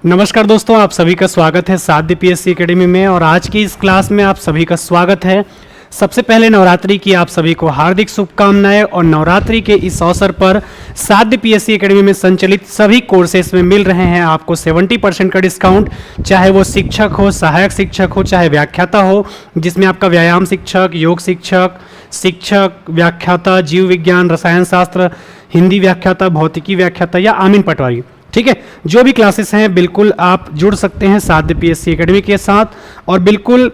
नमस्कार दोस्तों, आप सभी का स्वागत है साध्य पीएससी एकेडमी में। और आज की इस क्लास में आप सभी का स्वागत है। सबसे पहले नवरात्रि की आप सभी को हार्दिक शुभकामनाएं। और नवरात्रि के इस अवसर पर साध्य पीएससी एकेडमी में संचालित सभी कोर्सेज में मिल रहे हैं आपको 70% का डिस्काउंट। चाहे वो शिक्षक हो, सहायक शिक्षक हो, चाहे व्याख्याता हो, जिसमें आपका व्यायाम शिक्षक, योग शिक्षक, व्याख्याता, जीव विज्ञान, रसायन शास्त्र, हिंदी व्याख्याता, भौतिकी व्याख्याता या आमीन पटवारी, ठीक है, जो भी क्लासेस हैं बिल्कुल आप जुड़ सकते हैं साध्य पीएससी एकेडमी के साथ। और बिल्कुल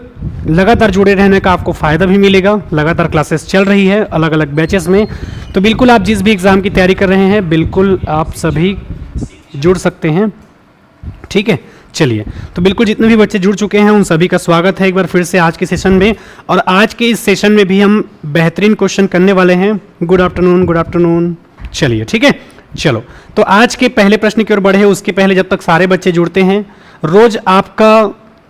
लगातार जुड़े रहने का आपको फ़ायदा भी मिलेगा। लगातार क्लासेस चल रही है अलग अलग बैचेस में, तो बिल्कुल आप जिस भी एग्ज़ाम की तैयारी कर रहे हैं बिल्कुल आप सभी जुड़ सकते हैं, ठीक है। चलिए, तो बिल्कुल जितने भी बच्चे जुड़ चुके हैं उन सभी का स्वागत है एक बार फिर से आज के सेशन में। और आज के इस सेशन में भी हम बेहतरीन क्वेश्चन करने वाले हैं। Good afternoon. चलिए, ठीक है। चलो, तो आज के पहले प्रश्न की ओर बढ़े उसके पहले जब तक सारे बच्चे जुड़ते हैं, रोज आपका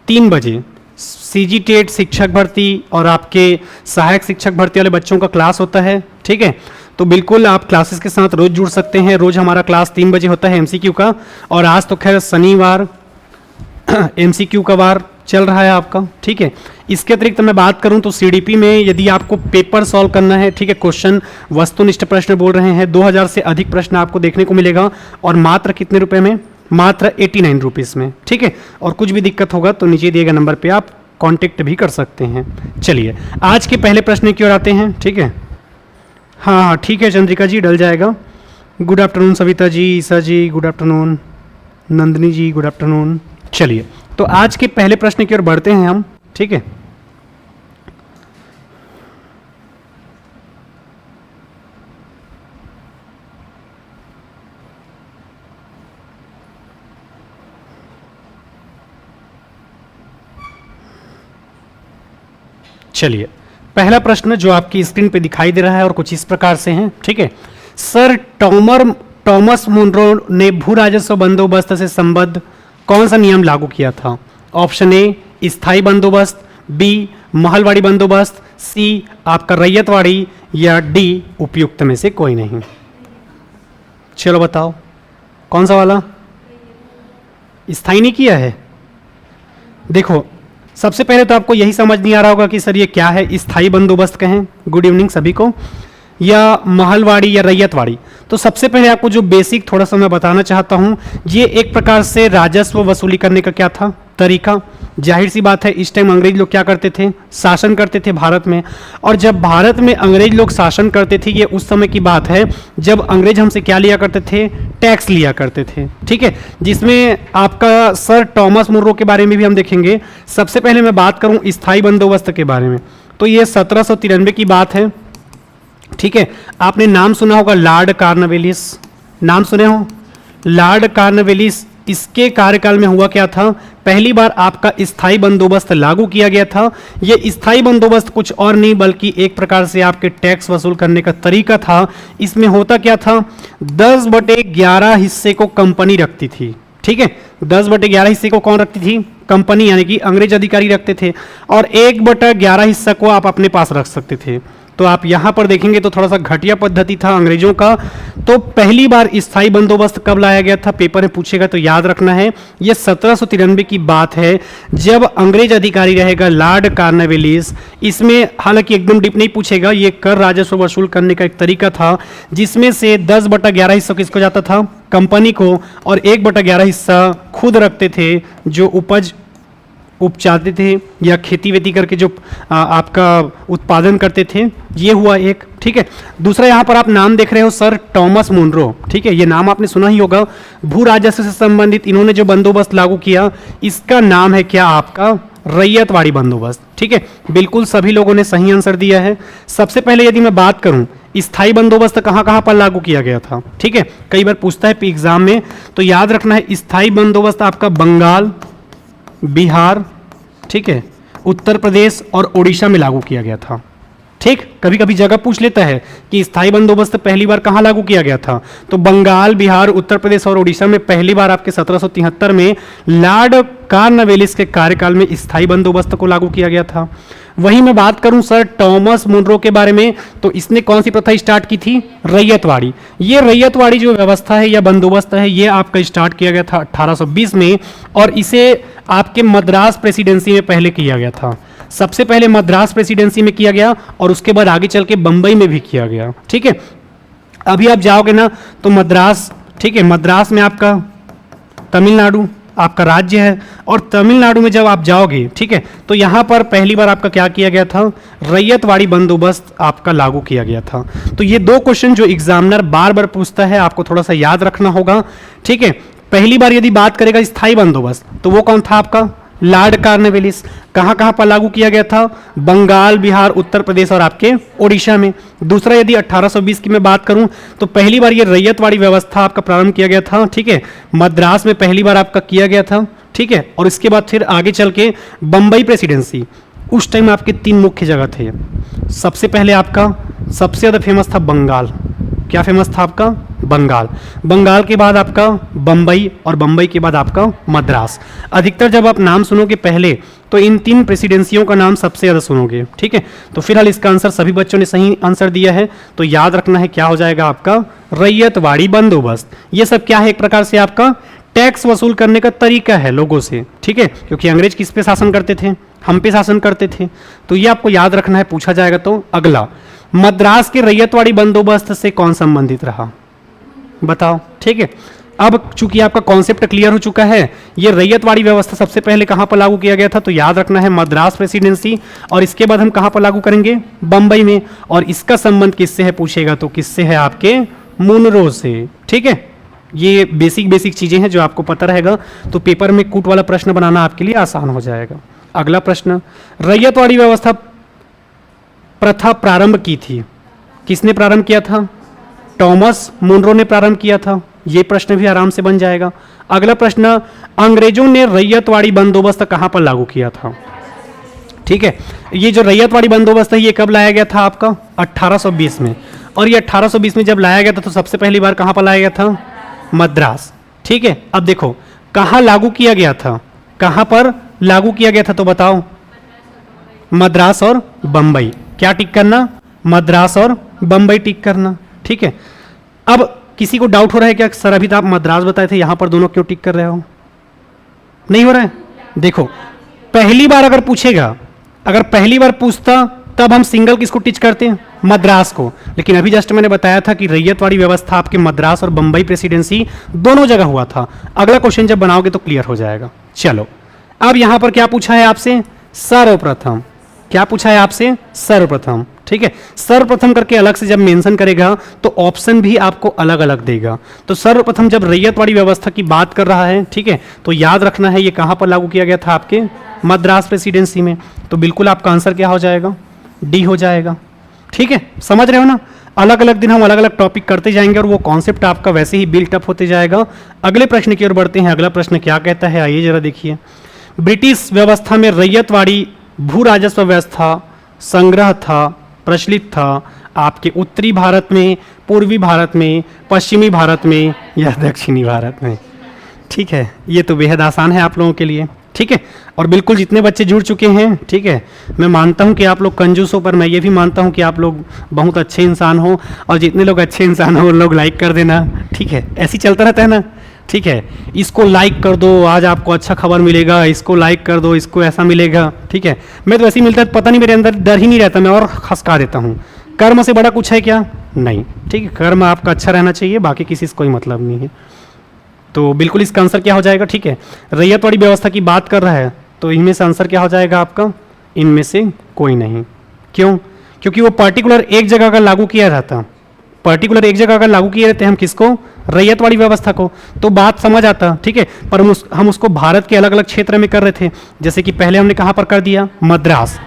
3 बजे सीजी टेट शिक्षक भर्ती और आपके सहायक शिक्षक भर्ती वाले बच्चों का क्लास होता है, ठीक है। तो बिल्कुल आप क्लासेस के साथ रोज जुड़ सकते हैं। रोज हमारा क्लास 3 बजे होता है एमसीक्यू का। और आज तो खैर शनिवार एमसीक्यू का वार चल रहा है आपका, ठीक है। इसके अतिरिक्त मैं बात करूं तो सीडीपी में यदि आपको पेपर सॉल्व करना है, ठीक है, क्वेश्चन वस्तुनिष्ठ प्रश्न बोल रहे हैं, 2000 से अधिक प्रश्न आपको देखने को मिलेगा। और मात्र कितने रुपए में? मात्र 89 रुपीज़ में, ठीक है। और कुछ भी दिक्कत होगा तो नीचे दिए गए नंबर पे आप कांटेक्ट भी कर सकते हैं। चलिए, आज के पहले प्रश्न की ओर आते हैं, ठीक है। हाँ, ठीक है चंद्रिका जी, डल जाएगा। गुड आफ्टरनून सविता जी, ईसा जी गुड आफ्टरनून, नंदिनी जी गुड आफ्टरनून। चलिए, तो आज के पहले प्रश्न की ओर बढ़ते हैं हम, ठीक है। चलिए, पहला प्रश्न जो आपकी स्क्रीन पे दिखाई दे रहा है और कुछ इस प्रकार से है, ठीक है। सर टॉमस मुनरो ने भू राजस्व बंदोबस्त से संबद्ध कौन सा नियम लागू किया था? ऑप्शन ए स्थायी बंदोबस्त, बी महलवाड़ी बंदोबस्त, सी आपका रैयतवाड़ी, या डी उपयुक्त में से कोई नहीं। चलो बताओ कौन सा वाला? स्थायी नहीं किया है। देखो, सबसे पहले तो आपको यही समझ नहीं आ रहा होगा कि सर ये क्या है, स्थायी बंदोबस्त कहें। गुड इवनिंग सभी को। या महलवाड़ी या रैयतवाड़ी। तो सबसे पहले आपको जो बेसिक थोड़ा सा मैं बताना चाहता हूं, ये एक प्रकार से राजस्व वसूली करने का क्या था? तरीका। जाहिर सी बात है, इस टाइम अंग्रेज लोग क्या करते थे? शासन करते थे भारत में। और जब भारत में अंग्रेज लोग शासन करते थे, ये उस समय की बात है जब अंग्रेज हमसे क्या लिया करते थे? टैक्स लिया करते थे, ठीक है। जिसमें आपका सर टॉमस मुनरो के बारे में भी हम देखेंगे। सबसे पहले मैं बात करूं स्थायी बंदोबस्त के बारे में, तो ये 1793 की बात है, ठीक है। आपने नाम सुना होगा लॉर्ड कॉर्नवालिस, नाम सुने हो? लॉर्ड कॉर्नवालिस, इसके कार्यकाल में हुआ क्या था? पहली बार आपका स्थायी बंदोबस्त लागू किया गया था। यह स्थायी बंदोबस्त कुछ और नहीं बल्कि एक प्रकार से आपके टैक्स वसूल करने का तरीका था। इसमें होता क्या था? 10/11 हिस्से को कंपनी रखती थी, ठीक है। 10/11 हिस्से को कौन रखती थी? कंपनी, यानी कि अंग्रेज अधिकारी रखते थे। और 1/11 हिस्सा को आप अपने पास रख सकते थे। तो आप यहां पर देखेंगे तो थोड़ा सा घटिया पद्धति था अंग्रेजों का। तो पहली बार स्थायी बंदोबस्त कब लाया गया था? पेपर में पूछेगा तो याद रखना है, यह 1793 की बात है, जब अंग्रेज अधिकारी रहेगा लॉर्ड कॉर्नवालिस। इसमें हालांकि एकदम डीप नहीं पूछेगा, यह कर राजस्व वसूल करने का एक तरीका था, जिसमें से 10/11 हिस्सा किसको जाता था? कंपनी को। और 1/11 हिस्सा खुद रखते थे, जो उपज उपजाते थे या खेती वेती करके जो आपका उत्पादन करते थे। ये हुआ एक, ठीक है। दूसरा यहाँ पर आप नाम देख रहे हो सर टॉमस मुनरो, ठीक है। ये नाम आपने सुना ही होगा। भू राजस्व से संबंधित इन्होंने जो बंदोबस्त लागू किया, इसका नाम है क्या? आपका रैयतवाड़ी बंदोबस्त, ठीक है। बिल्कुल सभी लोगों ने सही आंसर दिया है। सबसे पहले यदि मैं बात करूं स्थायी बंदोबस्त कहां कहां पर लागू किया गया था, ठीक है, कई बार पूछता है एग्जाम में, तो याद रखना है स्थायी बंदोबस्त आपका बंगाल, बिहार, ठीक है, उत्तर प्रदेश और उड़ीसा में लागू किया गया था, ठीक। कभी कभी जगह पूछ लेता है कि स्थायी बंदोबस्त पहली बार कहां लागू किया गया था, तो बंगाल, बिहार, उत्तर प्रदेश और उड़ीसा में पहली बार आपके 1773 में लॉर्ड कार्नवेलिस के कार्यकाल में स्थायी बंदोबस्त को लागू किया गया था। वहीं मैं बात करूं सर टॉमस मुनरो के बारे में, तो इसने कौन सी प्रथा स्टार्ट की थी? रैयतवाड़ी। ये रैयतवाड़ी जो व्यवस्था है या बंदोबस्त है, ये आपका स्टार्ट किया गया था 1820 में, और इसे आपके मद्रास प्रेसिडेंसी में पहले किया गया था। सबसे पहले मद्रास प्रेसिडेंसी में किया गया और उसके बाद आगे चल के बंबई में भी किया गया। ठीक है, अभी आप जाओगे ना तो मद्रास, ठीक है, मद्रास में आपका तमिलनाडु आपका राज्य है, और तमिलनाडु में जब आप जाओगे, ठीक है, तो यहाँ पर पहली बार आपका क्या किया गया था? रैयतवाड़ी बंदोबस्त आपका लागू किया गया था। तो ये दो क्वेश्चन जो एग्जामिनर बार बार पूछता है, आपको थोड़ा सा याद रखना होगा। ठीक है, पहली बार यदि बात करेगा स्थायी बंदोबस्त, तो वो कौन था आपका? लॉर्ड कार्नवेलिस। कहाँ कहाँ पर लागू किया गया था? बंगाल, बिहार, उत्तर प्रदेश और आपके ओडिशा में। दूसरा यदि 1820 की मैं बात करूं तो पहली बार ये रैयतवाड़ी व्यवस्था आपका प्रारंभ किया गया था। ठीक है, मद्रास में पहली बार आपका किया गया था। ठीक है, और इसके बाद फिर आगे चल के बंबई प्रेसिडेंसी। उस टाइम आपके 3 मुख्य जगह थे। सबसे पहले आपका सबसे ज़्यादा फेमस था बंगाल। क्या फेमस था आपका? बंगाल। बंगाल के बाद आपका बंबई, और बंबई के बाद आपका मद्रास। अधिकतर जब आप नाम सुनोगे पहले, तो इन 3 प्रेसिडेंसियों का नाम सबसे ज़्यादा सुनोगे। ठीक है, तो फिलहाल इसका आंसर सभी बच्चों ने सही आंसर दिया है, तो याद रखना है क्या हो जाएगा आपका? रैयतवाड़ी बंदोबस्त। ये सब क्या है? एक प्रकार से आपका टैक्स वसूल करने का तरीका है लोगों से। ठीक है, क्योंकि अंग्रेज किस पे शासन करते थे? हम पे शासन करते थे। तो ये आपको याद रखना है, पूछा जाएगा। तो अगला, मद्रास के रैयतवाड़ी बंदोबस्त से कौन संबंधित रहा? बताओ। ठीक है, अब चूंकि आपका कॉन्सेप्ट क्लियर हो चुका है, ये रैयतवाड़ी व्यवस्था सबसे पहले कहां पर लागू किया गया था, तो याद रखना है मद्रास प्रेसिडेंसी, और इसके बाद हम कहां पर लागू करेंगे? बंबई में। और इसका संबंध किससे है पूछेगा, तो किससे है? आपके मुनरो से। ठीक है, ये बेसिक चीजें हैं जो आपको पता रहेगा, तो पेपर में कूट वाला प्रश्न बनाना आपके लिए आसान हो जाएगा। अगला प्रश्न, रैयतवाड़ी व्यवस्था प्रथा प्रारंभ की थी, किसने प्रारंभ किया था? टॉमस मुनरो ने प्रारंभ किया था। ये प्रश्न भी आराम से बन जाएगा। अगला प्रश्न, अंग्रेजों ने रैयतवाड़ी बंदोबस्त कहां पर लागू किया था? ठीक है, ये जो रैयतवाड़ी बंदोबस्त है, ये कब लाया गया था आपका? 1820 में। और ये 1820 में जब लाया गया था, तो सबसे पहली बार कहां पर लाया गया था? मद्रास। ठीक है, अब देखो कहां लागू किया गया था, कहां पर लागू किया गया था, तो बताओ। मद्रास और बंबई। क्या टिक करना? मद्रास और बंबई टिक करना। ठीक है, अब किसी को डाउट हो रहा है क्या? सर अभी तो आप मद्रास बताए थे, यहां पर दोनों क्यों टिक कर रहे हो? नहीं हो रहा है? देखो, पहली बार अगर पूछेगा, अगर पहली बार पूछता, तब हम सिंगल किसको टिच करते हैं? मद्रास को। लेकिन अभी जस्ट मैंने बताया था कि रैयतवाड़ी व्यवस्था आपके मद्रास और बंबई प्रेसिडेंसी दोनों जगह हुआ था। अगला क्वेश्चन जब बनाओगे तो क्लियर हो जाएगा। चलो, अब यहां पर क्या पूछा है आपसे? सर्वप्रथम। क्या पूछा है आपसे? सर्वप्रथम। ठीक है, सर्वप्रथम करके अलग से जब मेंशन करेगा तो ऑप्शन भी आपको अलग अलग देगा। तो सर्वप्रथम जब रैयतवाड़ी व्यवस्था की बात कर रहा है, ठीक है, तो याद रखना है ये कहां पर लागू किया गया था? आपके मद्रास प्रेसिडेंसी में। तो बिल्कुल आपका आंसर क्या हो जाएगा? डी हो जाएगा। ठीक है, समझ रहे हो ना? अलग अलग दिन हम अलग अलग टॉपिक करते जाएंगे और वो कॉन्सेप्ट आपका वैसे ही बिल्ट अप होते जाएगा। अगले प्रश्न की ओर बढ़ते हैं। अगला प्रश्न क्या कहता है, आइए जरा देखिए। ब्रिटिश व्यवस्था में रैयतवाड़ी भू राजस्व व्यवस्था संग्रह था, प्रचलित था आपके उत्तरी भारत में, पूर्वी भारत में, पश्चिमी भारत में या दक्षिणी भारत में? ठीक है, ये तो बेहद आसान है आप लोगों के लिए। ठीक है, और बिल्कुल जितने बच्चे जुड़ चुके हैं, ठीक है, मैं मानता हूं कि आप लोग कंजूस हो, पर मैं ये भी मानता हूं कि आप लोग बहुत अच्छे इंसान हो, और जितने लोग अच्छे इंसान हो उन लोग लाइक कर देना। ठीक है, ऐसे ही चलता रहता है ना? ठीक है, इसको लाइक कर दो, आज आपको अच्छा खबर मिलेगा, इसको लाइक कर दो, इसको ऐसा मिलेगा। ठीक है, मैं तो ऐसे ही मिलता है, पता नहीं मेरे अंदर डर ही नहीं रहता, मैं और खसका देता हूँ। कर्म से बड़ा कुछ है क्या? नहीं। ठीक है, कर्म आपका अच्छा रहना चाहिए, बाकी किसी से कोई मतलब नहीं है। तो बिल्कुल इसका आंसर क्या हो जाएगा? ठीक है, रैयतवाड़ी व्यवस्था की बात कर रहा है, तो इनमें से आंसर क्या हो जाएगा आपका? इनमें से कोई नहीं। क्यों? क्योंकि वो पर्टिकुलर एक जगह का लागू किया जाता, पर्टिकुलर एक जगह अगर लागू किए रहते हैं हम किसको? रैयतवाड़ी व्यवस्था को, तो बात समझ आता। ठीक है, पर हम उसको भारत के अलग अलग क्षेत्र में कर रहे थे। जैसे कि पहले हमने कहां पर कर दिया? मद्रास।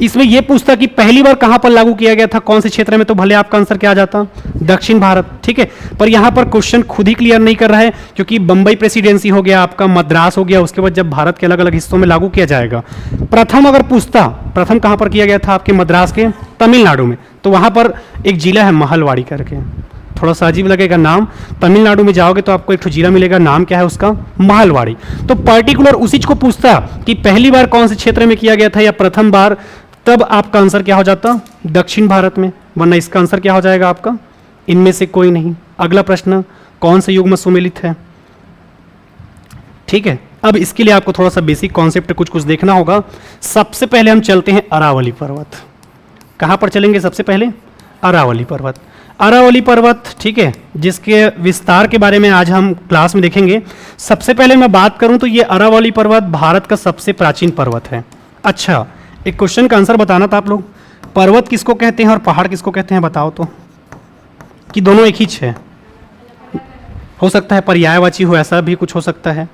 इसमें यह पूछता कि पहली बार कहां पर लागू किया गया था, कौन से क्षेत्र में, तो भले आपका आंसर क्या आ जाता? दक्षिण भारत। ठीक है, पर यहां पर क्वेश्चन खुद ही क्लियर नहीं कर रहा है, क्योंकि बंबई प्रेसिडेंसी हो गया आपका, मद्रास हो गया, उसके बाद जब भारत के अलग अलग हिस्सों में लागू किया जाएगा, प्रथम अगर पूछता, प्रथम कहां पर किया गया था? आपके मद्रास के तमिलनाडु में, तो वहां पर एक जिला है महलवाड़ी करके, थोड़ा सा अजीब लगेगा नाम। तमिलनाडु में जाओगे तो आपको एक ठो जिला मिलेगा, नाम क्या है उसका, महालवाड़ी। तो पर्टिकुलर उसी चीज को पूछता कि पहली बार कौन से क्षेत्र में किया गया था या प्रथम बार, तब आपका आंसर क्या हो जाता, दक्षिण भारत में, वरना इसका आंसर क्या हो जाएगा आपका, इनमें से कोई नहीं। अगला प्रश्न, कौन से युग में सुमेलित है? ठीक है, अब इसके लिए आपको थोड़ा सा बेसिक कॉन्सेप्ट कुछ कुछ देखना होगा। सबसे पहले हम चलते हैं अरावली पर्वत। कहाँ पर चलेंगे सबसे पहले? अरावली पर्वत। अरावली पर्वत, ठीक है, जिसके विस्तार के बारे में आज हम क्लास में देखेंगे। सबसे पहले मैं बात करूं तो ये अरावली पर्वत भारत का सबसे प्राचीन पर्वत है। अच्छा, एक क्वेश्चन का आंसर बताना था आप लोग, पर्वत किसको कहते हैं और पहाड़ किसको कहते हैं, बताओ तो, कि दोनों एक ही है? हो सकता है पर्यायवाची हो, ऐसा भी कुछ हो सकता है।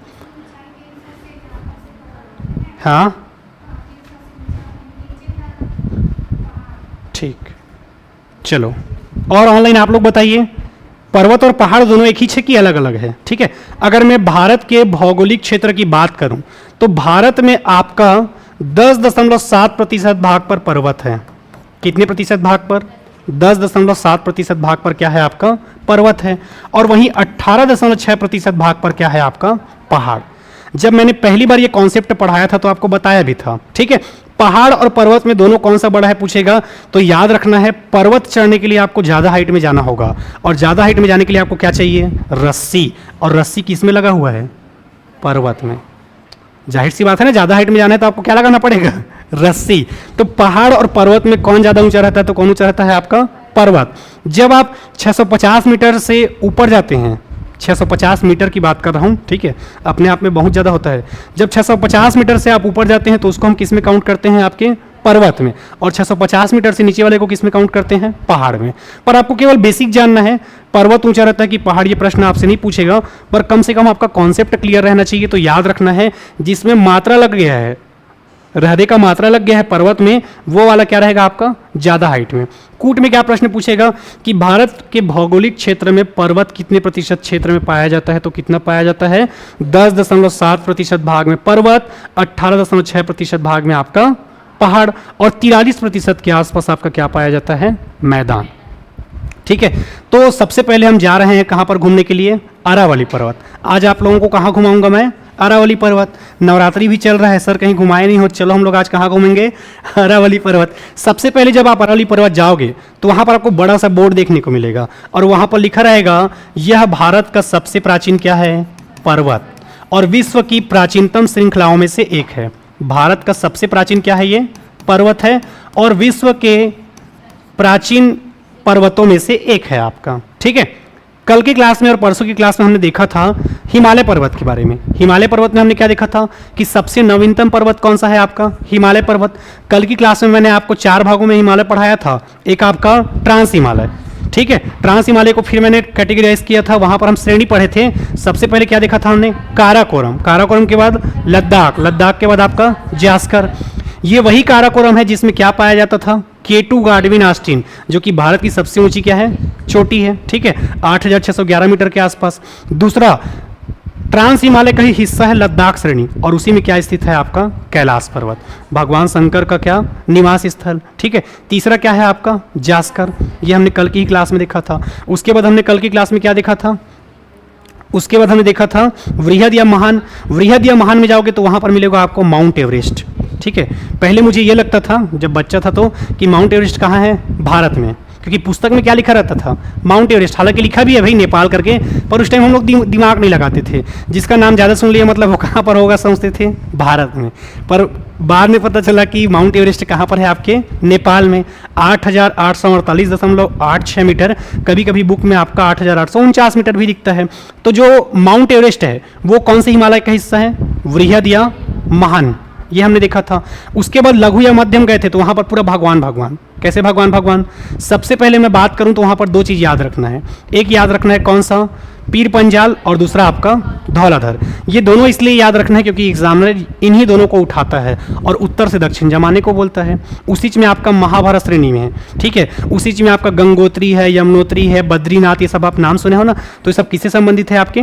हाँ, ठीक, चलो। और ऑनलाइन आप लोग बताइए, पर्वत और पहाड़ दोनों एक ही है कि अलग अलग है? ठीक है, अगर मैं भारत के भौगोलिक क्षेत्र की बात करूं तो भारत में आपका 10.7% भाग पर पर्वत है। कितने प्रतिशत भाग पर? 10.7% भाग पर क्या है आपका, पर्वत है। और वहीं 18.6% भाग पर क्या है आपका, पहाड़। जब मैंने पहली बार ये कॉन्सेप्ट पढ़ाया था तो आपको बताया भी था, ठीक है। पहाड़ और पर्वत में दोनों कौन सा बड़ा है पूछेगा तो याद रखना है, पर्वत चढ़ने के लिए आपको ज्यादा हाइट में जाना होगा, और ज्यादा हाइट में जाने के लिए आपको क्या चाहिए, रस्सी। और रस्सी किस में लगा हुआ है, पर्वत में। जाहिर सी बात है ना, ज्यादा हाइट में जाना है तो आपको क्या लगाना पड़ेगा, रस्सी। तो पहाड़ और पर्वत में कौन ज्यादा ऊंचा रहता है, तो कौन ऊंचा रहता है आपका, पर्वत। जब आप 650 मीटर से ऊपर जाते हैं, 650 मीटर की बात कर रहा हूँ, ठीक है, अपने आप में बहुत ज़्यादा होता है। जब 650 मीटर से आप ऊपर जाते हैं तो उसको हम किस में काउंट करते हैं, आपके पर्वत में। और 650 मीटर से नीचे वाले को किस में काउंट करते हैं, पहाड़ में। पर आपको केवल बेसिक जानना है, पर्वत ऊंचा रहता है कि पहाड़, ये प्रश्न आपसे नहीं पूछेगा, पर कम से कम आपका कॉन्सेप्ट क्लियर रहना चाहिए। तो याद रखना है, जिसमें मात्रा लग गया है, हृदय का मात्रा लग गया है पर्वत में, वो वाला क्या रहेगा आपका, ज्यादा हाइट में। कूट में क्या प्रश्न पूछेगा कि भारत के भौगोलिक क्षेत्र में पर्वत कितने प्रतिशत क्षेत्र में पाया जाता है, तो कितना पाया जाता है, 10.7% भाग में पर्वत, 18.6% भाग में आपका पहाड़, और 43% के आसपास आपका क्या पाया जाता है, मैदान। ठीक है, तो सबसे पहले हम जा रहे हैं कहां पर घूमने के लिए, अरावली पर्वत। आज आप लोगों को कहां घुमाऊंगा मैं, अरावली पर्वत। नवरात्रि भी चल रहा है सर, कहीं घुमाए नहीं हो, चलो हम लोग आज कहाँ घूमेंगे, अरावली पर्वत। सबसे पहले जब आप अरावली पर्वत जाओगे तो वहाँ पर आपको बड़ा सा बोर्ड देखने को मिलेगा, और वहाँ पर लिखा रहेगा यह भारत का सबसे प्राचीन क्या है, पर्वत, और विश्व की प्राचीनतम श्रृंखलाओं में से एक है। भारत का सबसे प्राचीन क्या है, ये पर्वत है, और विश्व के प्राचीन पर्वतों में से एक है आपका। ठीक है, कल की क्लास में और परसों की क्लास में हमने देखा था हिमालय पर्वत के बारे में। हिमालय पर्वत में हमने क्या देखा था कि सबसे नवीनतम पर्वत कौन सा है आपका, हिमालय पर्वत। कल की क्लास में मैंने आपको 4 भागों में हिमालय पढ़ाया था, एक आपका ट्रांस हिमालय, ठीक है, ट्रांस हिमालय को फिर मैंने कैटेगराइज किया था, वहां पर हम श्रेणी पढ़े थे। सबसे पहले क्या देखा था हमने, काराकोरम, काराकोरम के बाद लद्दाख, लद्दाख के बाद आपका जास्कर। ये वही काराकोरम है जिसमें क्या पाया जाता था, K2 गार्डविन आस्टीन, जो कि भारत की सबसे ऊंची क्या है, चोटी है। ठीक है, 8611 मीटर के आसपास। दूसरा ट्रांस हिमालय का ही हिस्सा है लद्दाख श्रेणी, और उसी में क्या स्थित है आपका, कैलाश पर्वत, भगवान शंकर का क्या निवास स्थल। ठीक है, तीसरा क्या है आपका, जास्कर, ये हमने कल की ही क्लास में देखा था। उसके बाद हमने कल की क्लास में क्या देखा था, उसके बाद हमने देखा था वृहद या महान। वृहद या महान में जाओगे तो वहां पर मिलेगा आपको माउंट एवरेस्ट। ठीक है, पहले मुझे ये लगता था जब बच्चा था तो कि माउंट एवरेस्ट कहाँ है, भारत में, क्योंकि पुस्तक में क्या लिखा रहता था, माउंट एवरेस्ट। हालांकि लिखा भी है भाई नेपाल करके, पर उस टाइम हम लोग दिमाग नहीं लगाते थे, जिसका नाम ज़्यादा सुन लिया मतलब वो कहाँ पर होगा समझते थे, भारत में। पर बाद में पता चला कि माउंट एवरेस्ट कहाँ पर है, आपके नेपाल में। 8848.86 मीटर, कभी कभी बुक में आपका 8849 मीटर भी दिखता है। तो जो माउंट एवरेस्ट है वो कौन से हिमालय का हिस्सा है, वृहद या महान, ये हमने देखा था। उसके बाद लघु या मध्यम गए थे तो वहां पर पूरा भगवान भगवान। कैसे भगवान भगवान, सबसे पहले मैं बात करूं तो वहां पर 2 चीज याद रखना है। एक याद रखना है कौन सा, पीर पंजाल, और दूसरा आपका धौलाधर। ये दोनों इसलिए याद रखना है क्योंकि एग्जामिनर इन्हीं दोनों को उठाता है और उत्तर से दक्षिण जमाने को बोलता है। उसी में आपका महाभारत श्रेणी में है। ठीक है, उसी में आपका गंगोत्री है, यमुनोत्री है, बद्रीनाथ, ये सब आप नाम सुने हो ना, तो ये सब किससे संबंधित है, आपके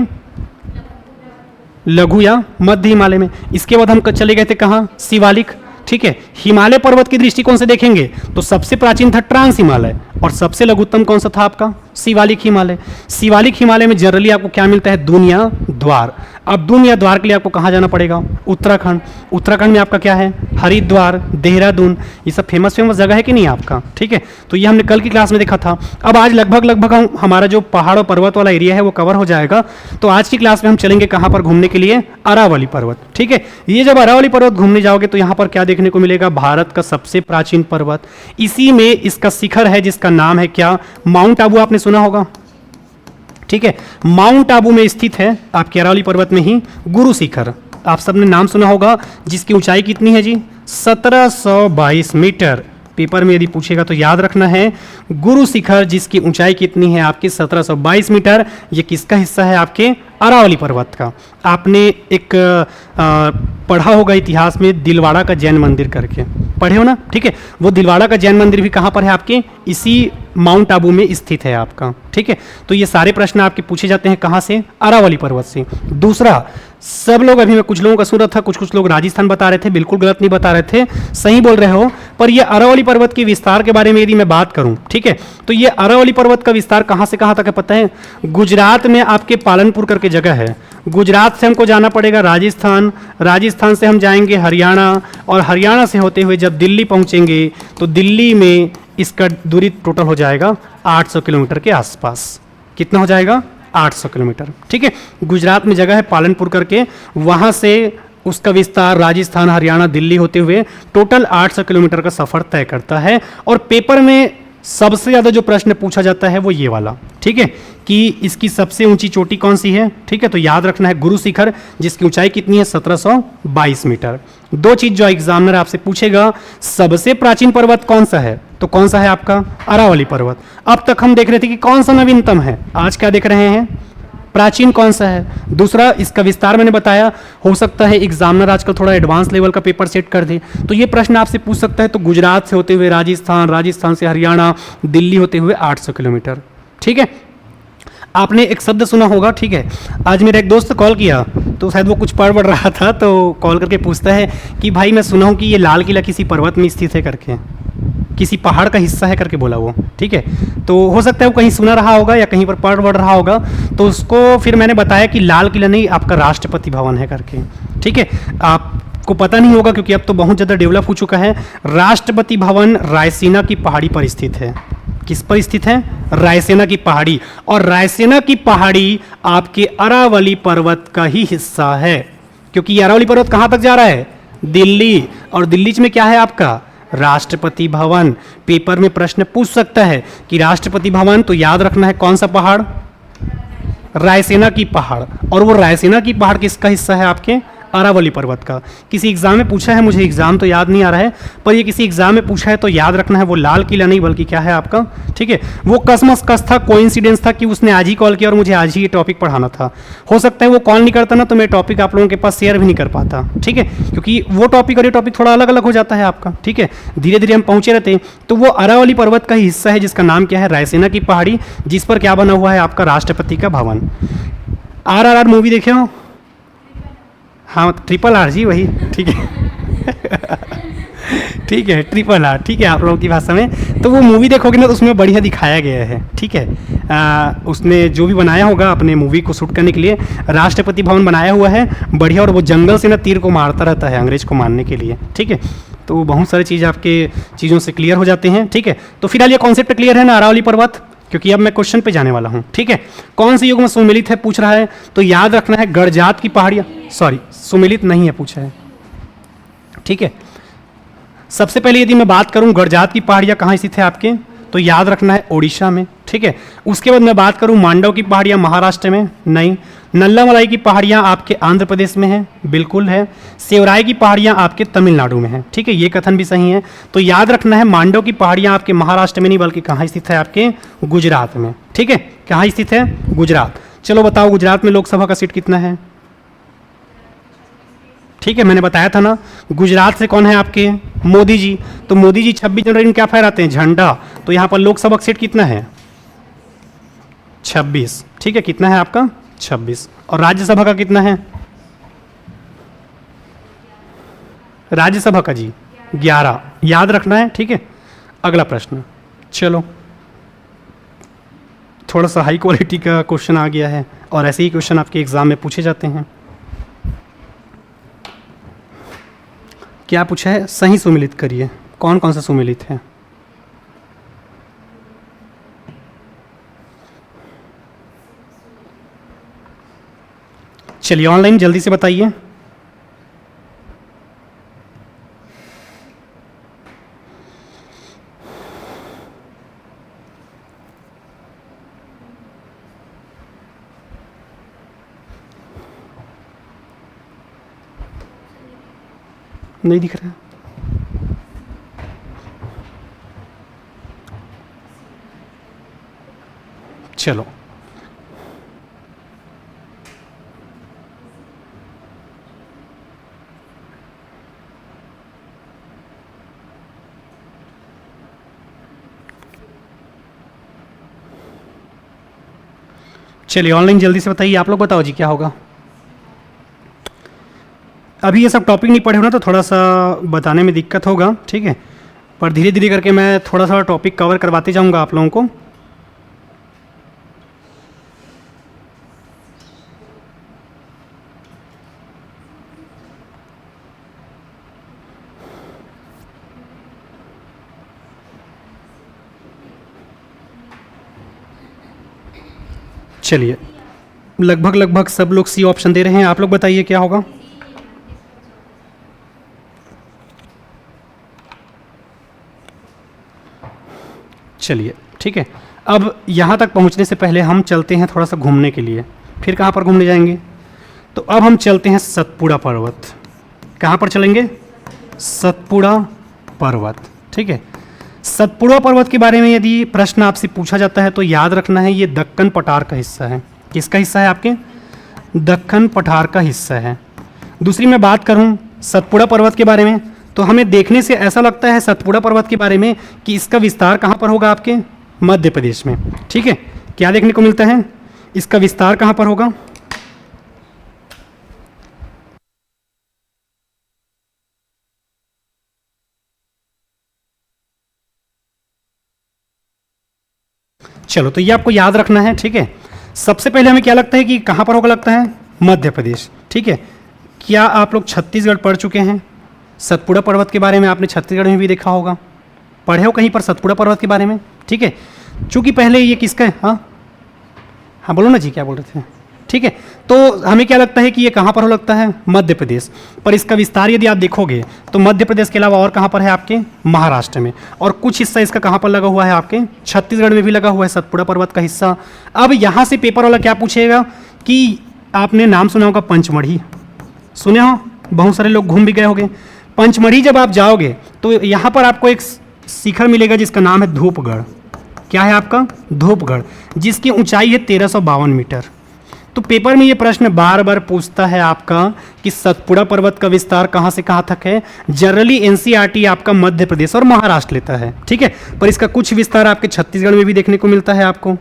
लघु या मध्य हिमालय में। इसके बाद हम चले गए थे कहाँ, शिवालिक। ठीक है, हिमालय पर्वत की दृष्टिकोण से देखेंगे तो सबसे प्राचीन था ट्रांस हिमालय, और सबसे लघुत्तम कौन सा था आपका? शिवालिक हिमालय। शिवालिक हिमालय में जनरली आपको क्या मिलता है? दून या द्वार। अब दून या द्वार के लिए आपको कहाँ जाना पड़ेगा? उत्तराखंड। उत्तराखंड में आपका क्या है? हरिद्वार, देहरादून, ये सब फेमस जगह है कि नहीं आपका? ठीक है, तो ये हमने कल की क्लास में देखा था। अब आज लगभग हमारा जो पहाड़ और पर्वत वाला एरिया है वो कवर हो जाएगा। तो आज की क्लास में हम चलेंगे कहाँ पर घूमने के लिए? अरावली पर्वत। ठीक है, ये जब अरावली पर्वत घूमने जाओगे तो यहाँ पर क्या देखने को मिलेगा? भारत का सबसे प्राचीन पर्वत, इसी में इसका शिखर है जिसका नाम है क्या? माउंट आबू। आपने सुना होगा, ठीक है, माउंट आबू में स्थित है आपके अरावली पर्वत में ही गुरु शिखर। आप सबने नाम सुना होगा, जिसकी ऊंचाई कितनी है जी? 1722 मीटर। पेपर में यदि पूछेगा तो याद रखना है गुरु शिखर, जिसकी ऊंचाई कितनी है आपकी? 1722 मीटर। ये किसका हिस्सा है? आपके अरावली पर्वत का। आपने एक पढ़ा होगा इतिहास में दिलवाड़ा का जैन मंदिर करके, पढ़े हो ना? ठीक है, वो दिलवाड़ा का जैन मंदिर भी कहाँ पर है? आपके इसी माउंट आबू में स्थित है आपका। ठीक है, तो ये सारे प्रश्न आपके पूछे जाते हैं कहाँ से? अरावली पर्वत से। दूसरा, सब लोग, अभी मैं कुछ लोगों का सुन रहा था, कुछ लोग राजस्थान बता रहे थे, बिल्कुल गलत नहीं बता रहे थे, सही बोल रहे हो। पर ये अरावली पर्वत के विस्तार के बारे में यदि मैं बात करूं, ठीक है, तो ये अरावली पर्वत का विस्तार कहां से कहां तक है पता है? गुजरात में आपके पालनपुर करके जगह है। गुजरात से हमको जाना पड़ेगा राजस्थान, राजस्थान से हम जाएंगे हरियाणा, और हरियाणा से होते हुए जब दिल्ली पहुंचेंगे तो दिल्ली में इसका दूरी टोटल हो जाएगा 800 किलोमीटर के आसपास। कितना हो जाएगा? 800 किलोमीटर। ठीक है, गुजरात में जगह है पालनपुर करके, वहां से उसका विस्तार राजस्थान, हरियाणा, दिल्ली होते हुए टोटल 800 किलोमीटर का सफर तय करता है। और पेपर में सबसे ज्यादा जो प्रश्न पूछा जाता है वो ये वाला, ठीक है, कि इसकी सबसे ऊंची चोटी कौन सी है? ठीक है, तो याद रखना है गुरु शिखर, जिसकी ऊंचाई कितनी है? 1722 मीटर। दो चीज जो एग्जामिनर आपसे पूछेगा, सबसे प्राचीन पर्वत कौन सा है? तो कौन सा है आपका? अरावली पर्वत। अब तक हम देख रहे थे कि कौन सा नवीनतम है, आज क्या देख रहे हैं? प्राचीन कौन सा है? दूसरा, इसका विस्तार मैंने बताया, हो सकता है एग्जामिनर आजकल थोड़ा एडवांस लेवल का पेपर सेट कर दे, तो ये प्रश्न आपसे पूछ सकता है। तो गुजरात से होते हुए राजस्थान, राजस्थान से हरियाणा, दिल्ली होते हुए 800 किलोमीटर। ठीक है, आपने एक शब्द सुना होगा, ठीक है, आज मेरा एक दोस्त कॉल किया तो शायद वो कुछ पढ़ रहा था, तो कॉल करके पूछता है कि भाई मैं सुना हूँ कि ये लाल किला किसी पर्वत में स्थित है करके, किसी पहाड़ का हिस्सा है करके बोला वो। ठीक है, तो हो सकता है वो कहीं सुना रहा होगा या कहीं पर पढ़ रहा होगा, तो उसको फिर मैंने बताया कि लाल किला नहीं, आपका राष्ट्रपति भवन है करके। ठीक है, आपको पता नहीं होगा क्योंकि अब तो बहुत ज़्यादा डेवलप हो चुका है। राष्ट्रपति भवन रायसीना की पहाड़ी पर स्थित है। किस पर स्थित है? रायसेना की पहाड़ी। और रायसेना की पहाड़ी आपके अरावली पर्वत का ही हिस्सा है, क्योंकि अरावली पर्वत कहाँ तक जा रहा है? दिल्ली। और दिल्ली में क्या है आपका? राष्ट्रपति भवन। पेपर में प्रश्न पूछ सकता है कि राष्ट्रपति भवन, तो याद रखना है कौन सा पहाड़? रायसेना की पहाड़। और वो रायसेना की पहाड़ किसका हिस्सा है? आपके अरावली पर्वत का। किसी एग्जाम में पूछा है, मुझे एग्जाम तो याद नहीं आ रहा है, पर ये किसी एग्जाम में पूछा है तो याद रखना है वो लाल किला नहीं बल्कि क्या है आपका? ठीक है, वो कसमस था, कोइंसिडेंस था कि उसने आज ही कॉल किया और मुझे आज ही ये टॉपिक पढ़ाना था। हो सकता है वो कॉल नहीं करता ना तो मैं टॉपिक आप लोगों के पास शेयर भी नहीं कर पाता। ठीक है, क्योंकि वो टॉपिक और ये टॉपिक थोड़ा अलग अलग हो जाता है आपका। ठीक है, धीरे धीरे हम पहुंचे रहते हैं। तो वो अरावली पर्वत का ही हिस्सा है जिसका नाम क्या है? रायसेना की पहाड़ी, जिस पर क्या बना हुआ है? आपका राष्ट्रपति का भवन। RRR मूवी देखे हो? हाँ, RRR जी, वही। ठीक है ठीक है, RRR, ठीक है, आप लोगों की भाषा में। तो वो मूवी देखोगे ना तो उसमें बढ़िया दिखाया गया है। ठीक है, उसने जो भी बनाया होगा अपने मूवी को शूट करने के लिए राष्ट्रपति भवन बनाया हुआ है बढ़िया, और वो जंगल से ना तीर को मारता रहता है अंग्रेज को मारने के लिए। ठीक है, तो बहुत सारी चीज़ आपके चीज़ों से क्लियर हो जाते हैं। ठीक है, तो फिलहाल ये कॉन्सेप्ट क्लियर है ना अरावली पर्वत? क्योंकि अब मैं क्वेश्चन पे जाने वाला हूँ। ठीक है, कौन से युग में सुमेलित है पूछ रहा है, तो याद रखना है गड़जात की पहाड़ियाँ, सॉरी सुमेलित नहीं है पूछा है। ठीक है, सबसे पहले यदि मैं बात करूं गड़जात की पहाड़ियाँ कहाँ स्थित है आपके, तो याद रखना है ओडिशा में। ठीक है, उसके बाद मैं बात करूं मांडव की पहाड़ियाँ महाराष्ट्र में, नहीं। नल्लामलाई की पहाड़ियाँ आपके आंध्र प्रदेश में है, बिल्कुल है। सेवराय की पहाड़ियाँ आपके तमिलनाडु में है। ठीक है, ये कथन भी सही है। तो याद रखना है मांडव की पहाड़ियाँ आपके महाराष्ट्र में नहीं बल्कि कहाँ स्थित है? आपके गुजरात में। ठीक है, कहाँ स्थित है? गुजरात। चलो बताओ गुजरात में लोकसभा का सीट कितना है? ठीक है, मैंने बताया था ना, गुजरात से कौन है आपके? मोदी जी। तो मोदी जी 26 जनवरी में क्या फहराते हैं? झंडा। तो यहाँ पर लोकसभा सीट कितना है? 26। ठीक है, कितना है आपका? 26। और राज्यसभा का कितना है? राज्यसभा का जी 11। याद रखना है। ठीक है, अगला प्रश्न, चलो थोड़ा सा हाई क्वालिटी का क्वेश्चन आ गया है और ऐसे ही क्वेश्चन आपके एग्ज़ाम में पूछे जाते हैं। क्या पूछा है? सही सुमेलित करिए। कौन कौन सा सुमेलित है? चलिए ऑनलाइन जल्दी से बताइए। नहीं दिख रहा है। चलो चलिए ऑनलाइन जल्दी से बताइए। आप लोग बताओ जी क्या होगा। अभी ये सब टॉपिक नहीं पढ़े हो ना तो थोड़ा सा बताने में दिक्कत होगा, ठीक है, पर धीरे धीरे करके मैं थोड़ा सा टॉपिक कवर करवाते जाऊंगा आप लोगों को। चलिए लगभग सब लोग सी ऑप्शन दे रहे हैं। आप लोग बताइए क्या होगा। चलिए ठीक है, अब यहाँ तक पहुँचने से पहले हम चलते हैं थोड़ा सा घूमने के लिए। फिर कहाँ पर घूमने जाएंगे? तो अब हम चलते हैं सतपुड़ा पर्वत। कहाँ पर चलेंगे? सतपुड़ा पर्वत, ठीक है। सतपुड़ा पर्वत के बारे में यदि प्रश्न आपसे पूछा जाता है तो याद रखना है ये दक्कन पठार का हिस्सा है। किसका हिस्सा है? आपके दक्कन पठार का हिस्सा है। दूसरी मैं बात करूं सतपुड़ा पर्वत के बारे में तो हमें देखने से ऐसा लगता है सतपुड़ा पर्वत के बारे में कि इसका विस्तार कहाँ पर होगा? आपके मध्य प्रदेश में, ठीक है। क्या देखने को मिलता है? इसका विस्तार कहाँ पर होगा? चलो तो ये आपको याद रखना है, ठीक है। सबसे पहले हमें क्या लगता है कि कहाँ पर होगा? लगता है मध्य प्रदेश, ठीक है। क्या आप लोग छत्तीसगढ़ पढ़ चुके हैं? सतपुड़ा पर्वत के बारे में आपने छत्तीसगढ़ में भी देखा होगा, पढ़े हो कहीं पर सतपुड़ा पर्वत के बारे में, ठीक है। चूँकि पहले ये किसका है? हाँ हाँ बोलो ना जी, क्या बोल रहे थे? ठीक है, तो हमें क्या लगता है कि ये कहाँ पर हो? लगता है मध्य प्रदेश। पर इसका विस्तार यदि आप देखोगे तो मध्य प्रदेश के अलावा और कहाँ पर है? आपके महाराष्ट्र में। और कुछ हिस्सा इसका कहाँ पर लगा हुआ है? आपके छत्तीसगढ़ में भी लगा हुआ है सतपुड़ा पर्वत का हिस्सा। अब यहाँ से पेपर वाला क्या पूछेगा कि आपने नाम सुना होगा पंचमढ़ी, सुने हो? बहुत सारे लोग घूम भी गए होंगे। पंचमढ़ी जब आप जाओगे तो यहाँ पर आपको एक शिखर मिलेगा जिसका नाम है धूपगढ़। क्या है आपका? धूपगढ़, जिसकी ऊंचाई है 1352 मीटर। तो पेपर में ये प्रश्न बार बार पूछता है आपका कि सतपुड़ा पर्वत का विस्तार कहाँ से कहाँ तक है। जनरली एनसीईआरटी आपका मध्य प्रदेश और महाराष्ट्र लेता है, ठीक है, पर इसका कुछ विस्तार आपके छत्तीसगढ़ में भी देखने को मिलता है। आपको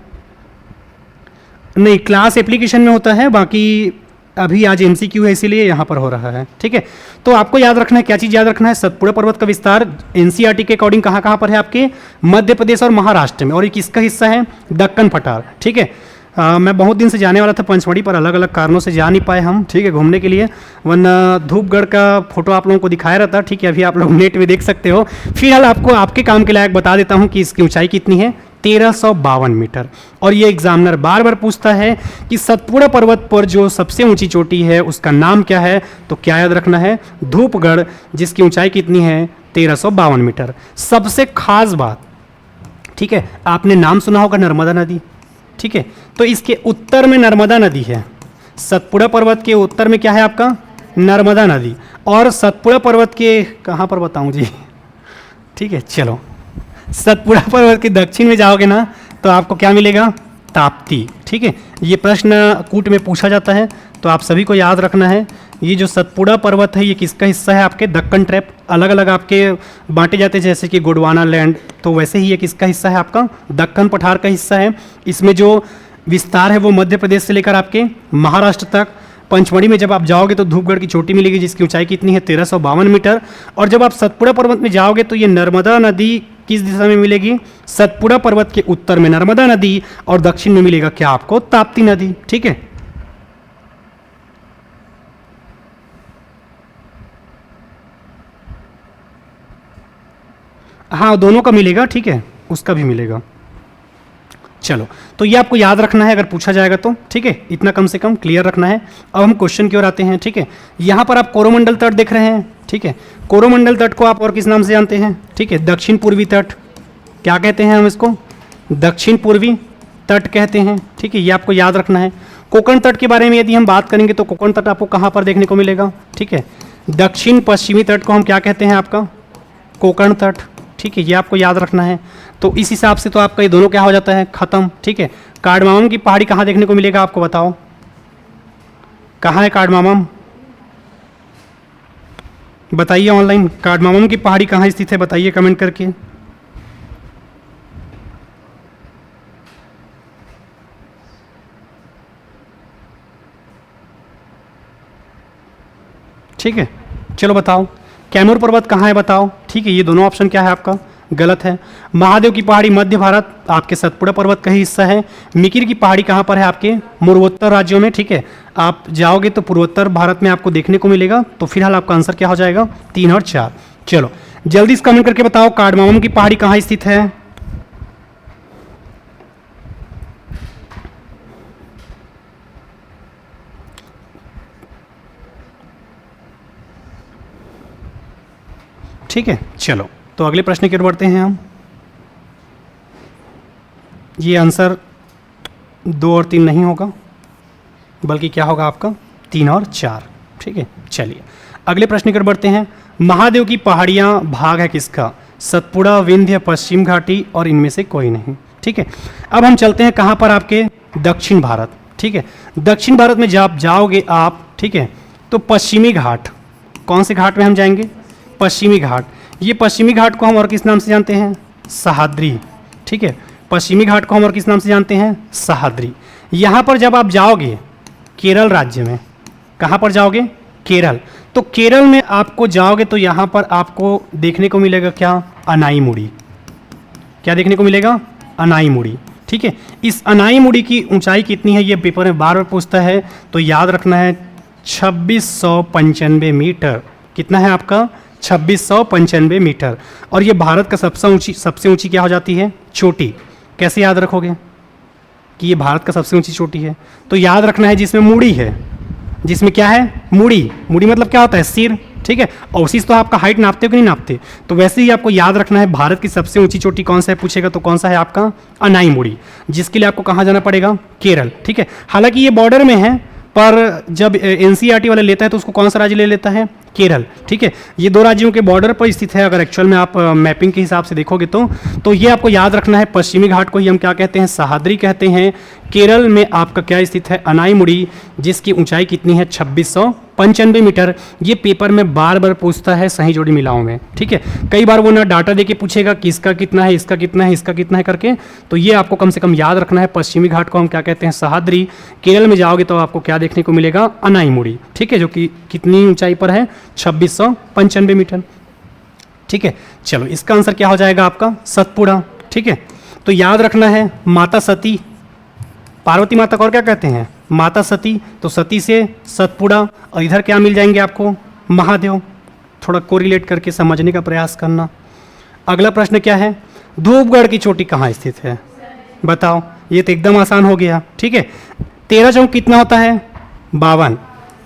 नहीं, क्लास एप्लीकेशन में होता है, बाकी अभी आज एमसीक्यू है इसीलिए यहाँ पर हो रहा है, ठीक है। तो आपको याद रखना है, क्या चीज़ याद रखना है? सतपुड़ा पर्वत का विस्तार एनसीईआरटी के अकॉर्डिंग कहाँ कहाँ पर है? आपके मध्य प्रदेश और महाराष्ट्र में। और ये किसका हिस्सा है? दक्कन पठार, ठीक है। मैं बहुत दिन से जाने वाला था पंचमढ़ी, पर अलग अलग कारणों से जा नहीं पाए हम, ठीक है, घूमने के लिए। वरना धूपगढ़ का फोटो आप लोगों को दिखाया रहता, ठीक है, अभी आप लोग नेट में देख सकते हो। फिलहाल आपको आपके काम के लायक बता देता हूँ कि इसकी ऊंचाई कितनी है, 1352 मीटर। और ये एग्जामिनर बार बार पूछता है कि सतपुड़ा पर्वत पर जो सबसे ऊंची चोटी है उसका नाम क्या है? तो क्या याद रखना है? धूपगढ़, जिसकी ऊंचाई कितनी है? 1352 मीटर। सबसे खास बात, ठीक है, आपने नाम सुना होगा नर्मदा नदी, ठीक है, तो इसके उत्तर में नर्मदा नदी है। सतपुड़ा पर्वत के उत्तर में क्या है आपका? नर्मदा नदी। और सतपुड़ा पर्वत के कहाँ पर बताऊँ जी, ठीक है, चलो सतपुड़ा पर्वत के दक्षिण में जाओगे ना तो आपको क्या मिलेगा? ताप्ती, ठीक है। ये प्रश्न कूट में पूछा जाता है तो आप सभी को याद रखना है। ये जो सतपुड़ा पर्वत है ये किसका हिस्सा है? आपके दक्कन ट्रैप अलग अलग आपके बांटे जाते हैं, जैसे कि गोंडवाना लैंड, तो वैसे ही ये किसका हिस्सा है? आपका दक्कन पठार का हिस्सा है। इसमें जो विस्तार है वो मध्य प्रदेश से लेकर आपके महाराष्ट्र तक। पंचमढ़ी में जब आप जाओगे तो धूपगढ़ की चोटी मिलेगी जिसकी ऊंचाई कितनी है? 1352 मीटर। और जब आप सतपुड़ा पर्वत में जाओगे तो ये नर्मदा नदी किस दिशा में मिलेगी? सतपुड़ा पर्वत के उत्तर में नर्मदा नदी और दक्षिण में मिलेगा क्या आपको? ताप्ती नदी। ठीक है, हाँ दोनों का मिलेगा, ठीक है, उसका भी मिलेगा। चलो, तो ये आपको याद रखना है अगर पूछा जाएगा तो, ठीक है, इतना कम से कम क्लियर रखना है। अब हम क्वेश्चन की ओर आते हैं। ठीक है, यहाँ पर आप कोरोमंडल तट देख रहे हैं। ठीक है, कोरोमंडल तट को आप और किस नाम से जानते हैं? ठीक है, दक्षिण पूर्वी तट। क्या कहते हैं हम इसको? दक्षिण पूर्वी तट कहते हैं। ठीक है, ये आपको याद रखना है। कोंकण तट के बारे में यदि हम बात करेंगे तो कोंकण तट आपको कहाँ पर देखने को मिलेगा? ठीक है, दक्षिण पश्चिमी तट को हम क्या कहते हैं? आपका कोंकण तट। ठीक है, ये आपको याद रखना है। तो इस हिसाब से तो आपका ये दोनों क्या हो जाता है? खत्म। ठीक है, कार्डमामम की पहाड़ी कहाँ देखने को मिलेगा आपको बताओ? कहाँ है कार्डमामम? बताइए ऑनलाइन, कार्डमामम की पहाड़ी कहाँ स्थित है? बताइए कमेंट करके। ठीक है, चलो बताओ। कैमूर पर्वत कहाँ है बताओ? ठीक है, ये दोनों ऑप्शन क्या है आपका? गलत है। महादेव की पहाड़ी मध्य भारत, आपके सतपुड़ा पर्वत का ही हिस्सा है। मिकिर की पहाड़ी कहाँ पर है? आपके पूर्वोत्तर राज्यों में। ठीक है, आप जाओगे तो पूर्वोत्तर भारत में आपको देखने को मिलेगा। तो फिलहाल आपका आंसर क्या हो जाएगा? 3 और 4। चलो जल्दी से कमेंट करके बताओ कार्डमामम की पहाड़ी कहाँ स्थित है? ठीक है, चलो तो अगले प्रश्न की ओर बढ़ते हैं हम। ये आंसर 2 और 3 नहीं होगा, बल्कि क्या होगा आपका? 3 और 4। ठीक है, चलिए अगले प्रश्न की ओर बढ़ते हैं। महादेव की पहाड़ियाँ भाग है किसका? सतपुड़ा, विंध्य, पश्चिम घाटी और इनमें से कोई नहीं। ठीक है, अब हम चलते हैं कहाँ पर? आपके दक्षिण भारत। ठीक है, दक्षिण भारत में जब जाओगे आप, ठीक है, तो पश्चिमी घाट। कौन से घाट में हम जाएंगे? पश्चिमी घाट। ये पश्चिमी घाट को हम और किस नाम से जानते हैं? सह्याद्री। ठीक है, पश्चिमी घाट को हम और किस नाम से जानते हैं? सह्याद्री। यहाँ पर जब आप जाओगे केरल राज्य में, कहाँ पर जाओगे? केरल। तो केरल में आपको जाओगे तो यहाँ पर आपको देखने को मिलेगा क्या? अनाईमुड़ी। क्या देखने को मिलेगा? अनाईमुड़ी। ठीक है, इस अनाईमुड़ी की ऊंचाई कितनी है? ये पेपर में बार बार पूछता है, तो याद रखना है 2695 मीटर। कितना है आपका? 2695 मीटर। और ये भारत का सबसे ऊंची क्या हो जाती है? चोटी। कैसे याद रखोगे कि ये भारत का सबसे ऊंची चोटी है? तो याद रखना है जिसमें मूड़ी है। जिसमें क्या है? मूड़ी। मूड़ी मतलब क्या होता है? सिर। ठीक है, और उसी से तो आपका हाइट नापते हो कि नहीं नापते? तो वैसे ही आपको याद रखना है भारत की सबसे ऊंची चोटी कौन सा है पूछेगा तो कौन सा है आपका? अनाईमुड़ी, जिसके लिए आपको कहाँ जाना पड़ेगा? केरल। ठीक है, हालांकि ये बॉर्डर में है, पर जब एनसीईआरटी वाला लेता है तो उसको कौन सा राज्य ले लेता है? केरल। ठीक है, ये 2 राज्यों के बॉर्डर पर स्थित है। अगर एक्चुअल में आप मैपिंग के हिसाब से देखोगे तो ये आपको याद रखना है। पश्चिमी घाट को ही हम क्या कहते हैं? सह्याद्री कहते हैं। केरल में आपका क्या स्थित है? अनाईमुड़ी, जिसकी ऊंचाई कितनी है? 2695 मीटर। ये पेपर में बार बार पूछता है सही जोड़ी मिलाओ में। ठीक है, कई बार वो ना डाटा देके पूछेगा कि इसका कितना है, इसका कितना है, इसका कितना है करके। तो ये आपको कम से कम याद रखना है। पश्चिमी घाट को हम क्या कहते हैं? सह्याद्री। केरल में जाओगे तो आपको क्या देखने को मिलेगा? अनाईमुड़ी। ठीक है, जो कि कितनी ऊंचाई पर है? 2695 मीटर। ठीक है, चलो इसका आंसर क्या हो जाएगा आपका? सतपुड़ा। ठीक है, तो याद रखना है माता सती, पार्वती माता को और क्या कहते हैं? माता सती। तो सती से सतपुड़ा, और इधर क्या मिल जाएंगे आपको? महादेव। थोड़ा कोरिलेट करके समझने का प्रयास करना। अगला प्रश्न क्या है? धूपगढ़ की चोटी कहाँ स्थित है? बताओ। ये तो एकदम आसान हो गया। ठीक है, 13 चौक कितना होता है? 52।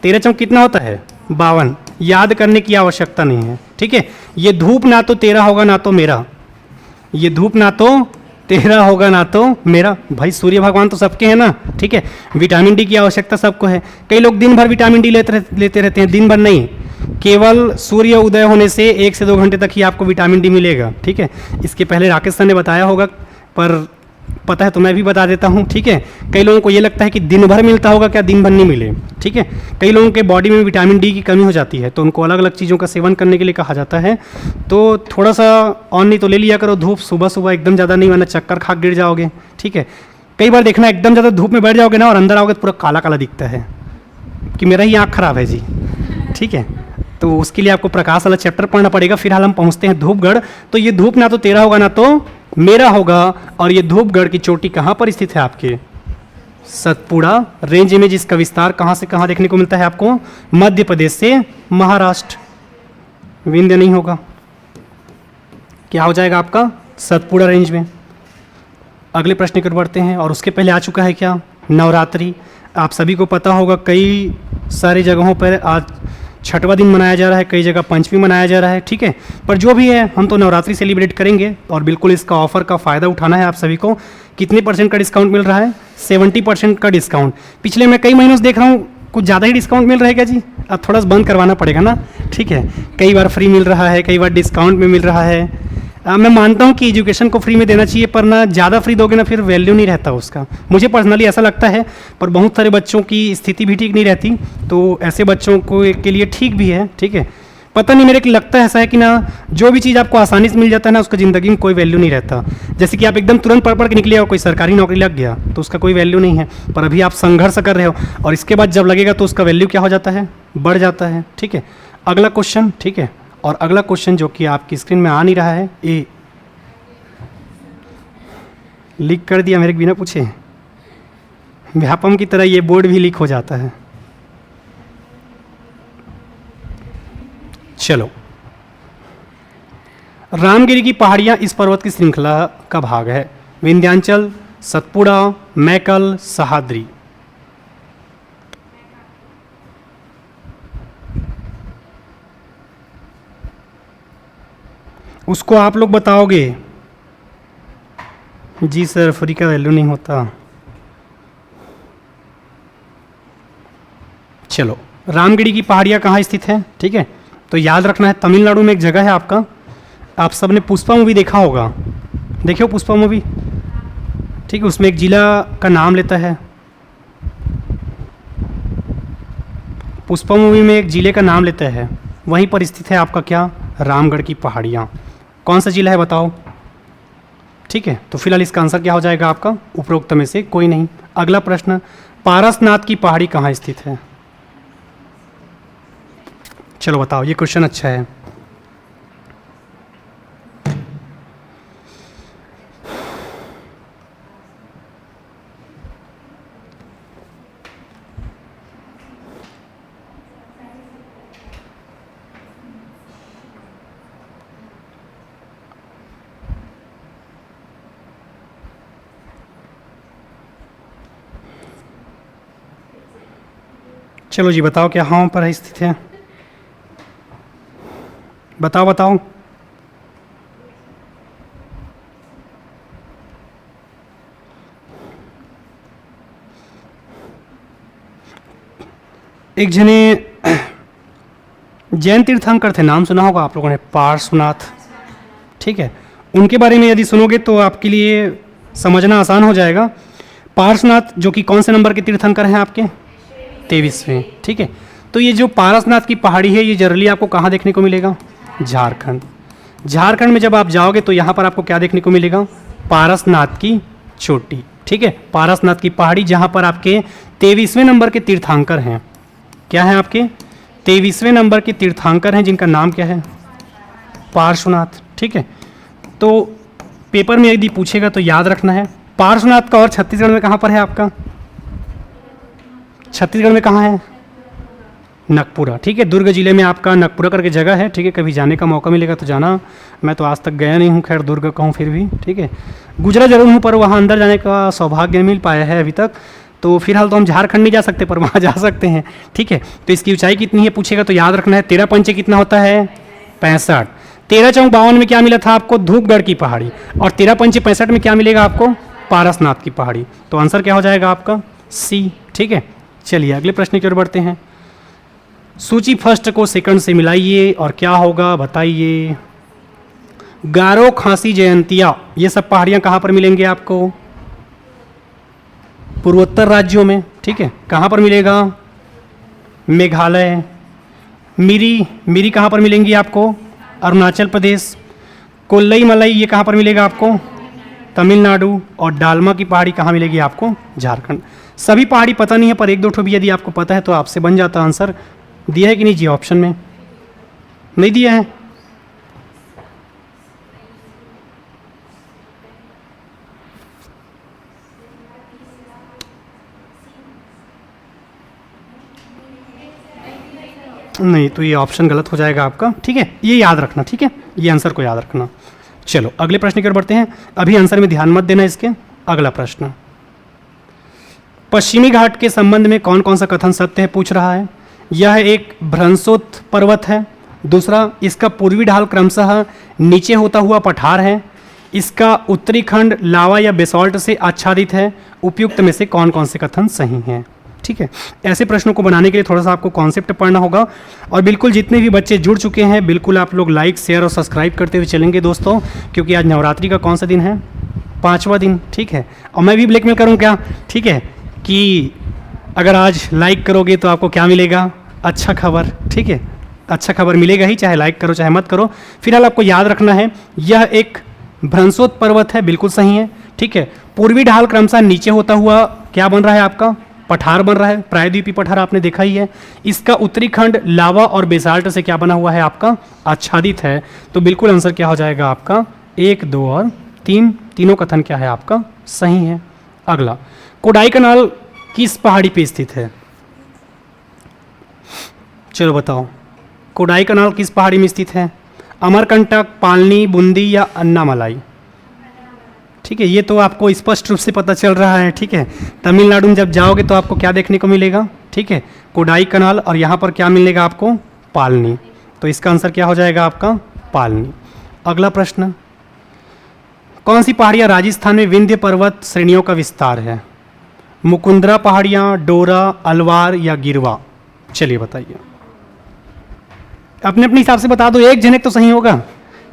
13 चौक कितना होता है? 52। याद करने की आवश्यकता नहीं है। ठीक है, ये धूप ना तो तेरा होगा ना तो मेरा, ये धूप ना तो तेरा होगा ना तो मेरा। भाई सूर्य भगवान तो सबके हैं ना। ठीक है, विटामिन डी की आवश्यकता सबको है। कई लोग दिन भर विटामिन डी लेते रहते हैं। दिन भर नहीं, केवल सूर्य उदय होने से 1 से 2 घंटे तक ही आपको विटामिन डी मिलेगा। ठीक है, इसके पहले राकेश सर ने बताया होगा, पर पता है तो मैं भी बता देता हूँ। ठीक है, कई लोगों को ये लगता है कि दिन भर मिलता होगा, क्या दिन भर नहीं मिले? ठीक है, कई लोगों के बॉडी में विटामिन डी की कमी हो जाती है, तो उनको अलग अलग चीज़ों का सेवन करने के लिए कहा जाता है। तो थोड़ा सा ऑन नहीं तो ले लिया करो धूप, सुबह सुबह एकदम ज़्यादा नहीं, वरना चक्कर खा गिर जाओगे। ठीक है, कई बार देखना एकदम ज़्यादा धूप में बैठ जाओगे ना और अंदर आओगे तो पूरा काला काला दिखता है कि मेरा ही आँख खराब है जी। ठीक है, तो उसके लिए आपको प्रकाश वाला चैप्टर पढ़ना पड़ेगा। फिलहाल हम पहुंचते हैं धूपगढ़। तो ये धूप ना तो तेरा होगा ना तो मेरा होगा, और ये धूपगढ़ की चोटी कहाँ पर स्थित है आपके? सतपुड़ा रेंज में, जिसका विस्तार कहाँ से कहाँ देखने को मिलता है आपको? मध्य प्रदेश से महाराष्ट्र। विंध्य नहीं होगा, क्या हो जाएगा आपका? सतपुड़ा रेंज में। अगले प्रश्न की ओर बढ़ते हैं, और उसके पहले आ चुका है क्या? नवरात्रि। आप सभी को पता होगा कई सारी जगहों पर आज छठवां दिन मनाया जा रहा है, कई जगह पंचमी मनाया जा रहा है, ठीक है। पर जो भी है हम तो नवरात्रि सेलिब्रेट करेंगे, और बिल्कुल इसका ऑफर का फ़ायदा उठाना है आप सभी को। कितने % का डिस्काउंट मिल रहा है? 70% का डिस्काउंट। पिछले मैं कई महीनों से देख रहा हूँ कुछ ज़्यादा ही डिस्काउंट मिल रहा है क्या जी? अब थोड़ा सा बंद करवाना पड़ेगा ना, ठीक है। कई बार फ्री मिल रहा है, कई बार डिस्काउंट में मिल रहा है। मैं मानता हूँ कि एजुकेशन को फ्री में देना चाहिए, पर ना ज़्यादा फ्री दोगे ना फिर वैल्यू नहीं रहता उसका। मुझे पर्सनली ऐसा लगता है, पर बहुत सारे बच्चों की स्थिति भी ठीक नहीं रहती, तो ऐसे बच्चों को के लिए ठीक भी है, ठीक है। पता नहीं, मेरे को लगता है ऐसा है कि ना जो भी चीज़ आपको आसानी से मिल जाता है ना, उसका ज़िंदगी में कोई वैल्यू नहीं रहता। जैसे कि आप एकदम तुरंत पढ़ के निकले और कोई सरकारी नौकरी लग गया तो उसका कोई वैल्यू नहीं है, पर अभी आप संघर्ष कर रहे हो और इसके बाद जब लगेगा तो उसका वैल्यू क्या हो जाता है? बढ़ जाता है, ठीक है। अगला क्वेश्चन, ठीक है। और अगला क्वेश्चन जो कि आपकी स्क्रीन में आ नहीं रहा है, ए लीक कर दिया मेरे बिना पूछे। व्यापम की तरह ये बोर्ड भी लीक हो जाता है। चलो, रामगिरी की पहाड़ियां इस पर्वत की श्रृंखला का भाग है? विंध्याचल, सतपुड़ा, मैकल, सह्याद्री। उसको आप लोग बताओगे? जी सर, फ्री का वैल्यू नहीं होता। चलो, रामगिरी की पहाड़ियाँ कहाँ स्थित है, ठीक है। तो याद रखना है, तमिलनाडु में एक जगह है आपका। आप सब ने पुष्पा मूवी देखा होगा, देखियो पुष्पा मूवी, ठीक है। उसमें एक जिला का नाम लेता है, पुष्पा मूवी में एक जिले का नाम लेता है, वहीं पर स्थित है आपका क्या? रामगढ़ की पहाड़ियाँ। कौन सा जिला है बताओ? ठीक है, तो फिलहाल इसका आंसर क्या हो जाएगा आपका? उपरोक्त में से कोई नहीं। अगला प्रश्न, पारसनाथ की पहाड़ी कहाँ स्थित है? चलो बताओ, ये क्वेश्चन अच्छा है। चलो जी बताओ, क्या हाँ पर स्थित है? बताओ बताओ। एक जने जैन तीर्थंकर थे, नाम सुना होगा आप लोगों ने, पार्श्वनाथ, ठीक है। उनके बारे में यदि सुनोगे तो आपके लिए समझना आसान हो जाएगा। पार्श्वनाथ जो कि कौन से नंबर के तीर्थंकर हैं आपके? 23वें, ठीक है। तो ये जो पारसनाथ की पहाड़ी है, ये जनरली आपको कहाँ देखने को मिलेगा? झारखंड। झारखंड में जब आप जाओगे तो यहाँ पर आपको क्या देखने को मिलेगा? पारसनाथ की चोटी, ठीक है। पारसनाथ की पहाड़ी, जहाँ पर आपके 23वें नंबर के तीर्थंकर हैं। क्या है आपके? 23वें नंबर के तीर्थंकर हैं, जिनका नाम क्या है? पार्श्वनाथ, ठीक है। तो पेपर में यदि पूछेगा तो याद रखना है पार्श्वनाथ का। और छत्तीसगढ़ में कहाँ पर है आपका? छत्तीसगढ़ में कहाँ है? नगपुरा, ठीक है। दुर्ग जिले में आपका नगपुरा करके जगह है, ठीक है। कभी जाने का मौका मिलेगा तो जाना। मैं तो आज तक गया नहीं हूँ, खैर दुर्ग का हूँ फिर भी, ठीक है। गुजरा जरूर हूँ, पर वहाँ अंदर जाने का सौभाग्य नहीं मिल पाया है अभी तक। तो फिलहाल तो हम झारखंड नहीं जा सकते, पर वहाँ जा सकते हैं, ठीक है। तो इसकी ऊंचाई कितनी है पूछेगा तो याद रखना है 13 पंचे कितना होता है? 65। 13 चौक 52 में क्या मिला था आपको? धूपगढ़ की पहाड़ी। और 13 पंचे 65 में क्या मिलेगा आपको? पारसनाथ की पहाड़ी। तो आंसर क्या हो जाएगा आपका? सी, ठीक है। चलिए अगले प्रश्न की ओर बढ़ते हैं। सूची फर्स्ट को सेकंड से मिलाइए और क्या होगा बताइए। गारो, खासी, जयंतिया, ये सब पहाड़ियाँ कहाँ पर मिलेंगे आपको? पूर्वोत्तर राज्यों में, ठीक है। कहाँ पर मिलेगा? मेघालय। मिरी कहाँ पर मिलेंगी आपको? अरुणाचल प्रदेश। कोल्लई मलई, ये कहाँ पर मिलेगा आपको? तमिलनाडु। और डालमा की पहाड़ी कहाँ मिलेगी आपको? झारखंड। सभी पहाड़ी पता नहीं है, पर एक दो ठो भी यदि आपको पता है तो आपसे बन जाता आंसर। दिया है कि नहीं जी ऑप्शन में? नहीं दिया है? नहीं, तो ये ऑप्शन गलत हो जाएगा आपका, ठीक है, ये याद रखना, ठीक है, ये आंसर को याद रखना। चलो अगले प्रश्न की ओर बढ़ते हैं, अभी आंसर में ध्यान मत देना इसके। अगला प्रश्न, पश्चिमी घाट के संबंध में कौन कौन सा कथन सत्य है पूछ रहा है। यह एक भ्रंशोत पर्वत है, दूसरा इसका पूर्वी ढाल क्रमशः नीचे होता हुआ पठार है, इसका उत्तरी खंड लावा या बेसॉल्ट से आच्छादित है, उपयुक्त में से कौन कौन से कथन सही हैं। ठीक है, ऐसे प्रश्नों को बनाने के लिए थोड़ा सा आपको कॉन्सेप्ट पढ़ना होगा। और बिल्कुल जितने भी बच्चे जुड़ चुके हैं, बिल्कुल आप लोग लाइक शेयर और सब्सक्राइब करते हुए चलेंगे दोस्तों, क्योंकि आज नवरात्रि का कौन सा दिन है, 5वां दिन। ठीक है, और मैं भी ब्लैकमेल करूँ क्या, ठीक है, कि अगर आज लाइक करोगे तो आपको क्या मिलेगा, अच्छा खबर। ठीक है, अच्छा खबर मिलेगा ही, चाहे लाइक करो चाहे मत करो। फिलहाल आपको याद रखना है, यह एक भ्रंशोत पर्वत है, बिल्कुल सही है। ठीक है, पूर्वी ढाल क्रमशः नीचे होता हुआ क्या बन रहा है आपका, पठार बन रहा है, प्रायद्वीपीय पठार आपने देखा ही है। इसका उत्तरी खंड लावा और बेसाल्ट से क्या बना हुआ है आपका, आच्छादित है। तो बिल्कुल आंसर क्या हो जाएगा आपका, 1, 2 और 3, तीनों कथन क्या है आपका, सही है। अगला, कोडाईकनाल किस पहाड़ी पे स्थित है, चलो बताओ, कोडाईकनाल किस पहाड़ी में स्थित है, अमरकंटक, पालनी, बूंदी या अन्नामलाई। ठीक है, ये तो आपको स्पष्ट रूप से पता चल रहा है। ठीक है, तमिलनाडु में जब जाओगे तो आपको क्या देखने को मिलेगा, ठीक है, कोडाईकनाल, और यहाँ पर क्या मिलेगा आपको, पालनी। तो इसका आंसर क्या हो जाएगा आपका, पालनी। अगला प्रश्न, कौन सी पहाड़ियाँ राजस्थान में विंध्य पर्वत श्रेणियों का विस्तार है, मुकुंदरा पहाड़ियाँ, डोरा, अलवार या गिरवा। चलिए बताइए, अपने अपने हिसाब से बता दो, एक जनक तो सही होगा।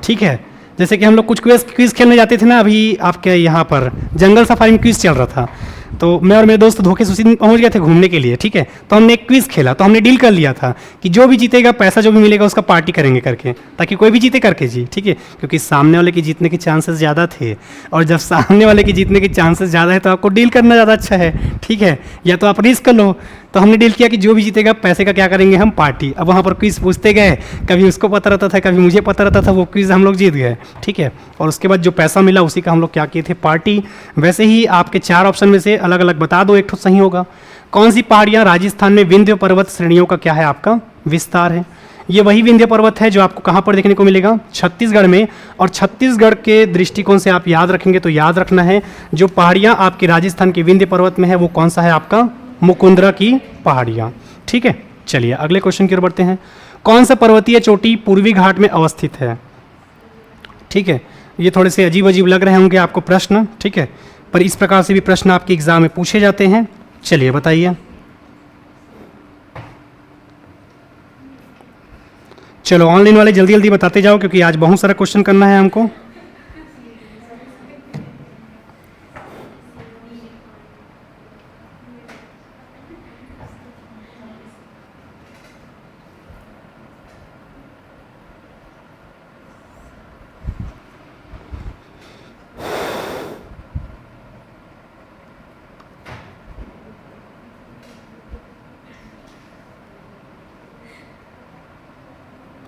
ठीक है, जैसे कि हम लोग कुछ क्विज खेलने जाते थे ना, अभी आपके यहाँ पर जंगल सफारी में क्विज चल रहा था, तो मैं और मेरे दोस्त धोखे से उसी दिन पहुँच गए थे घूमने के लिए। ठीक है, तो हमने एक क्विज खेला, तो हमने डील कर लिया था कि जो भी जीतेगा, पैसा जो भी मिलेगा उसका पार्टी करेंगे करके, ताकि कोई भी जीते करके जी। ठीक है, क्योंकि सामने वाले के जीतने के चांसेस ज़्यादा थे, और जब सामने वाले के जीतने के चांसेस ज़्यादा है तो आपको डील करना ज़्यादा अच्छा है। ठीक है, या तो आप रिस्क कर लो। तो हमने डील किया कि जो भी जीतेगा पैसे का क्या करेंगे हम, पार्टी। अब वहाँ पर क्विज पूछते गए, कभी उसको पता रहता था कभी मुझे पता रहता था, वो क्विज हम लोग जीत गए। ठीक है, और उसके बाद जो पैसा मिला उसी का हम लोग क्या किए थे, पार्टी। वैसे ही आपके 4 ऑप्शन में से अलग अलग बता दो, एक तो सही होगा। कौन सी पहाड़ियाँ राजस्थान में विंध्य पर्वत श्रेणियों का क्या है आपका, विस्तार है। ये वही विंध्य पर्वत है जो आपको कहाँ पर देखने को मिलेगा, छत्तीसगढ़ में। और छत्तीसगढ़ के दृष्टिकोण से आप याद रखेंगे तो याद रखना है, जो पहाड़ियाँ आपके राजस्थान के विंध्य पर्वत में है वो कौन सा है आपका, मुकुंदरा की पहाड़ियाँ। ठीक है, चलिए अगले क्वेश्चन की ओर बढ़ते हैं, कौन सा पर्वतीय चोटी पूर्वी घाट में अवस्थित है। ठीक है, ये थोड़े से अजीब अजीब लग रहे होंगे आपको प्रश्न, ठीक है, पर इस प्रकार से भी प्रश्न आपके एग्जाम में पूछे जाते हैं। चलिए बताइए, चलो ऑनलाइन वाले जल्दी जल्दी बताते जाओ, क्योंकि आज बहुत सारा क्वेश्चन करना है हमको।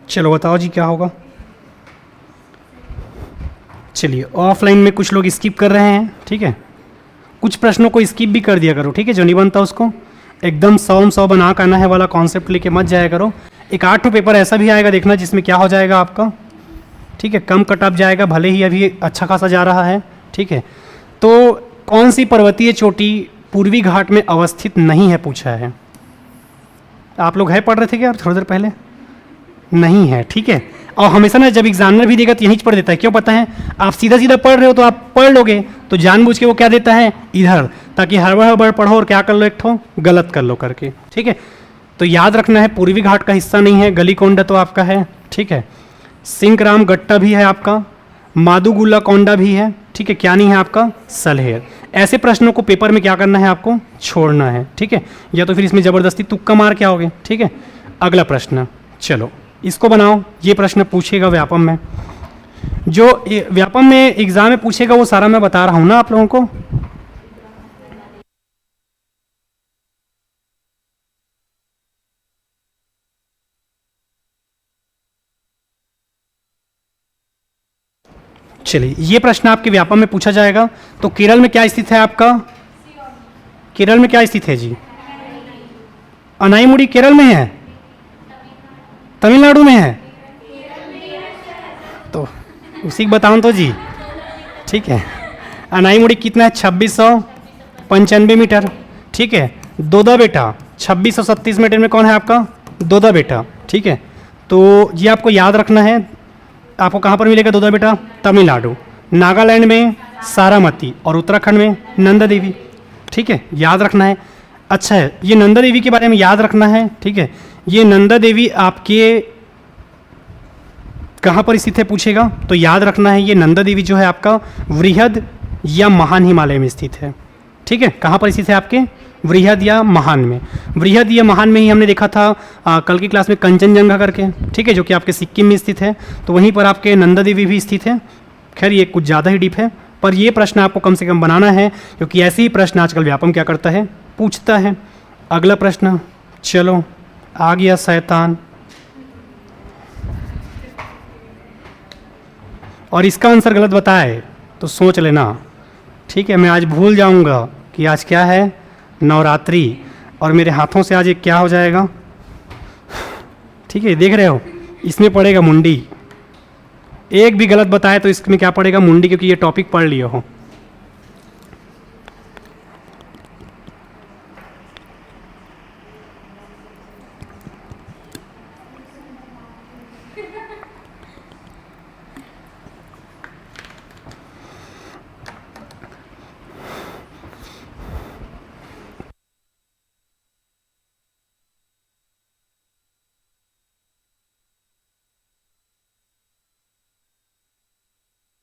चलो बताओ जी क्या होगा। चलिए, ऑफलाइन में कुछ लोग स्किप कर रहे हैं, ठीक है, कुछ प्रश्नों को स्किप भी कर दिया करो। ठीक है, जो नहीं बनता उसको एकदम 100 बना करना है वाला कॉन्सेप्ट लेके मत जाया करो। एक 8 पेपर ऐसा भी आएगा देखना, जिसमें क्या हो जाएगा आपका, ठीक है, कम कट ऑफ जाएगा, भले ही अभी अच्छा खासा जा रहा है। ठीक है, तो कौन सी पर्वतीय चोटी पूर्वी घाट में अवस्थित नहीं है पूछा है। आप लोग है पढ़ रहे थे क्या थोड़ी देर पहले, नहीं है। ठीक है, और हमेशा ना जब एग्जामिनर भी देगा तो यहीं पढ़ देता है, क्यों पता है, आप सीधा सीधा पढ़ रहे हो तो आप पढ़ लोगे, तो जानबूझ के वो क्या देता है इधर, ताकि हड़बड़ हड़बड़ पढ़ो और क्या कर लो, एक ठो गलत कर लो करके। ठीक है, तो याद रखना है, पूर्वी घाट का हिस्सा नहीं है, गलीकोंडा तो आपका है। ठीक है, सिंकराम गट्टा भी है आपका, मादुगुल्ला कोंडा भी है। ठीक है, क्या नहीं है आपका, सलहेर। ऐसे प्रश्नों को पेपर में क्या करना है आपको, छोड़ना है। ठीक है, या तो फिर इसमें जबरदस्ती तुक्का मार के आओगे। ठीक है, अगला प्रश्न, चलो इसको बनाओ, ये प्रश्न पूछेगा व्यापम में, जो व्यापम में एग्जाम में पूछेगा वो सारा मैं बता रहा हूं ना आप लोगों को। चलिए, ये प्रश्न आपके व्यापम में पूछा जाएगा। तो केरल में क्या स्थित है आपका? केरल में क्या स्थित है जी? अनाईमुड़ी केरल में है, तमिलनाडु में है? तो उसी को बताऊं तो जी, ठीक है। अनाईमुड़ी कितना है? 2695 मीटर, ठीक है। दोदा बेटा 2637 मीटर में कौन है आपका? दोदा बेटा, ठीक है। तो ये आपको याद रखना है। आपको कहाँ पर मिलेगा दोदा बेटा? तमिलनाडु। नागालैंड में सारामती और उत्तराखंड में नंदा देवी, ठीक है, याद रखना है। अच्छा है, ये नंदा देवी के बारे में याद रखना है, ठीक है। ये नंदा देवी आपके कहाँ पर स्थित है पूछेगा, तो याद रखना है ये नंदा देवी जो है आपका वृहद या महान हिमालय में स्थित है, ठीक है। कहाँ पर स्थित है आपके? वृहद या महान में। वृहद या महान में ही हमने देखा था कल की क्लास में कंचनजंगा करके, ठीक है, जो कि आपके सिक्किम में स्थित है। तो वहीं पर आपके नंदा देवी भी स्थित है। खैर ये कुछ ज़्यादा ही डीप है, पर ये प्रश्न आपको कम से कम बनाना है, क्योंकि ऐसे ही प्रश्न आजकल व्यापम क्या करता है, पूछता है। अगला प्रश्न, चलो आ गया शैतान, और इसका आंसर गलत बताए तो सोच लेना, ठीक है। मैं आज भूल जाऊंगा कि आज क्या है, नवरात्रि, और मेरे हाथों से आज एक क्या हो जाएगा, ठीक है। देख रहे हो, इसमें पड़ेगा मुंडी। एक भी गलत बताए तो इसमें क्या पड़ेगा? मुंडी, क्योंकि ये टॉपिक पढ़ लिए हो।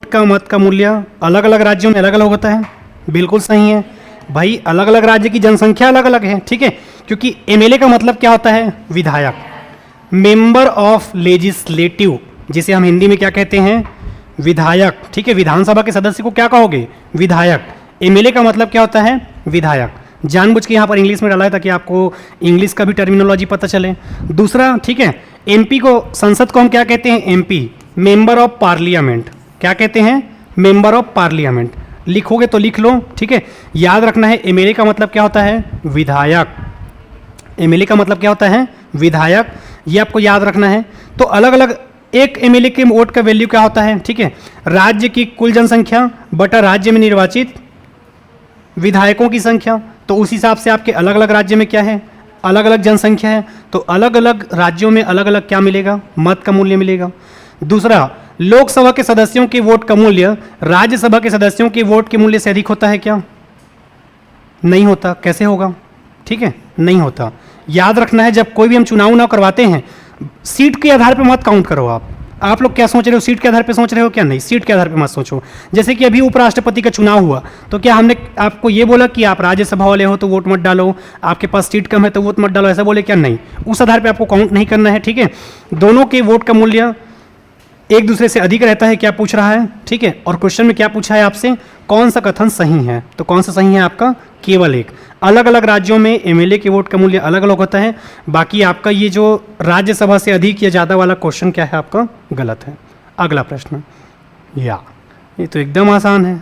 का मत का मूल्य अलग अलग राज्यों में अलग अलग होता है, बिल्कुल सही है भाई। अलग अलग राज्य की जनसंख्या अलग अलग है, ठीक है, क्योंकि एमएलए का मतलब क्या होता है? विधायक, मेंबर ऑफ लेजिस्लेटिव, जिसे हम हिंदी में क्या कहते हैं? विधायक, ठीक है। विधानसभा के सदस्य को क्या कहोगे? विधायक। एमएलए का मतलब क्या होता है? विधायक। जानबूझ के यहाँ पर इंग्लिश में डाला है ताकि आपको इंग्लिश का भी टर्मिनोलॉजी पता चले। दूसरा, ठीक है, एमपी को, संसद को हम क्या कहते हैं? MP, member of parliament. क्या कहते हैं? Member of parliament. लिखोगे तो लिख लो, ठीक है। याद रखना है एमएलए का मतलब क्या होता है? विधायक। एमएलए का मतलब क्या होता है? विधायक। ये आपको याद रखना है। तो अलग अलग एक एमएलए के वोट का वैल्यू क्या होता है, ठीक है? राज्य की कुल जनसंख्या बटा राज्य में निर्वाचित विधायकों की संख्या। तो उस हिसाब से आपके अलग अलग राज्य में क्या है? अलग अलग जनसंख्या है। तो अलग अलग राज्यों में अलग अलग क्या मिलेगा? मत का मूल्य मिलेगा। दूसरा, लोकसभा के सदस्यों के वोट का मूल्य राज्यसभा के सदस्यों के वोट के मूल्य से अधिक होता है क्या? नहीं होता। कैसे होगा? ठीक है, नहीं होता। याद रखना है, जब कोई भी हम चुनाव करवाते हैं, सीट के आधार पर मत काउंट करो। आप लोग क्या सोच रहे हो? सीट के आधार पे सोच रहे हो क्या? नहीं, सीट के आधार पे मत सोचो। जैसे कि अभी उपराष्ट्रपति का चुनाव हुआ, तो क्या हमने आपको ये बोला कि आप राज्यसभा वाले हो तो वोट मत डालो, आपके पास सीट कम है तो वोट मत डालो, ऐसा बोले क्या? नहीं, उस आधार पे आपको काउंट नहीं करना है, ठीक है। दोनों के वोट का मूल्य एक दूसरे से अधिक रहता है, क्या पूछ रहा है, ठीक है। और क्वेश्चन में क्या पूछा है आपसे? कौन सा कथन सही है? तो कौन सा सही है आपका? केवल एक। अलग अलग राज्यों में एमएलए के वोट का मूल्य अलग अलग होता है। बाकी आपका ये जो राज्यसभा से अधिक या ज़्यादा वाला क्वेश्चन क्या है आपका? गलत है। अगला प्रश्न, या ये तो एकदम आसान है।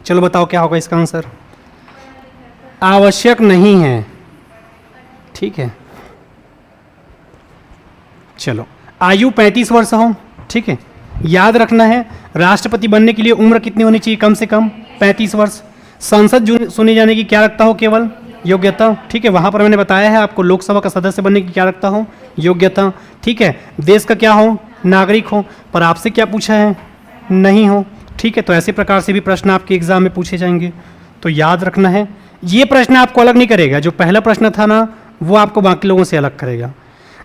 चलो बताओ क्या होगा इसका आंसर? आवश्यक नहीं है, ठीक है। चलो, आयु 35 वर्ष हो, ठीक है। याद रखना है, राष्ट्रपति बनने के लिए उम्र कितनी होनी चाहिए? कम से कम 35 वर्ष। संसद चुने जाने की क्या रखता हो? केवल योग्यता, ठीक है। वहाँ पर मैंने बताया है आपको लोकसभा का सदस्य बनने की क्या रखता हो? योग्यता, ठीक है। देश का क्या हो? नागरिक हो। पर आपसे क्या पूछा है? नहीं हो, ठीक है। तो ऐसे प्रकार से भी प्रश्न आपके एग्जाम में पूछे जाएंगे, तो याद रखना है। ये प्रश्न आपको अलग नहीं करेगा, जो पहला प्रश्न था ना, वो आपको बाकी लोगों से अलग करेगा।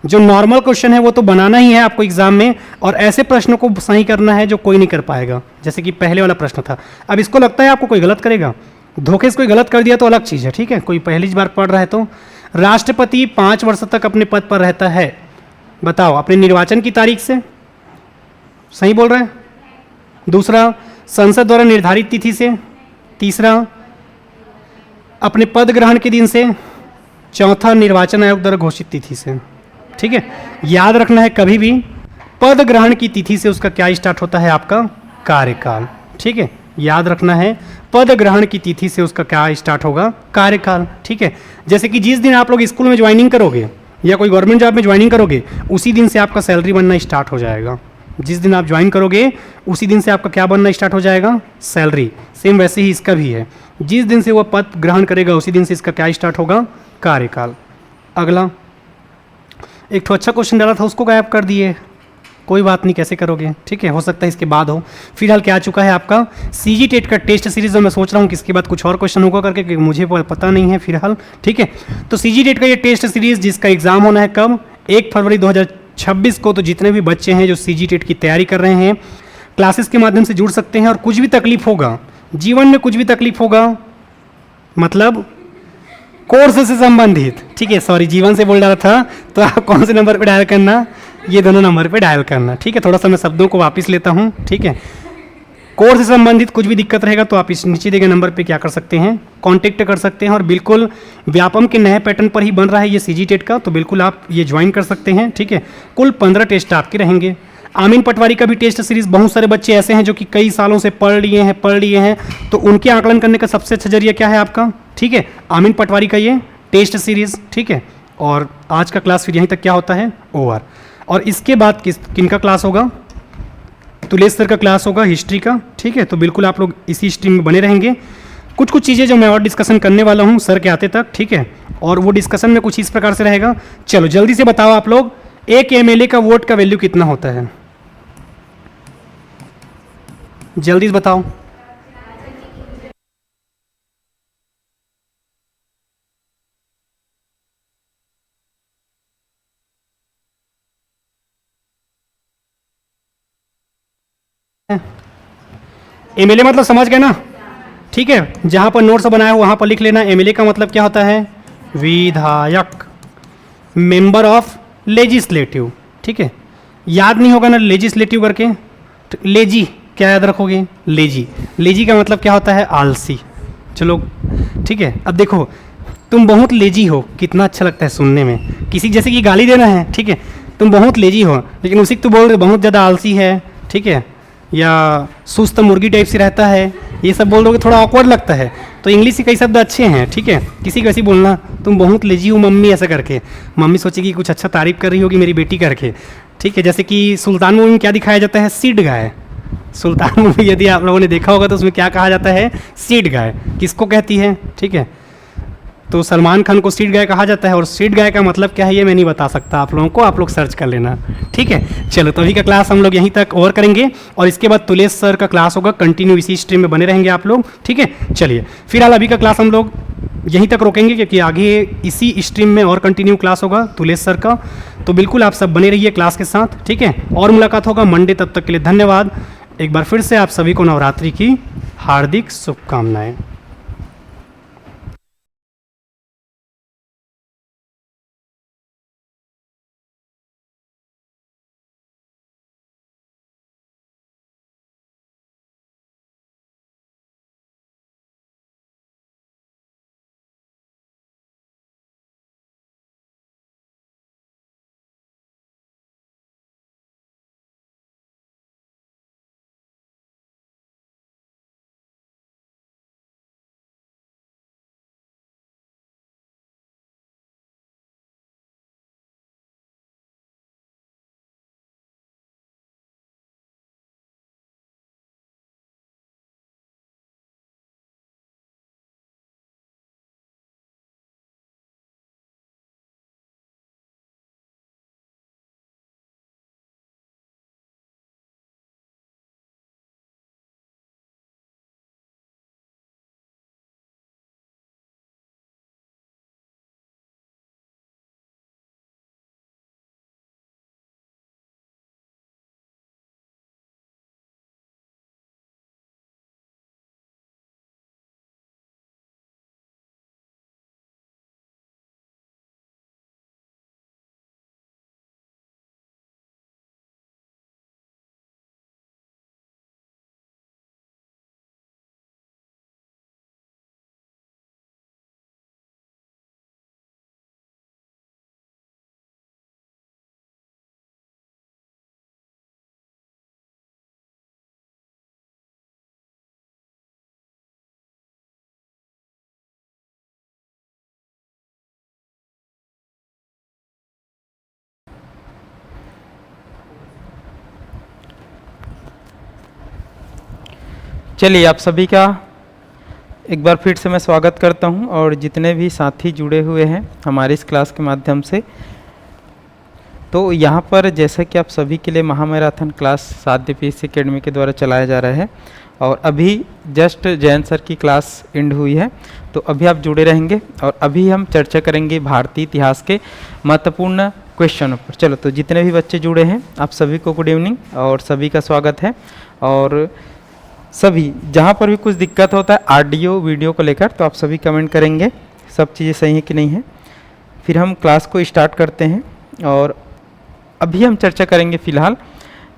जो नॉर्मल क्वेश्चन है वो तो बनाना ही है आपको एग्जाम में, और ऐसे प्रश्नों को सही करना है जो कोई नहीं कर पाएगा, जैसे कि पहले वाला प्रश्न था। अब इसको लगता है आपको कोई गलत करेगा, धोखे से कोई गलत कर दिया तो अलग चीज़ है, ठीक है। कोई पहली बार पढ़ रहा है तो, राष्ट्रपति 5 वर्ष तक अपने पद पर रहता है, बताओ अपने निर्वाचन की तारीख से, सही बोल रहे हैं। दूसरा, संसद द्वारा निर्धारित तिथि से। तीसरा, अपने पद ग्रहण के दिन से। चौथा, निर्वाचन आयोग द्वारा घोषित तिथि से, ठीक है। याद रखना है, कभी भी पद ग्रहण की तिथि से उसका क्या स्टार्ट होता है? आपका कार्यकाल। ठीक है, याद रखना है पद ग्रहण की तिथि से उसका क्या स्टार्ट होगा, कार्यकाल। ठीक है, जैसे कि जिस दिन आप लोग स्कूल में ज्वाइनिंग करोगे या कोई गवर्नमेंट जॉब में ज्वाइनिंग करोगे उसी दिन से आपका सैलरी बनना स्टार्ट हो जाएगा। जिस दिन आप ज्वाइन करोगे उसी दिन से आपका क्या बनना स्टार्ट हो जाएगा, सैलरी। सेम वैसे ही इसका भी है, जिस दिन से वह पद ग्रहण करेगा उसी दिन से इसका क्या स्टार्ट होगा, कार्यकाल। अगला एक तो अच्छा क्वेश्चन डाला था उसको गायब कर दिए, कोई बात नहीं, कैसे करोगे, ठीक है, हो सकता है इसके बाद हो। फिलहाल क्या आ चुका है आपका सीजी टेट का टेस्ट सीरीज, और मैं सोच रहा हूँ कि इसके बाद कुछ और क्वेश्चन होगा करके, कि मुझे पता नहीं है फिलहाल। ठीक है, तो सीजी टेट का ये टेस्ट सीरीज जिसका एग्जाम होना है कब, 1 फरवरी 2026 को। तो जितने भी बच्चे हैं जो सीजी टेट की तैयारी कर रहे हैं क्लासेस के माध्यम से जुड़ सकते हैं, और कुछ भी तकलीफ होगा जीवन में, कुछ भी तकलीफ होगा मतलब कोर्स से संबंधित, ठीक है, सॉरी जीवन से बोल रहा था, तो आप कौन से नंबर पे डायल करना, ये दोनों नंबर पे डायल करना। ठीक है, थोड़ा सा मैं शब्दों को वापस लेता हूँ। ठीक है, कोर्स से संबंधित कुछ भी दिक्कत रहेगा तो आप इस नीचे दिए गए नंबर पे क्या कर सकते हैं, कांटेक्ट कर सकते हैं। और बिल्कुल व्यापम के नए पैटर्न पर ही बन रहा है ये सीजी टेट का, तो बिल्कुल आप ये ज्वाइन कर सकते हैं। ठीक है, कुल 15 टेस्ट आपके रहेंगे। आमीन पटवारी का भी टेस्ट सीरीज, बहुत सारे बच्चे ऐसे हैं जो कि कई सालों से पढ़ लिए हैं, तो उनके आकलन करने का सबसे अच्छा जरिया क्या है आपका, ठीक है, आमीन पटवारी का ये टेस्ट सीरीज। ठीक है, और आज का क्लास फिर यहीं तक क्या होता है, ओवर। और इसके बाद किनका क्लास होगा, तुलेश सर का क्लास होगा हिस्ट्री का। ठीक है, तो बिल्कुल आप लोग इसी स्ट्रीम में बने रहेंगे। कुछ कुछ चीज़ें जो मैं और डिस्कशन करने वाला हूँ सर के आते तक, ठीक है, और वो डिस्कशन में कुछ इस प्रकार से रहेगा। चलो जल्दी से बताओ आप लोग, एक एमएलए का वोट का वैल्यू कितना होता है, जल्दी से बताओ। एमएलए मतलब समझ गए ना, ठीक है, जहां पर नोट्स बनाया हो वहां पर लिख लेना। एमएलए का मतलब क्या होता है, विधायक, मेंबर ऑफ लेजिस्लेटिव। ठीक है, याद नहीं होगा ना लेजिस्लेटिव करके, तो लेजी क्या याद रखोगे, लेजी। लेजी का मतलब क्या होता है, आलसी। चलो ठीक है, अब देखो तुम बहुत लेजी हो, कितना अच्छा लगता है सुनने में, किसी जैसे कि गाली देना है, ठीक है, तुम बहुत लेजी हो, लेकिन उसी को तो बोल रहे बहुत ज़्यादा आलसी है, ठीक है, या सुस्त मुर्गी टाइप से रहता है, ये सब बोल दोगे थोड़ा ऑकवर्ड लगता है। तो इंग्लिश के कई शब्द अच्छे हैं, ठीक है, किसी को ऐसे बोलना तुम बहुत लेजी हो मम्मी, ऐसा करके मम्मी सोचेगी कुछ अच्छा तारीफ कर रही होगी मेरी बेटी करके। ठीक है, जैसे कि सुल्तान मूवी में क्या दिखाया जाता है, सीड गाय। सुल्तान मूवी यदि आप लोगों ने देखा होगा तो उसमें क्या कहा जाता है, सीड गाय, किसको कहती है, ठीक है, तो सलमान खान को सीड गाय कहा जाता है। और सीड गाय का मतलब क्या है ये मैं नहीं बता सकता आप लोगों को, आप लोग सर्च कर लेना। ठीक है, चलो तो अभी का क्लास हम लोग यहीं तक ओवर करेंगे, और इसके बाद तुलेश सर का क्लास होगा, कंटिन्यू इसी स्ट्रीम में बने रहेंगे आप लोग। ठीक है, चलिए फिलहाल अभी का क्लास हम लोग यहीं तक रोकेंगे, क्योंकि आगे इसी स्ट्रीम में और कंटिन्यू क्लास होगा तुलेश सर का। तो बिल्कुल आप सब बने रहिए क्लास के साथ, ठीक है, और मुलाकात होगा मंडे, तब तक के लिए धन्यवाद। एक बार फिर से आप सभी को नवरात्रि की हार्दिक शुभकामनाएं। चलिए आप सभी का एक बार फिर से मैं स्वागत करता हूं और जितने भी साथी जुड़े हुए हैं हमारी इस क्लास के माध्यम से, तो यहाँ पर जैसा कि आप सभी के लिए महामैराथन क्लास साध्य पीएससी एकेडमी के द्वारा चलाया जा रहा है और अभी जस्ट जैन सर की क्लास एंड हुई है, तो अभी आप जुड़े रहेंगे और अभी हम चर्चा करेंगे भारतीय इतिहास के महत्वपूर्ण क्वेश्चनों पर। चलो, तो जितने भी बच्चे जुड़े हैं आप सभी को गुड इवनिंग और सभी का स्वागत है। और सभी जहाँ पर भी कुछ दिक्कत होता है ऑडियो वीडियो को लेकर, तो आप सभी कमेंट करेंगे सब चीज़ें सही है कि नहीं है, फिर हम क्लास को स्टार्ट करते हैं। और अभी हम चर्चा करेंगे फिलहाल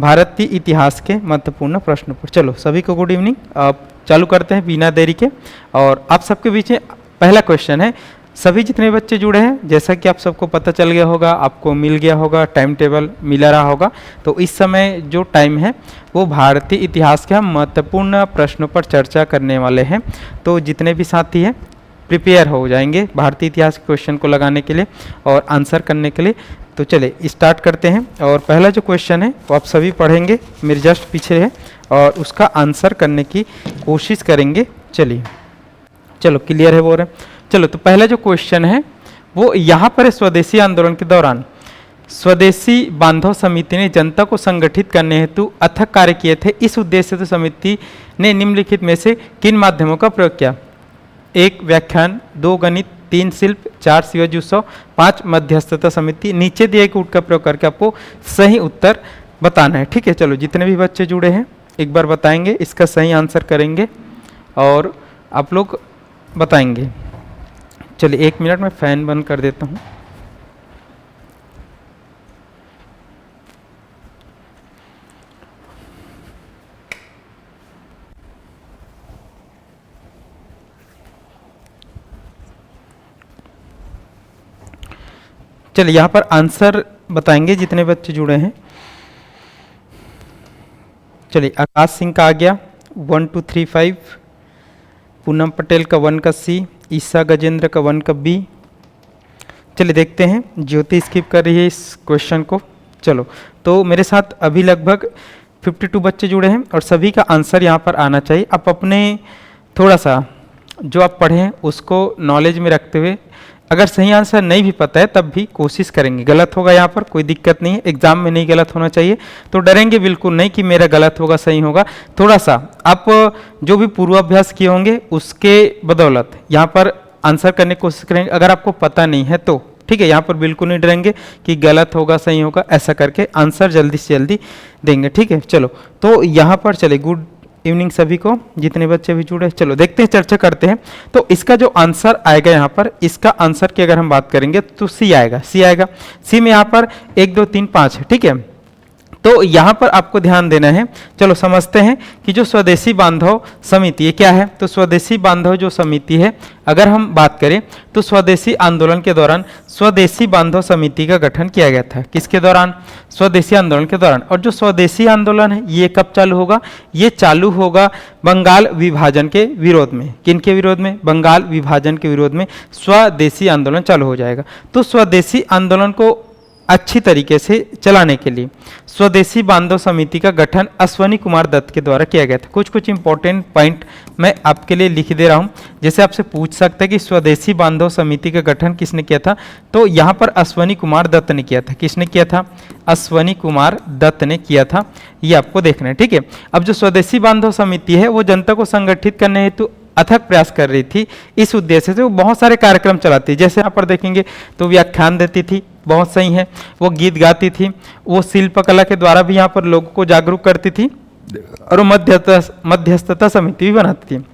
भारतीय इतिहास के महत्वपूर्ण प्रश्नों पर। चलो सभी को गुड इवनिंग, अब चालू करते हैं बिना देरी के। और आप सबके बीच में पहला क्वेश्चन है, सभी जितने बच्चे जुड़े हैं, जैसा कि आप सबको पता चल गया होगा, आपको मिल गया होगा, टाइम टेबल मिला रहा होगा, तो इस समय जो टाइम है वो भारतीय इतिहास के हम महत्वपूर्ण प्रश्नों पर चर्चा करने वाले हैं। तो जितने भी साथी हैं प्रिपेयर हो जाएंगे भारतीय इतिहास के क्वेश्चन को लगाने के लिए और आंसर करने के लिए। तो चले स्टार्ट करते हैं। और पहला जो क्वेश्चन है वो आप सभी पढ़ेंगे, मेरे जस्ट पीछे है, और उसका आंसर करने की कोशिश करेंगे। चलिए, चलो क्लियर है बोल रहे। चलो, तो पहला जो क्वेश्चन है वो यहाँ पर स्वदेशी आंदोलन के दौरान स्वदेशी बांधव समिति ने जनता को संगठित करने हेतु अथक कार्य किए थे। इस उद्देश्य से समिति ने निम्नलिखित में से किन माध्यमों का प्रयोग किया? 1 व्याख्यान, 2 गणित, 3 शिल्प, 4 शिवाजी उत्सव, 5 मध्यस्थता समिति। नीचे दिए कूट का प्रयोग करके आपको सही उत्तर बताना है। ठीक है, चलो जितने भी बच्चे जुड़े हैं एक बार बताएंगे, इसका सही आंसर करेंगे और आप लोग बताएंगे। चलिए 1 मिनट में फैन बंद कर देता हूँ। चलिए यहाँ पर आंसर बताएंगे जितने बच्चे जुड़े हैं। चलिए, आकाश सिंह का आ गया 1 2 3 5, पूनम पटेल का 1 का सी, ईसा गजेंद्र का 1 का बी। चलिए देखते हैं, ज्योति स्किप कर रही है इस क्वेश्चन को। चलो, तो मेरे साथ अभी लगभग 52 बच्चे जुड़े हैं और सभी का आंसर यहाँ पर आना चाहिए। आप अपने थोड़ा सा जो आप पढ़े हैं उसको नॉलेज में रखते हुए, अगर सही आंसर नहीं भी पता है तब भी कोशिश करेंगे। गलत होगा यहाँ पर कोई दिक्कत नहीं है, एग्जाम में नहीं गलत होना चाहिए, तो डरेंगे बिल्कुल नहीं कि मेरा गलत होगा सही होगा। थोड़ा सा आप जो भी पूर्वाभ्यास किए होंगे उसके बदौलत यहाँ पर आंसर करने की कोशिश करेंगे। अगर आपको पता नहीं है तो ठीक है, यहाँ पर बिल्कुल नहीं डरेंगे कि गलत होगा सही होगा, ऐसा करके आंसर जल्दी से जल्दी देंगे। ठीक है, चलो तो यहाँ पर चले गुड इवनिंग सभी को, जितने बच्चे भी जुड़े। चलो देखते हैं, चर्चा करते हैं। तो इसका जो आंसर आएगा यहाँ पर, इसका आंसर की अगर हम बात करेंगे तो सी आएगा। सी आएगा, सी में यहाँ पर 1 2 3 5 है। ठीक है, तो यहाँ पर आपको ध्यान देना है। चलो समझते हैं कि जो स्वदेशी बांधव समिति है क्या है। तो स्वदेशी बांधव जो समिति है, अगर हम बात करें तो स्वदेशी आंदोलन के दौरान स्वदेशी बांधव समिति का गठन किया गया था। किसके दौरान? स्वदेशी आंदोलन के दौरान। और जो स्वदेशी आंदोलन है ये कब चालू होगा? ये चालू होगा बंगाल विभाजन के विरोध में। किनके विरोध में? बंगाल विभाजन के विरोध में स्वदेशी आंदोलन चालू हो जाएगा। तो स्वदेशी आंदोलन को अच्छी तरीके से चलाने के लिए स्वदेशी बांधव समिति का गठन अश्वनी कुमार दत्त के द्वारा किया गया था। कुछ कुछ इंपॉर्टेंट पॉइंट मैं आपके लिए लिख दे रहा हूं, जैसे आपसे पूछ सकते हैं कि स्वदेशी बांधव समिति का गठन किसने किया था, तो यहाँ पर अश्वनी कुमार दत्त ने किया था। किसने किया था? अश्वनी कुमार दत्त ने किया था, ये आपको देखना है। ठीक है, अब जो स्वदेशी बांधव समिति है वो जनता को संगठित करने हेतु अथक प्रयास कर रही थी। इस उद्देश्य से वो बहुत सारे कार्यक्रम चलाती है। जैसे यहाँ पर देखेंगे तो व्याख्यान देती थी, बहुत सही है, वो गीत गाती थी, वो शिल्पकला के द्वारा भी यहाँ पर लोगों को जागरूक करती थी और वो मध्यस्थता समिति भी बनाती थी।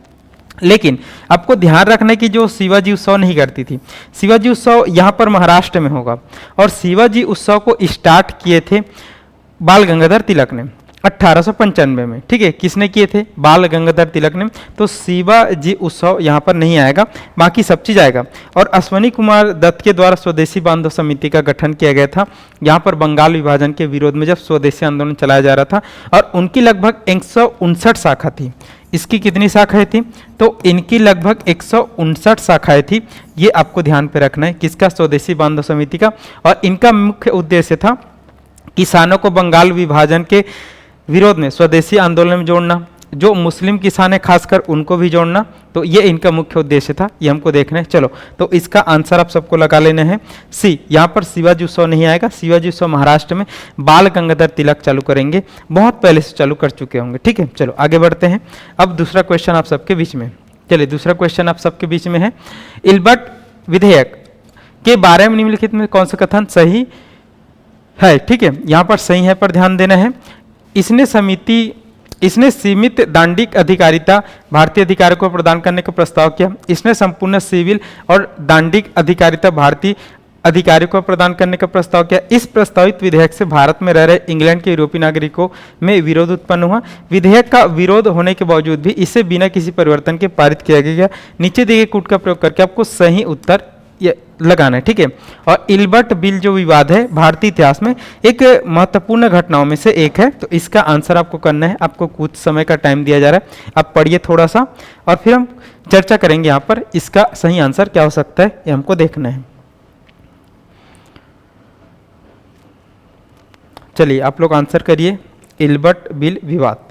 लेकिन आपको ध्यान रखना कि जो शिवाजी उत्सव नहीं करती थी। शिवाजी उत्सव यहाँ पर महाराष्ट्र में होगा और शिवाजी उत्सव को स्टार्ट किए थे बाल गंगाधर तिलक ने 1895 में। ठीक है, किसने किए थे? बाल गंगाधर तिलक ने। तो शिवाजी उत्सव यहाँ पर नहीं आएगा, बाकी सब चीज आएगा। और अश्वनी कुमार दत्त के द्वारा स्वदेशी बांधव समिति का गठन किया गया था यहाँ पर बंगाल विभाजन के विरोध में, जब स्वदेशी आंदोलन चलाया जा रहा था। और उनकी लगभग 159 शाखा थी। इसकी कितनी शाखाएं थी? तो इनकी लगभग 159 शाखाएं थी। ये आपको ध्यान पे रखना है, किसका? स्वदेशी बांधव समिति का। और इनका मुख्य उद्देश्य था किसानों को बंगाल विभाजन के विरोध में स्वदेशी आंदोलन में जोड़ना, जो मुस्लिम किसान है खासकर उनको भी जोड़ना, तो ये इनका मुख्य उद्देश्य था, ये हमको देखना है। चलो तो इसका आंसर आप सबको लगा लेना है सी। यहाँ पर शिवाजी उत्सव नहीं आएगा, शिवाजी उत्सव महाराष्ट्र में बाल गंगाधर तिलक चालू करेंगे, बहुत पहले से चालू कर चुके होंगे। ठीक है, चलो आगे बढ़ते हैं। अब दूसरा क्वेश्चन आप सबके बीच में, चलिए दूसरा क्वेश्चन आप सबके बीच में है, इल्बर्ट विधेयक के बारे में निम्नलिखित में कौन सा कथन सही है? ठीक है, यहाँ पर सही है पर ध्यान देना है। इसने सीमित दांडिक अधिकारिता भारतीय अधिकारियों को प्रदान करने का प्रस्ताव किया। इसने संपूर्ण सिविल और दांडिक अधिकारिता भारतीय अधिकारियों को प्रदान करने का प्रस्ताव किया। इस प्रस्तावित विधेयक से भारत में रह रहे इंग्लैंड के यूरोपीय नागरिकों में विरोध उत्पन्न हुआ। विधेयक का विरोध होने के बावजूद भी इसे बिना किसी परिवर्तन के पारित किया गया। नीचे दिए गए कूट का प्रयोग करके आपको सही उत्तर ये लगाना है। ठीक है, और इल्बर्ट बिल जो विवाद है भारतीय इतिहास में एक महत्वपूर्ण घटनाओं में से एक है, तो इसका आंसर आपको करना है। आपको कुछ समय का टाइम दिया जा रहा है, आप पढ़िए थोड़ा सा और फिर हम चर्चा करेंगे यहाँ पर इसका सही आंसर क्या हो सकता है, ये हमको देखना है। चलिए आप लोग आंसर करिए, इल्बर्ट बिल विवाद।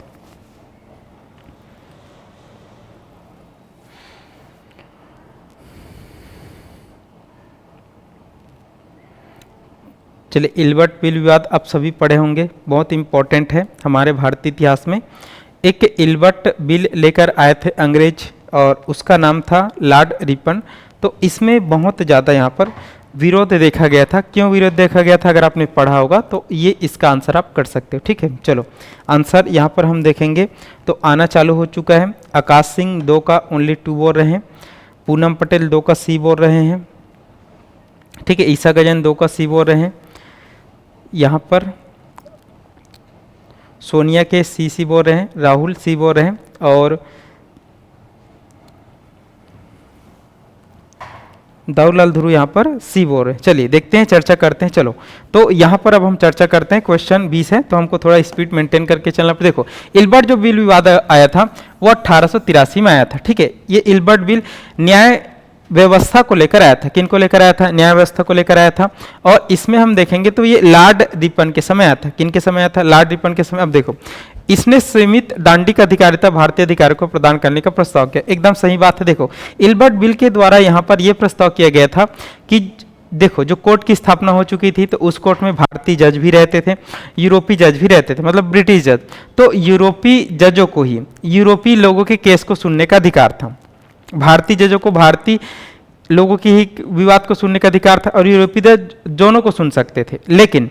चलिए इल्बर्ट बिल विवाद आप सभी पढ़े होंगे, बहुत इंपॉर्टेंट है हमारे भारतीय इतिहास में। एक इल्बर्ट बिल लेकर आए थे अंग्रेज और उसका नाम था लॉर्ड रिपन। तो इसमें बहुत ज़्यादा यहाँ पर विरोध देखा गया था। क्यों विरोध देखा गया था, अगर आपने पढ़ा होगा तो ये इसका आंसर आप कर सकते हो। ठीक है, चलो आंसर यहाँ पर हम देखेंगे तो आना चालू हो चुका है। आकाश सिंह 2 का ओनली 2 बोल रहे हैं, पूनम पटेल 2 का सी बोल रहे हैं। ठीक है, ईसा गजन 2 का सी बोल रहे हैं। यहाँ पर सोनिया के सी बोल रहे हैं, राहुल सी बोल रहे हैं और दाऊलाल ध्रुव यहाँ पर सी बोल रहे हैं। चलिए देखते हैं, चर्चा करते हैं। चलो तो यहाँ पर अब हम चर्चा करते हैं। क्वेश्चन 20 है तो हमको थोड़ा स्पीड मेंटेन करके चलना पड़ेगा। देखो इल्बर्ट जो बिल विवाद आया था वो 1883 में आया था। ठीक है, ये इल्बर्ट बिल न्याय व्यवस्था को लेकर आया था। किन को लेकर आया था? न्याय व्यवस्था को लेकर आया था। और इसमें हम देखेंगे तो ये लॉर्ड रिपन के समय आया था। किन के समय आया था? लॉर्ड रिपन के समय। अब देखो इसने सीमित दांडिक अधिकारिता भारतीय अधिकारियों को प्रदान करने का प्रस्ताव किया। एकदम सही बात है। देखो इल्बर्ट बिल के द्वारा यहाँ पर यह प्रस्ताव किया गया था कि देखो जो कोर्ट की स्थापना हो चुकी थी तो उस कोर्ट में भारतीय जज भी रहते थे, यूरोपीय जज भी रहते थे, मतलब ब्रिटिश जज। तो यूरोपीय जजों को ही यूरोपीय लोगों के केस को सुनने का अधिकार था। भारतीय जजों को भारतीय लोगों की ही विवाद को सुनने का अधिकार था और यूरोपीय जज दोनों को सुन सकते थे। लेकिन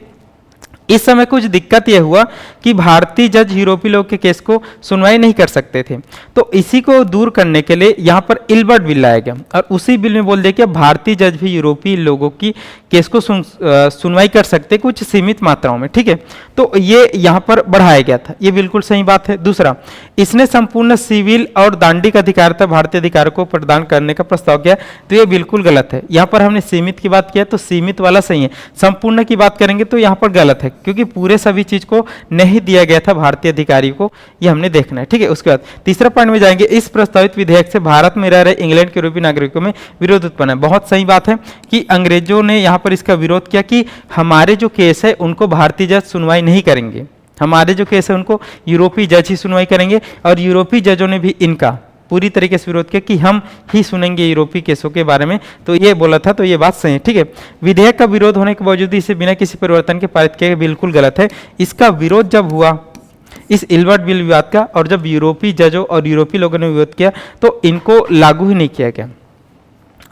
इस समय कुछ दिक्कत यह हुआ कि भारतीय जज यूरोपीय लोग के केस को सुनवाई नहीं कर सकते थे। तो इसी को दूर करने के लिए यहाँ पर इल्बर्ट बिल लाया गया और उसी बिल में बोल दिया कि भारतीय जज भी यूरोपीय लोगों की केस को सुनवाई कर सकते कुछ सीमित मात्राओं में। ठीक है, तो ये यहाँ पर बढ़ाया गया था, ये बिल्कुल सही बात है। दूसरा, इसने संपूर्ण सिविल और दांडिक अधिकारिता भारतीय अधिकारियों को प्रदान करने का प्रस्ताव किया, तो ये बिल्कुल गलत है। यहाँ पर हमने सीमित की बात किया तो सीमित वाला सही है, संपूर्ण की बात करेंगे तो यहाँ पर गलत है क्योंकि पूरे सभी चीज को नहीं दिया गया था भारतीय अधिकारी को, ये हमने देखना है। ठीक है, उसके बाद तीसरा पॉइंट में जाएंगे, इस प्रस्तावित विधेयक से भारत में रह रहे इंग्लैंड के यूरोपीय नागरिकों में विरोध उत्पन्न है। बहुत सही बात है कि अंग्रेजों ने यहाँ पर इसका विरोध किया कि हमारे जो केस है उनको भारतीय जज सुनवाई नहीं करेंगे, हमारे जो केस है उनको यूरोपीय जज ही सुनवाई करेंगे। और यूरोपीय जजों ने भी इनका पूरी तरीके से विरोध किया कि हम ही सुनेंगे यूरोपीय केसों के बारे में, तो ये बोला था, तो ये बात सही है। ठीक है, विधेयक का विरोध होने के बावजूद इसे बिना किसी परिवर्तन के पारित किया गया, बिल्कुल गलत है। इसका विरोध जब हुआ इस इल्बर्ट बिल विवाद का और जब यूरोपीय जजों और यूरोपीय लोगों ने विरोध किया तो इनको लागू ही नहीं किया गया।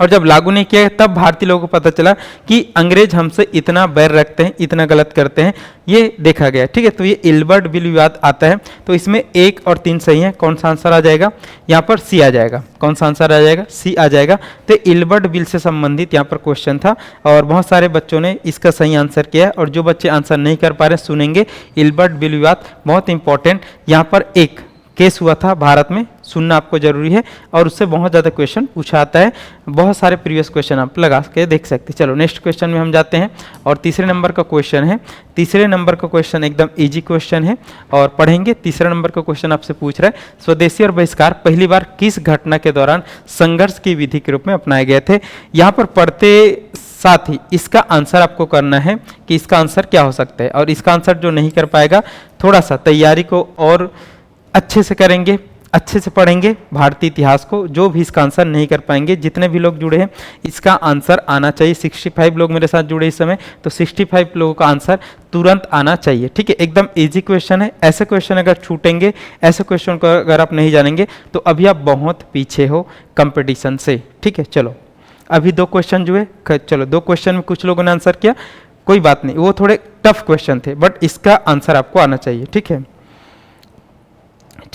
और जब लागू नहीं किया तब भारतीय लोगों को पता चला कि अंग्रेज हमसे इतना बैर रखते हैं, इतना गलत करते हैं, ये देखा गया। ठीक है, तो ये इल्बर्ट बिल विवाद आता है, तो इसमें 1 और 3 सही है। कौन सा आंसर आ जाएगा? यहाँ पर सी आ जाएगा। कौन सा आंसर आ जाएगा? सी आ जाएगा। तो इल्बर्ट बिल से संबंधित यहाँ पर क्वेश्चन था और बहुत सारे बच्चों ने इसका सही आंसर किया और जो बच्चे आंसर नहीं कर पा रहे सुनेंगे। इल्बर्ट बिल विवाद बहुत इंपॉर्टेंट, यहाँ पर एक केस हुआ था भारत में, सुनना आपको जरूरी है और उससे बहुत ज़्यादा क्वेश्चन पूछा आता है। बहुत सारे प्रीवियस क्वेश्चन आप लगा के देख सकते हैं। चलो नेक्स्ट क्वेश्चन में हम जाते हैं और तीसरे नंबर का क्वेश्चन है। तीसरे नंबर का क्वेश्चन एकदम इजी क्वेश्चन है और पढ़ेंगे। तीसरा नंबर का क्वेश्चन आपसे पूछ रहा है, स्वदेशी और बहिष्कार पहली बार किस घटना के दौरान संघर्ष की विधि के रूप में अपनाए गए थे? यहाँ पर पढ़ते साथ ही इसका आंसर आपको करना है कि इसका आंसर क्या हो सकता है, और इसका आंसर जो नहीं कर पाएगा थोड़ा सा तैयारी को और अच्छे से करेंगे, अच्छे से पढ़ेंगे भारतीय इतिहास को, जो भी इसका आंसर नहीं कर पाएंगे, जितने भी लोग जुड़े हैं इसका आंसर आना चाहिए। 65 लोग मेरे साथ जुड़े इस समय, तो 65 लोगों का आंसर तुरंत आना चाहिए, ठीक है। एकदम इजी क्वेश्चन है। ऐसे क्वेश्चन अगर छूटेंगे, ऐसे क्वेश्चन को अगर आप नहीं जानेंगे तो अभी आप बहुत पीछे हो कंपटीशन से, ठीक है। चलो अभी 2 क्वेश्चन जो है, चलो 2 क्वेश्चन में कुछ लोगों ने आंसर किया, कोई बात नहीं, वो थोड़े टफ क्वेश्चन थे, बट इसका आंसर आपको आना चाहिए, ठीक है।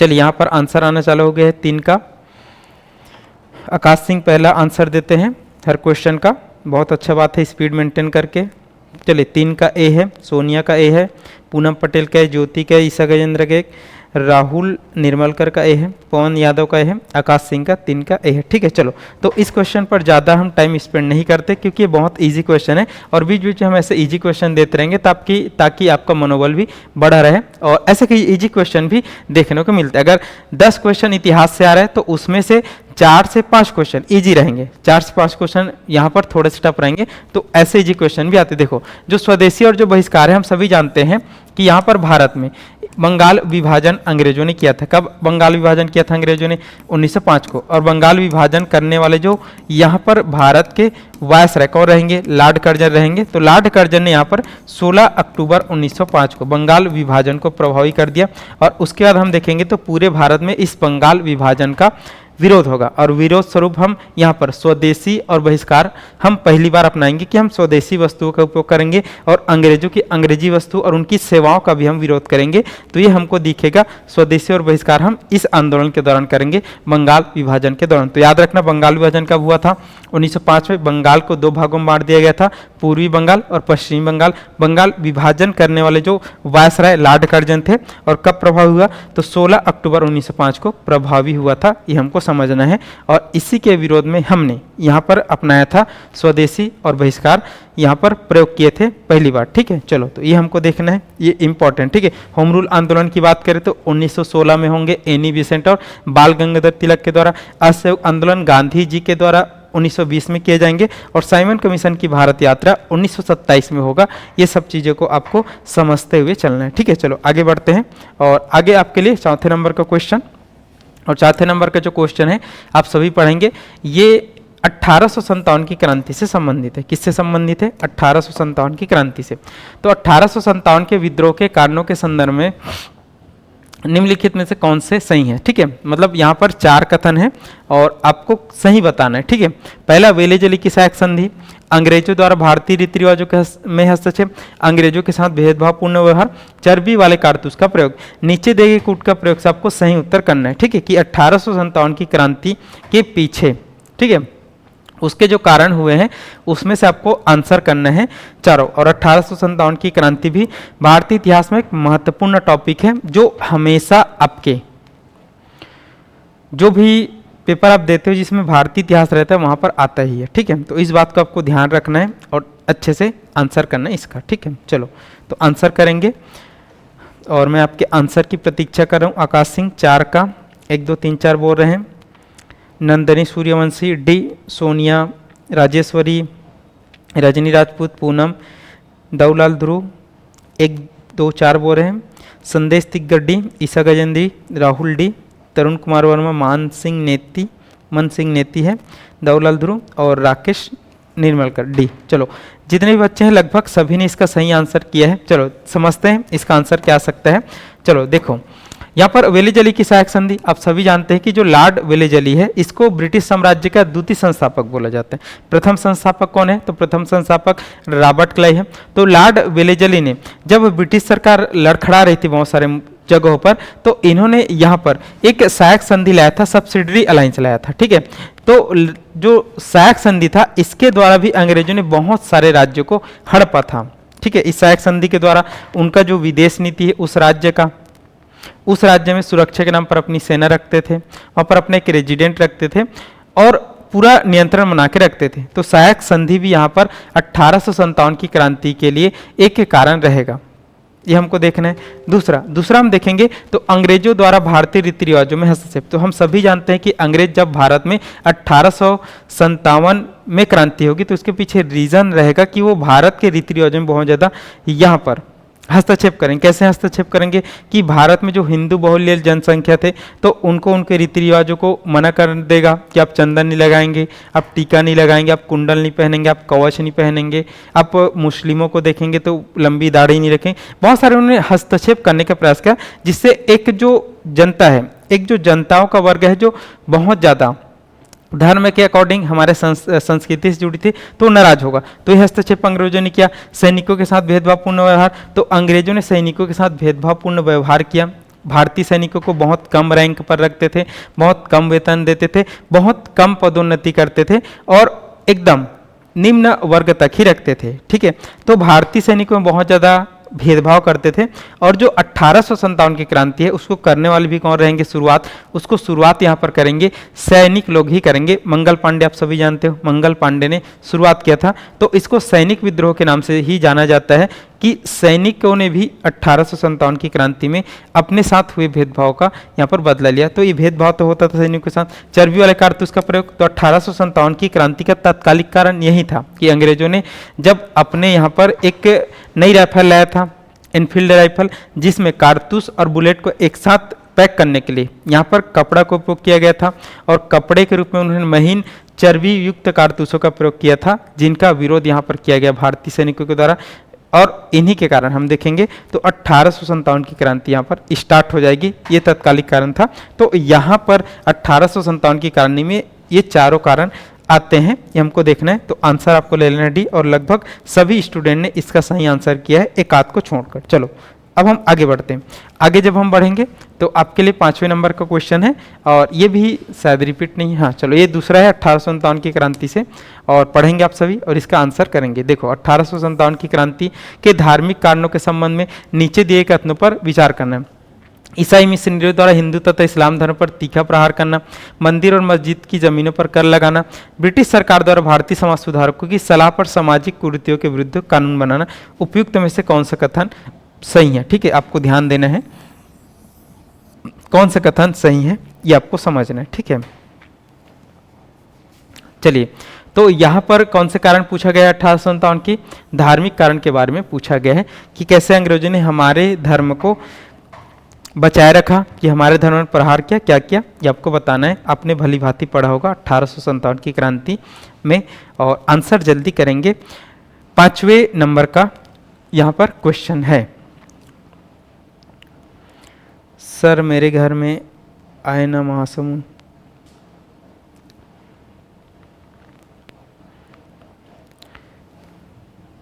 चलिए यहाँ पर आंसर आना चालू हो गया है 3 का। आकाश सिंह पहला आंसर देते हैं हर क्वेश्चन का, बहुत अच्छा बात है स्पीड मेंटेन करके। चलिए 3 का ए है, सोनिया का ए है, पूनम पटेल का है, ज्योति का है, ईसा गजेंद्र का, राहुल निर्मलकर का ए है, पवन यादव का ए है, आकाश सिंह का 3 का ए है, ठीक है। चलो तो इस क्वेश्चन पर ज़्यादा हम टाइम स्पेंड नहीं करते क्योंकि ये बहुत इजी क्वेश्चन है और बीच बीच में हम ऐसे इजी क्वेश्चन देते रहेंगे ताकि आपका मनोबल भी बढ़ा रहे और ऐसे कई इजी क्वेश्चन भी देखने को मिलते हैं। अगर 10 क्वेश्चन इतिहास से आ रहे हैं तो उसमें से 4 से 5 क्वेश्चन इजी रहेंगे, 4 से 5 क्वेश्चन यहाँ पर थोड़े से टफ रहेंगे, तो ऐसे इजी क्वेश्चन भी आते। देखो जो स्वदेशी और जो बहिष्कार है, हम सभी जानते हैं कि यहाँ पर भारत में बंगाल विभाजन अंग्रेजों ने किया था। कब बंगाल विभाजन किया था अंग्रेजों ने? 1905 को। और बंगाल विभाजन करने वाले जो यहाँ पर भारत के वायसराय कौन रहेंगे? लॉर्ड कर्जन रहेंगे। तो लॉर्ड कर्जन ने यहाँ पर 16 अक्टूबर 1905 को बंगाल विभाजन को प्रभावी कर दिया और उसके बाद हम देखेंगे तो पूरे भारत में इस बंगाल विभाजन का विरोध होगा और विरोध स्वरूप हम यहाँ पर स्वदेशी और बहिष्कार हम पहली बार अपनाएंगे कि हम स्वदेशी वस्तुओं का उपयोग करेंगे और अंग्रेजों की अंग्रेजी वस्तु और उनकी सेवाओं का भी हम विरोध करेंगे। तो ये हमको दिखेगा स्वदेशी और बहिष्कार हम इस आंदोलन के दौरान करेंगे, बंगाल विभाजन के दौरान। तो याद रखना बंगाल विभाजन कब हुआ था? 1905 में। बंगाल को 2 भागों में बांट दिया गया था, पूर्वी बंगाल और पश्चिमी बंगाल। बंगाल विभाजन करने वाले जो वायसराय लॉर्ड कर्जन थे और कब प्रभावी हुआ? तो 16 अक्टूबर 1905 को प्रभावी हुआ था, ये हमको समझना है। और इसी के विरोध में हमने यहाँ पर अपनाया था स्वदेशी और बहिष्कार, यहाँ पर प्रयोग किए थे पहली बार, ठीक है। चलो तो ये हमको देखना है, ये इंपॉर्टेंट, ठीक है। होम रूल आंदोलन की बात करें तो 1916 में होंगे एनी बेसेंट और बाल गंगाधर तिलक के द्वारा। असहयोग आंदोलन गांधी जी के द्वारा 1920 में किए जाएंगे और साइमन कमीशन की भारत यात्रा 1927 में होगा। ये सब चीज़ों को आपको समझते हुए चलना है, ठीक है। चलो आगे बढ़ते हैं और आगे आपके लिए चौथे नंबर का क्वेश्चन, और चौथे नंबर का जो क्वेश्चन है आप सभी पढ़ेंगे, ये 1857 की क्रांति से संबंधित है। किससे संबंधित है? 1857 की क्रांति से। तो 1857 के विद्रोह के कारणों के संदर्भ में निम्नलिखित में से कौन से सही है, ठीक है। मतलब यहाँ पर 4 कथन है और आपको सही बताना है, ठीक है। पहला, वेलेजली की सहायक संधि, अंग्रेजों द्वारा भारतीय रीति रिवाजों में हस्तक्षेप, अंग्रेजों के साथ भेदभावपूर्ण व्यवहार, चर्बी वाले कारतूस का प्रयोग। नीचे दिए गए कूट का प्रयोग से आपको सही उत्तर करना है, ठीक है, कि 1857 की क्रांति के पीछे, ठीक है, उसके जो कारण हुए हैं उसमें से आपको आंसर करना है चारों। और 1857 की क्रांति भी भारतीय इतिहास में एक महत्वपूर्ण टॉपिक है जो हमेशा आपके जो भी पेपर आप देते हो जिसमें भारतीय इतिहास रहता है वहां पर आता ही है, ठीक है। तो इस बात को आपको ध्यान रखना है और अच्छे से आंसर करना है इसका, ठीक है। चलो तो आंसर करेंगे और मैं आपके आंसर की प्रतीक्षा कर रहा हूँ। आकाश सिंह 4 का 1 2 3 4 बोल रहे हैं, नंदनी सूर्यवंशी डी, सोनिया राजेश्वरी, रजनी राजपूत, पूनम, दौलाल ध्रुव 1 2 4 बोल रहे हैं, संदेश तिग्गड्डी, ईसा गजेंद्री, राहुल डी, तरुण कुमार वर्मा, मन सिंह नेती है, दौलाल ध्रुव और राकेश निर्मलकर डी। चलो जितने भी बच्चे हैं लगभग सभी ने इसका सही आंसर किया है। चलो समझते हैं इसका आंसर क्या आ सकता है। चलो देखो यहाँ पर वेलेजली की सहायक संधि, आप सभी जानते हैं कि जो लॉर्ड वेलेजली है इसको ब्रिटिश साम्राज्य का द्वितीय संस्थापक बोला जाता है। प्रथम संस्थापक कौन है? तो प्रथम संस्थापक रॉबर्ट क्लाइव है। तो लॉर्ड वेलेजली ने जब ब्रिटिश सरकार लड़खड़ा रही थी बहुत सारे जगहों पर, तो इन्होंने यहाँ पर एक सहायक संधि लाया था, सब्सिडरी अलायंस लाया था, ठीक है। तो जो सहायक संधि था इसके द्वारा भी अंग्रेजों ने बहुत सारे राज्यों को हड़पा था, ठीक है। इस सहायक संधि के द्वारा उनका जो विदेश नीति है उस राज्य में सुरक्षा के नाम पर अपनी सेना रखते थे, वहाँ पर अपने एक रेजिडेंट रखते थे और पूरा नियंत्रण बना के रखते थे। तो सहायक संधि भी यहाँ पर 1857 की क्रांति के लिए एक कारण रहेगा, ये हमको देखना है। दूसरा हम देखेंगे तो अंग्रेजों द्वारा भारतीय रीति रिवाजों में हस्तक्षेप। तो हम सभी जानते हैं कि अंग्रेज जब भारत में 1857 में क्रांति होगी तो उसके पीछे रीजन रहेगा कि वो भारत के रीति रिवाजों में बहुत ज़्यादा यहाँ पर हस्तक्षेप करेंगे। कैसे हस्तक्षेप करेंगे कि भारत में जो हिंदू बहुल्य जनसंख्या थे तो उनको उनके रीति रिवाजों को मना कर देगा कि आप चंदन नहीं लगाएंगे, आप टीका नहीं लगाएंगे, आप कुंडल नहीं पहनेंगे, आप कवच नहीं पहनेंगे, आप मुस्लिमों को देखेंगे तो लंबी दाढ़ी नहीं रखेंगे। बहुत सारे उन्होंने हस्तक्षेप करने का प्रयास किया, जिससे एक जो जनता है, एक जो जनताओं का वर्ग है जो बहुत ज़्यादा धर्म के अकॉर्डिंग हमारे संस्कृति से जुड़ी थी तो नाराज होगा। तो यह हस्तक्षेप अंग्रेजों ने किया। सैनिकों के साथ भेदभावपूर्ण व्यवहार, तो अंग्रेजों ने सैनिकों के साथ भेदभावपूर्ण व्यवहार किया। भारतीय सैनिकों को बहुत कम रैंक पर रखते थे, बहुत कम वेतन देते थे, बहुत कम पदोन्नति करते थे और एकदम निम्न वर्ग तक ही रखते थे। ठीक है, तो भारतीय सैनिकों में बहुत ज़्यादा भेदभाव करते थे। और जो 1857 की क्रांति है उसको करने वाले भी कौन रहेंगे, उसको शुरुआत यहाँ पर करेंगे सैनिक लोग ही करेंगे। मंगल पांडे, आप सभी जानते हो, मंगल पांडे ने शुरुआत किया था। तो इसको सैनिक विद्रोह के नाम से ही जाना जाता है कि सैनिकों ने भी 1857 की क्रांति में अपने साथ हुए भेदभाव का यहाँ पर बदला लिया। तो ये भेदभाव तो होता था सैनिकों के साथ। चर्बी वाले कारतूस का प्रयोग, तो 1857 की क्रांति का तात्कालिक कारण यही था कि अंग्रेजों ने जब अपने यहाँ पर एक नई राइफल लाया था, एनफील्ड राइफल, जिसमें कारतूस और बुलेट को एक साथ पैक करने के लिए यहाँ पर कपड़ा का उपयोग किया गया था और कपड़े के रूप में उन्होंने महीन चर्बी युक्त कारतूसों का प्रयोग किया था, जिनका विरोध यहाँ पर किया गया भारतीय सैनिकों के द्वारा। और इन्हीं के कारण हम देखेंगे तो 1857 की क्रांति यहाँ पर स्टार्ट हो जाएगी। ये तत्कालिक कारण था। तो यहाँ पर 1857 की क्रांति में ये चारों कारण आते हैं, ये हमको देखना है। तो आंसर आपको ले लेना है डी, और लगभग सभी स्टूडेंट ने इसका सही आंसर किया है, एक आध को छोड़कर। चलो अब हम आगे बढ़ते हैं। आगे जब हम बढ़ेंगे तो आपके लिए 5वें नंबर का क्वेश्चन है, और ये भी शायद रिपीट नहीं है। हाँ चलो, ये दूसरा है 1857 की क्रांति से, और पढ़ेंगे आप सभी और इसका आंसर करेंगे। देखो 1857 की क्रांति के धार्मिक कारणों के संबंध में नीचे दिए कथनों पर विचार करना है। ईसाई मिशनरियों द्वारा हिंदू तथा इस्लाम धर्म पर तीखा प्रहार करना, मंदिर और मस्जिद की जमीनों पर कर लगाना, ब्रिटिश सरकार द्वारा भारतीय समाज सुधारकों की सलाह पर सामाजिक कुरीतियों के विरुद्ध कानून बनाना, उपयुक्त में से कौन सा कथन सही है। ठीक है, आपको ध्यान देना है कौन सा कथन सही है, ये आपको समझना है। ठीक है, चलिए, तो यहाँ पर कौन से कारण पूछा गया है 1857 की? धार्मिक कारण के बारे में पूछा गया है कि कैसे अंग्रेजों ने हमारे धर्म को बचाए रखा, कि हमारे धर्म पर प्रहार किया, क्या किया, ये आपको बताना है। आपने भली भांति पढ़ा होगा 1857 की क्रांति में, और आंसर जल्दी करेंगे। 5वें नंबर का यहाँ पर क्वेश्चन है, सर मेरे घर में आए ना महासमुंद।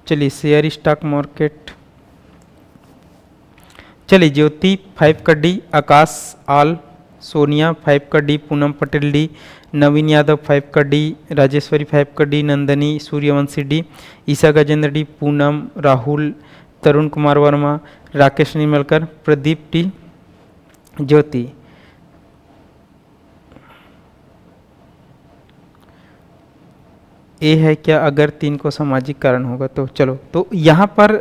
चलिए, शेयर स्टॉक मार्केट, चलिए, ज्योति 5 का डी, आकाश आल, सोनिया 5 का डी, पूनम पटेल डी, नवीन यादव 5 का डी, राजेश्वरी 5 का डी, नंदनी सूर्यवंशी डी, ईसा गजेंद्र डी, पूनम, राहुल, तरुण कुमार वर्मा, राकेश निमलकर, प्रदीप डी, ज्योति। ए है क्या अगर 3 को सामाजिक कारण होगा तो? चलो, तो यहाँ पर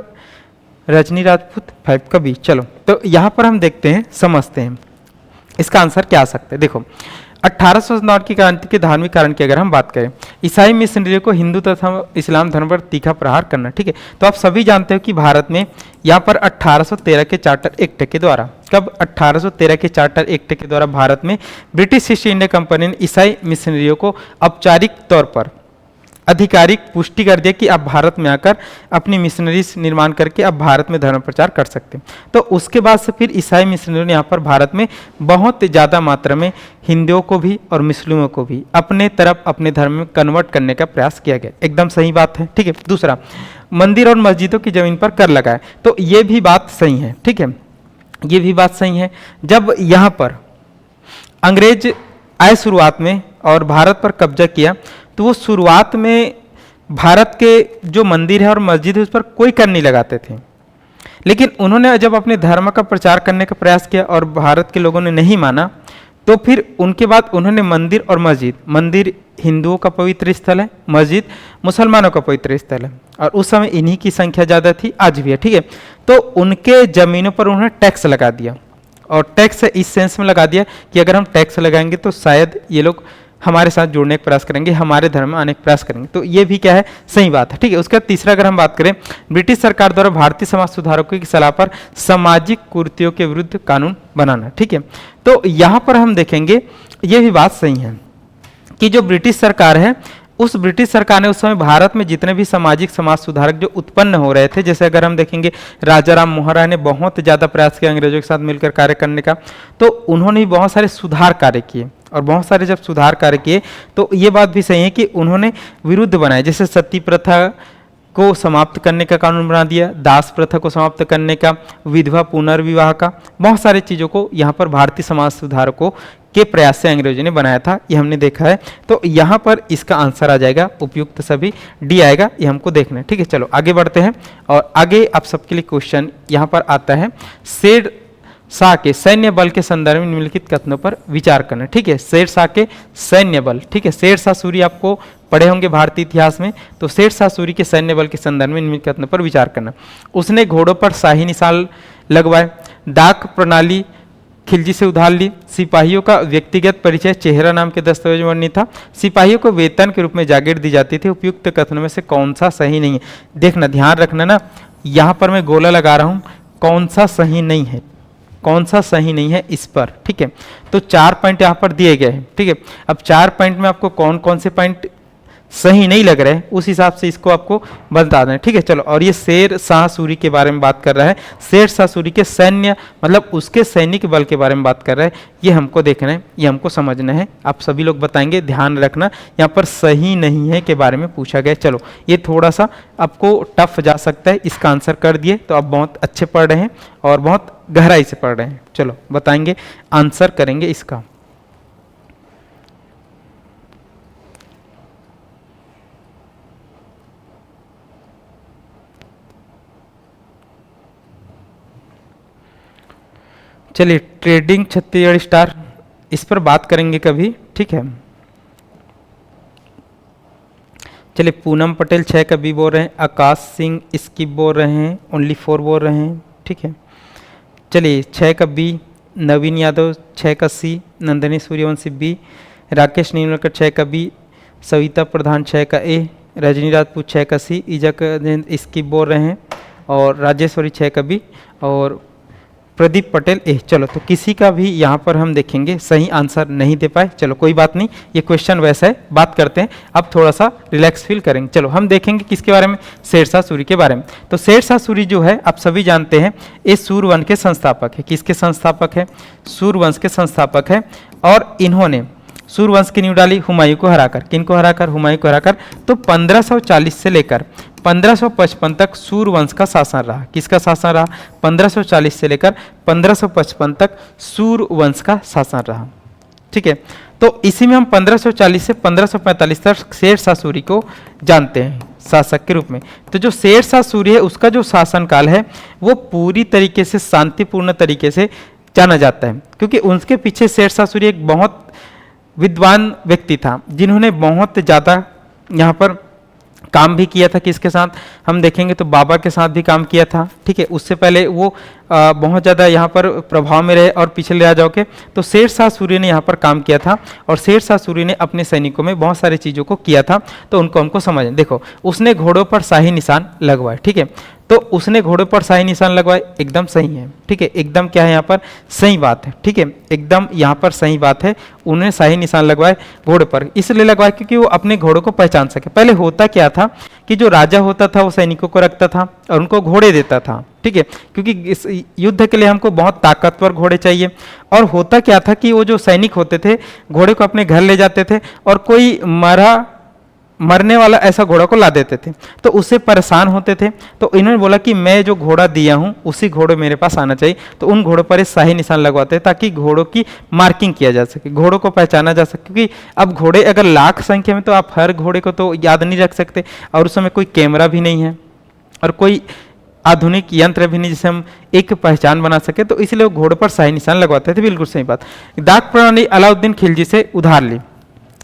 रजनी राजपूत 5 का बी। चलो, तो यहाँ पर हम देखते हैं, समझते हैं इसका आंसर क्या आ सकता है। देखो 1857 की क्रांति के धार्मिक कारण की अगर हम बात करें, ईसाई मिशनरियों को हिंदू तथा इस्लाम धर्म पर तीखा प्रहार करना। ठीक है, तो आप सभी जानते हो कि भारत में यहाँ पर 1813 के चार्टर एक्ट के द्वारा, कब? 1813 के चार्टर एक्ट के द्वारा भारत में ब्रिटिश ईस्ट इंडिया कंपनी ने ईसाई मिशनरियों को औपचारिक तौर पर आधिकारिक पुष्टि कर दिया कि आप भारत में आकर अपनी मिशनरीज निर्माण करके आप भारत में धर्म प्रचार कर सकते हैं। तो उसके बाद से फिर ईसाई मिशनरियों ने यहाँ पर भारत में बहुत ज़्यादा मात्रा में हिंदुओं को भी और मुस्लिमों को भी अपने तरफ अपने धर्म में कन्वर्ट करने का प्रयास किया गया। एकदम सही बात है। ठीक है, दूसरा, मंदिर और मस्जिदों की जमीन पर कर लगाए, तो ये भी बात सही है। ठीक है, ये भी बात सही है। जब यहाँ पर अंग्रेज आए शुरुआत में और भारत पर कब्जा किया, तो वो शुरुआत में भारत के जो मंदिर है और मस्जिद है उस पर कोई कर नहीं लगाते थे, लेकिन उन्होंने जब अपने धर्म का प्रचार करने का प्रयास किया और भारत के लोगों ने नहीं माना, तो फिर उनके बाद उन्होंने मंदिर और मस्जिद, मंदिर हिंदुओं का पवित्र स्थल है, मस्जिद मुसलमानों का पवित्र स्थल है, और उस समय इन्हीं की संख्या ज़्यादा थी, आज भी है। ठीक है, तो उनके ज़मीनों पर उन्होंने टैक्स लगा दिया, और टैक्स इस सेंस में लगा दिया कि अगर हम टैक्स लगाएंगे तो शायद ये लोग हमारे साथ जुड़ने का प्रयास करेंगे, हमारे धर्म में आने का प्रयास करेंगे। तो ये भी क्या है, सही बात है। ठीक है, उसके बाद तीसरा अगर हम बात करें, ब्रिटिश सरकार द्वारा भारतीय समाज सुधारकों की सलाह पर सामाजिक कुरीतियों के विरुद्ध कानून बनाना। ठीक है, तो यहाँ पर हम देखेंगे ये भी बात सही है कि जो ब्रिटिश सरकार है, उस ब्रिटिश सरकार ने उस समय भारत में जितने भी सामाजिक समाज सुधारक जो उत्पन्न हो रहे थे, जैसे अगर हम देखेंगे राजा राम मोहन राय ने बहुत ज़्यादा प्रयास किया अंग्रेजों के साथ मिलकर कार्य करने का, तो उन्होंने भी बहुत सारे सुधार कार्य किए, और बहुत सारे जब सुधार कार्य किए तो ये बात भी सही है कि उन्होंने विरुद्ध बनाए, जैसे सती प्रथा को समाप्त करने का कानून बना दिया, दास प्रथा को समाप्त करने का, विधवा पुनर्विवाह का, बहुत सारी चीज़ों को यहाँ पर भारतीय समाज सुधारकों के प्रयास से अंग्रेजों ने बनाया था, ये हमने देखा है। तो यहाँ पर इसका आंसर आ जाएगा उपयुक्त सभी, डी आएगा, ये हमको देखना है। ठीक है, चलो आगे बढ़ते हैं, और आगे आप सबके लिए क्वेश्चन यहाँ पर आता है, शेर शाह के सैन्य बल के संदर्भ में निम्नलिखित कथनों पर विचार करना। ठीक है, शेर शाह के सैन्य बल, ठीक है, शेर शाह सूरी आपको पढ़े होंगे भारतीय इतिहास में, तो शेर शाह सूरी के सैन्य बल के संदर्भ में निम्नलिखित कथनों पर विचार करना। उसने घोड़ों पर शाही निशान लगवाए, डाक प्रणाली खिलजी से उधार ली, सिपाहियों का व्यक्तिगत परिचय चेहरा नाम के दस्तावेज में नहीं था, सिपाहियों को वेतन के रूप में जागीर दी जाती थी। उपयुक्त कथनों में से कौन सा सही नहीं है? देखना, ध्यान रखना ना, यहाँ पर मैं गोला लगा रहा हूँ, कौन सा सही नहीं है, कौन सा सही नहीं है इस पर। ठीक है, तो 4 पॉइंट यहाँ पर दिए गए हैं। ठीक है, अब 4 पॉइंट में आपको कौन कौन से पॉइंट सही नहीं लग रहे हैं, उस हिसाब से इसको आपको बता दें। ठीक है, चलो, और ये शेर शाह सूरी के बारे में बात कर रहा है, शेर शाह सूरी के सैन्य मतलब उसके सैनिक बल के बारे में बात कर रहा है, ये हमको देखना है, ये हमको समझना है। आप सभी लोग बताएंगे, ध्यान रखना, यहाँ पर सही नहीं है के बारे में पूछा गया। चलो, ये थोड़ा सा आपको टफ जा सकता है, इसका आंसर कर दिए तो आप बहुत अच्छे पढ़ रहे हैं और बहुत गहराई से पढ़ रहे हैं। चलो बताएंगे, आंसर करेंगे इसका। चलिए, ट्रेडिंग छत्तीसगढ़ स्टार, इस पर बात करेंगे कभी। ठीक है, चलिए, पूनम पटेल 6 का बी बोल रहे हैं, आकाश सिंह स्किप बोल रहे हैं, ओनली 4 बोल रहे हैं। ठीक है, चलिए, 6 का बी, नवीन यादव 6 का सी, नंदिनी सूर्यवंशी बी, राकेश नीलकर 6 का बी, सविता प्रधान 6 का ए, रजनी राजपूत 6 का सी, ईजा का स्किप बोल रहे हैं, और राजेश्वरी 6 का बी, और प्रदीप पटेल ए। चलो, तो किसी का भी यहाँ पर हम देखेंगे सही आंसर नहीं दे पाए। चलो कोई बात नहीं, ये क्वेश्चन वैसा है, बात करते हैं, अब थोड़ा सा रिलैक्स फील करेंगे। चलो हम देखेंगे किसके बारे में, शेर शाह सूरी के बारे में। तो शेर शाह सूरी जो है आप सभी जानते हैं, ये सूरवंश के संस्थापक है। किसके संस्थापक है? सूरवंश के संस्थापक है, और इन्होंने सूरवंश की नींव डाली हुमायूं को हराकर। किनको हराकर? हुमायूं को हराकर। तो 1540 से लेकर 1555 तक सूरवंश का शासन रहा। किसका शासन रहा? 1540 से लेकर 1555 तक सूरवंश का शासन रहा। ठीक है, तो इसी में हम 1540 से 1545 तक शेर शाह सूरी को जानते हैं शासक के रूप में। तो जो शेर शाह सूरी है उसका जो शासनकाल है वो पूरी तरीके से शांतिपूर्ण तरीके से जाना जाता है, क्योंकि उनके पीछे शेर शाह सूरी एक बहुत विद्वान व्यक्ति था, जिन्होंने बहुत ज़्यादा यहाँ पर काम भी किया था। किसके साथ? हम देखेंगे तो बाबा के साथ भी काम किया था। ठीक है, उससे पहले वो बहुत ज़्यादा यहाँ पर प्रभाव में रहे और पिछले राजाओं के। तो शेर शाह सूरी ने यहाँ पर काम किया था, और शेर शाह सूरी ने अपने सैनिकों में बहुत सारी चीज़ों को किया था। तो उनको हमको समझें। देखो, उसने घोड़ों पर शाही निशान लगवाए। ठीक है, तो उसने घोड़ों पर शाही निशान लगवाए, एकदम सही है। ठीक है, एकदम क्या है यहाँ पर सही बात है। ठीक है, एकदम यहाँ पर सही बात है, उन्हें शाही निशान लगवाए घोड़े पर, इसलिए लगवाए क्योंकि वो अपने घोड़ों को पहचान सके। पहले होता क्या था कि जो राजा होता था वो सैनिकों को रखता था और उनको घोड़े देता था। ठीक है, क्योंकि इस युद्ध के लिए हमको बहुत ताकतवर घोड़े चाहिए। और होता क्या था कि वो जो सैनिक होते थे घोड़े को अपने घर ले जाते थे, और कोई मरने वाला ऐसा घोड़ा को ला देते थे, तो उससे परेशान होते थे। तो इन्होंने बोला कि मैं जो घोड़ा दिया हूँ उसी घोड़े मेरे पास आना चाहिए। तो उन घोड़ों पर इस शाही निशान लगवाते हैं ताकि घोड़ों की मार्किंग किया जा सके, घोड़ों को पहचाना जा सके। क्योंकि अब घोड़े अगर लाख संख्या में, तो आप हर घोड़े को तो याद नहीं रख सकते, और उस समय कोई कैमरा भी नहीं है और कोई आधुनिक यंत्र भी नहीं जिसे हम एक पहचान बना सके। तो इसलिए वो घोड़े पर शाही निशान लगवाते थे। बिल्कुल सही बात। डाक प्रणाली अलाउद्दीन खिलजी से उधार ली।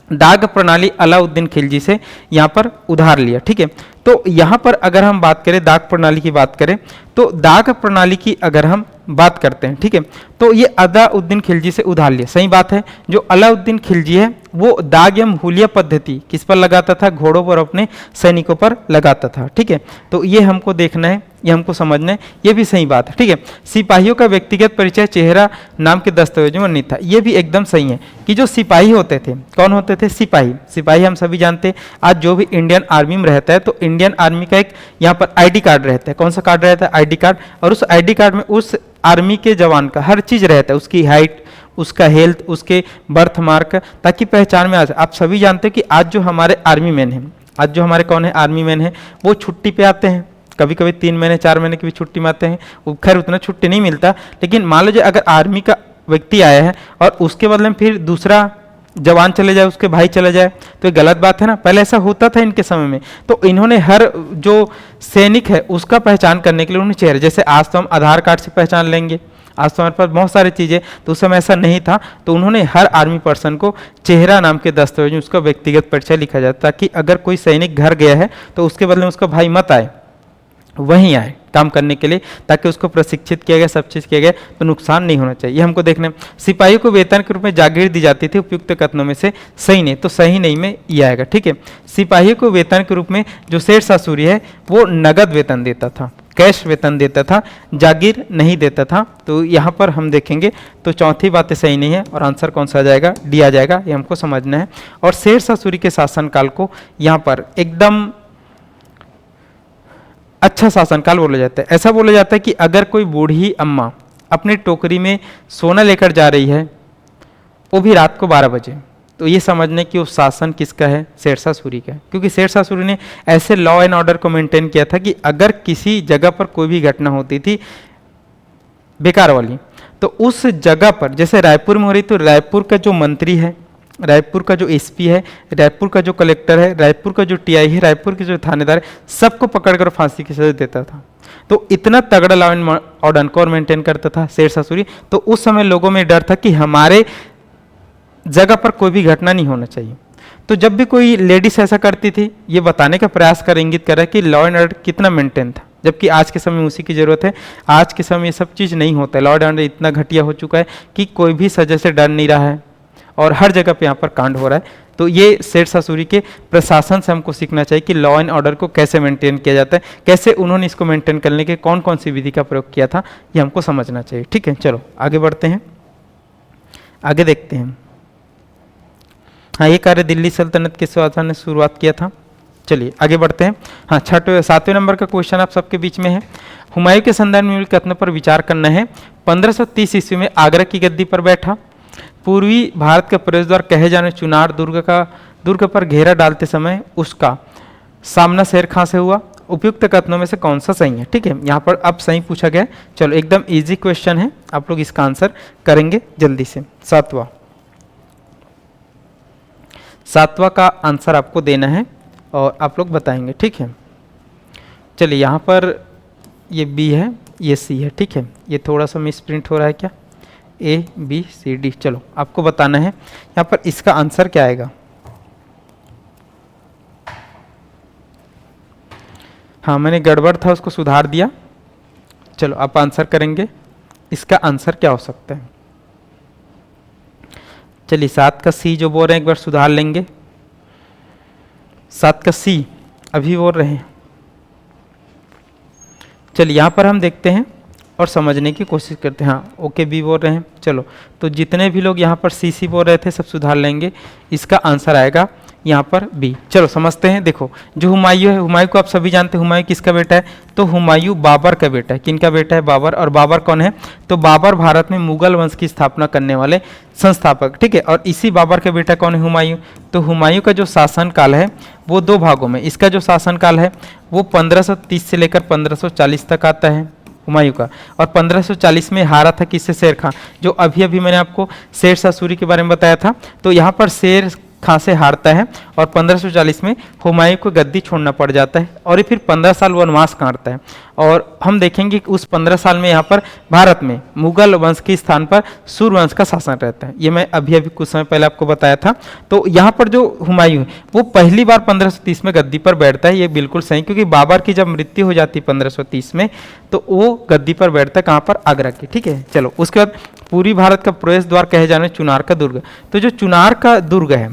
डाक प्रणाली अलाउद्दीन खिलजी से यहाँ पर उधार लिया। ठीक है, तो यहाँ पर अगर हम बात करें डाक प्रणाली की बात करें, तो डाक प्रणाली की अगर हम बात करते हैं, ठीक है, तो ये अलाउद्दीन खिलजी से उधार लिया, सही बात है। जो अलाउद्दीन खिलजी है वो दाग एवं हुलिया पद्धति किस पर लगाता था? घोड़ों पर, अपने सैनिकों पर लगाता था। ठीक है, तो ये हमको देखना है, ये हमको समझना है, ये भी सही बात है। ठीक है, सिपाहियों का व्यक्तिगत परिचय चेहरा नाम के दस्तावेजों में नहीं था, ये भी एकदम सही है कि जो सिपाही होते थे, कौन होते थे? सिपाही। सिपाही हम सभी जानते हैं, आज जो भी इंडियन आर्मी में रहता है तो इंडियन आर्मी का एक यहाँ पर आईडी कार्ड रहता है। कौन सा कार्ड रहता है? ID card. और उस आईडी कार्ड में उस आर्मी के जवान का हर चीज रहता है, उसकी हाइट, उसका हेल्थ, उसके बर्थ मार्क, ताकि पहचान में आ जाए। आप सभी जानते हैं कि आज जो हमारे आर्मी मैन हैं, आज जो हमारे कौन है? आर्मी मैन है, वो छुट्टी पे आते हैं, कभी कभी 3 महीने 4 महीने की भी छुट्टी में आते हैं। वो खैर उतना छुट्टी नहीं मिलता, लेकिन मान लीजिए अगर आर्मी का व्यक्ति आया है और उसके बदले में फिर दूसरा जवान चले जाए, उसके भाई चले जाए, तो ये गलत बात है ना। पहले ऐसा होता था इनके समय में, तो इन्होंने हर जो सैनिक है उसका पहचान करने के लिए उन्हें चेहरे, जैसे आज तो हम आधार कार्ड से पहचान लेंगे, आज तो हमारे पास बहुत सारी चीज़ें, तो उस समय ऐसा नहीं था, तो उन्होंने हर आर्मी पर्सन को चेहरा नाम के दस्तावेज में उसका व्यक्तिगत परिचय लिखा जाता, ताकि अगर कोई सैनिक घर गया है तो उसके बदले में उसका भाई मत आए, वहीं आए काम करने के लिए, ताकि उसको प्रशिक्षित किया गया, सब चीज़ किया गया, तो नुकसान नहीं होना चाहिए। ये हमको देखना है। सिपाहियों को वेतन के रूप में जागीर दी जाती थी, उपयुक्त कथनों में से सही नहीं, तो सही नहीं में ये आएगा। ठीक है, सिपाहियों को वेतन के रूप में जो शेरशाह सूरी है वो नगद वेतन देता था, कैश वेतन देता था, जागीर नहीं देता था। तो यहाँ पर हम देखेंगे तो चौथी बातें सही नहीं है, और आंसर कौन सा आ जाएगा? डी आ जाएगा, ये हमको समझना है। और शेरशाह सूरी के शासनकाल को यहाँ पर एकदम अच्छा शासनकाल बोला जाता है। ऐसा बोला जाता है कि अगर कोई बूढ़ी अम्मा अपनी टोकरी में सोना लेकर जा रही है, वो भी रात को 12 बजे, तो ये समझने कि वो शासन किसका है? शेरशाह सूरी का है। क्योंकि शेरशाह सूरी ने ऐसे लॉ एंड ऑर्डर को मेंटेन किया था कि अगर किसी जगह पर कोई भी घटना होती थी बेकार वाली, तो उस जगह पर, जैसे रायपुर में हो रही, तो रायपुर का जो मंत्री है, रायपुर का जो एसपी है, रायपुर का जो कलेक्टर है, रायपुर का जो टीआई है, रायपुर के जो थानेदार है, सबको पकड़कर फांसी की सजा देता था। तो इतना तगड़ा लॉ एंड ऑर्डर को मेंटेन करता था शेरशाह सूरी। तो उस समय लोगों में डर था कि हमारे जगह पर कोई भी घटना नहीं होना चाहिए। तो जब भी कोई लेडीज ऐसा करती थी, ये बताने का प्रयास कर, इंगित कर रहा है कि लॉ एंड ऑर्डर कितना मेंटेन था, जबकि आज के समय उसी की जरूरत है। आज के समय ये सब चीज़ नहीं होता है, लॉ एंड ऑर्डर इतना घटिया हो चुका है कि कोई भी सजा से डर नहीं रहा है, और हर जगह पे यहाँ पर कांड हो रहा है। तो ये शेरशाह सूरी के प्रशासन से हमको सीखना चाहिए कि लॉ एंड ऑर्डर को कैसे मेंटेन किया जाता है, कैसे उन्होंने इसको मेंटेन करने के कौन कौन सी विधि का प्रयोग किया था, ये हमको समझना चाहिए। ठीक है, चलो आगे बढ़ते हैं, आगे देखते हैं। हाँ, ये कार्य दिल्ली सल्तनत के शासक ने शुरुआत किया था। चलिए आगे बढ़ते हैं। हाँ, 7वें नंबर का क्वेश्चन आप सबके बीच में है। हुमायूं के संदर्भ में कथनों पर विचार करना है। 1530 ईस्वी में आगरा की गद्दी पर बैठा। पूर्वी भारत का प्रवेश द्वार कहे जाने चुनार दुर्ग पर घेरा डालते समय उसका सामना शेर खां से हुआ। उपयुक्त कथनों में से कौन सा सही है? ठीक है, यहाँ पर अब सही पूछा गया। चलो, एकदम इजी क्वेश्चन है, आप लोग इसका आंसर करेंगे जल्दी से। सातवां का आंसर आपको देना है और आप लोग बताएंगे। ठीक है, चलिए यहाँ पर ये बी है, ये सी है। ठीक है, ये थोड़ा सा मिस प्रिंट हो रहा है क्या? A B C D. चलो आपको बताना है यहाँ पर इसका आंसर क्या आएगा। हाँ, मैंने गड़बड़ था, उसको सुधार दिया। चलो आप आंसर करेंगे, इसका आंसर क्या हो सकता है? चलिए 7 का सी जो बोल रहे हैं, एक बार सुधार लेंगे। 7 का सी अभी बोल रहे हैं। चलिए यहाँ पर हम देखते हैं और समझने की कोशिश करते हैं। हाँ, ओके बी बोल रहे हैं। चलो, तो जितने भी लोग यहाँ पर सी सी बोल रहे थे सब सुधार लेंगे, इसका आंसर आएगा यहाँ पर बी। चलो समझते हैं। देखो, जो हुमायूं है, हुमायूं को आप सभी जानते हैं, हुमायूं किसका बेटा है? तो हुमायूं बाबर का बेटा है। किनका बेटा है? बाबर। और बाबर कौन है? तो बाबर भारत में मुगल वंश की स्थापना करने वाले संस्थापक। ठीक है, और इसी बाबर का बेटा कौन है? हुमायूं। तो हुमायूं का जो शासनकाल है वो 2 भागों में, इसका जो शासनकाल है वो 1530 से लेकर 1540 तक आता है हुमायूं का। और 1540 में हारा था किससे? शेर खां। जो अभी अभी मैंने आपको शेरशाह सूरी के बारे में बताया था, तो यहाँ पर शेर खां से हारता है और 1540 में हुमायूं को गद्दी छोड़ना पड़ जाता है और ये फिर 15 साल वनवास काटता है। और हम देखेंगे कि उस 15 साल में यहाँ पर भारत में मुगल वंश के स्थान पर सूर्यवंश का शासन रहता है। ये मैं अभी अभी कुछ समय पहले आपको बताया था। तो यहाँ पर जो हुमायूं है वो पहली बार 1530 में गद्दी पर बैठता है। ये बिल्कुल सही, क्योंकि बाबर की जब मृत्यु हो जाती है 1530 में, तो वो गद्दी पर बैठता है कहाँ पर? आगरा की। ठीक है, चलो उसके बाद पूरी भारत का प्रवेश द्वार कहे जाने चुनार का दुर्ग। तो जो चुनार का दुर्ग है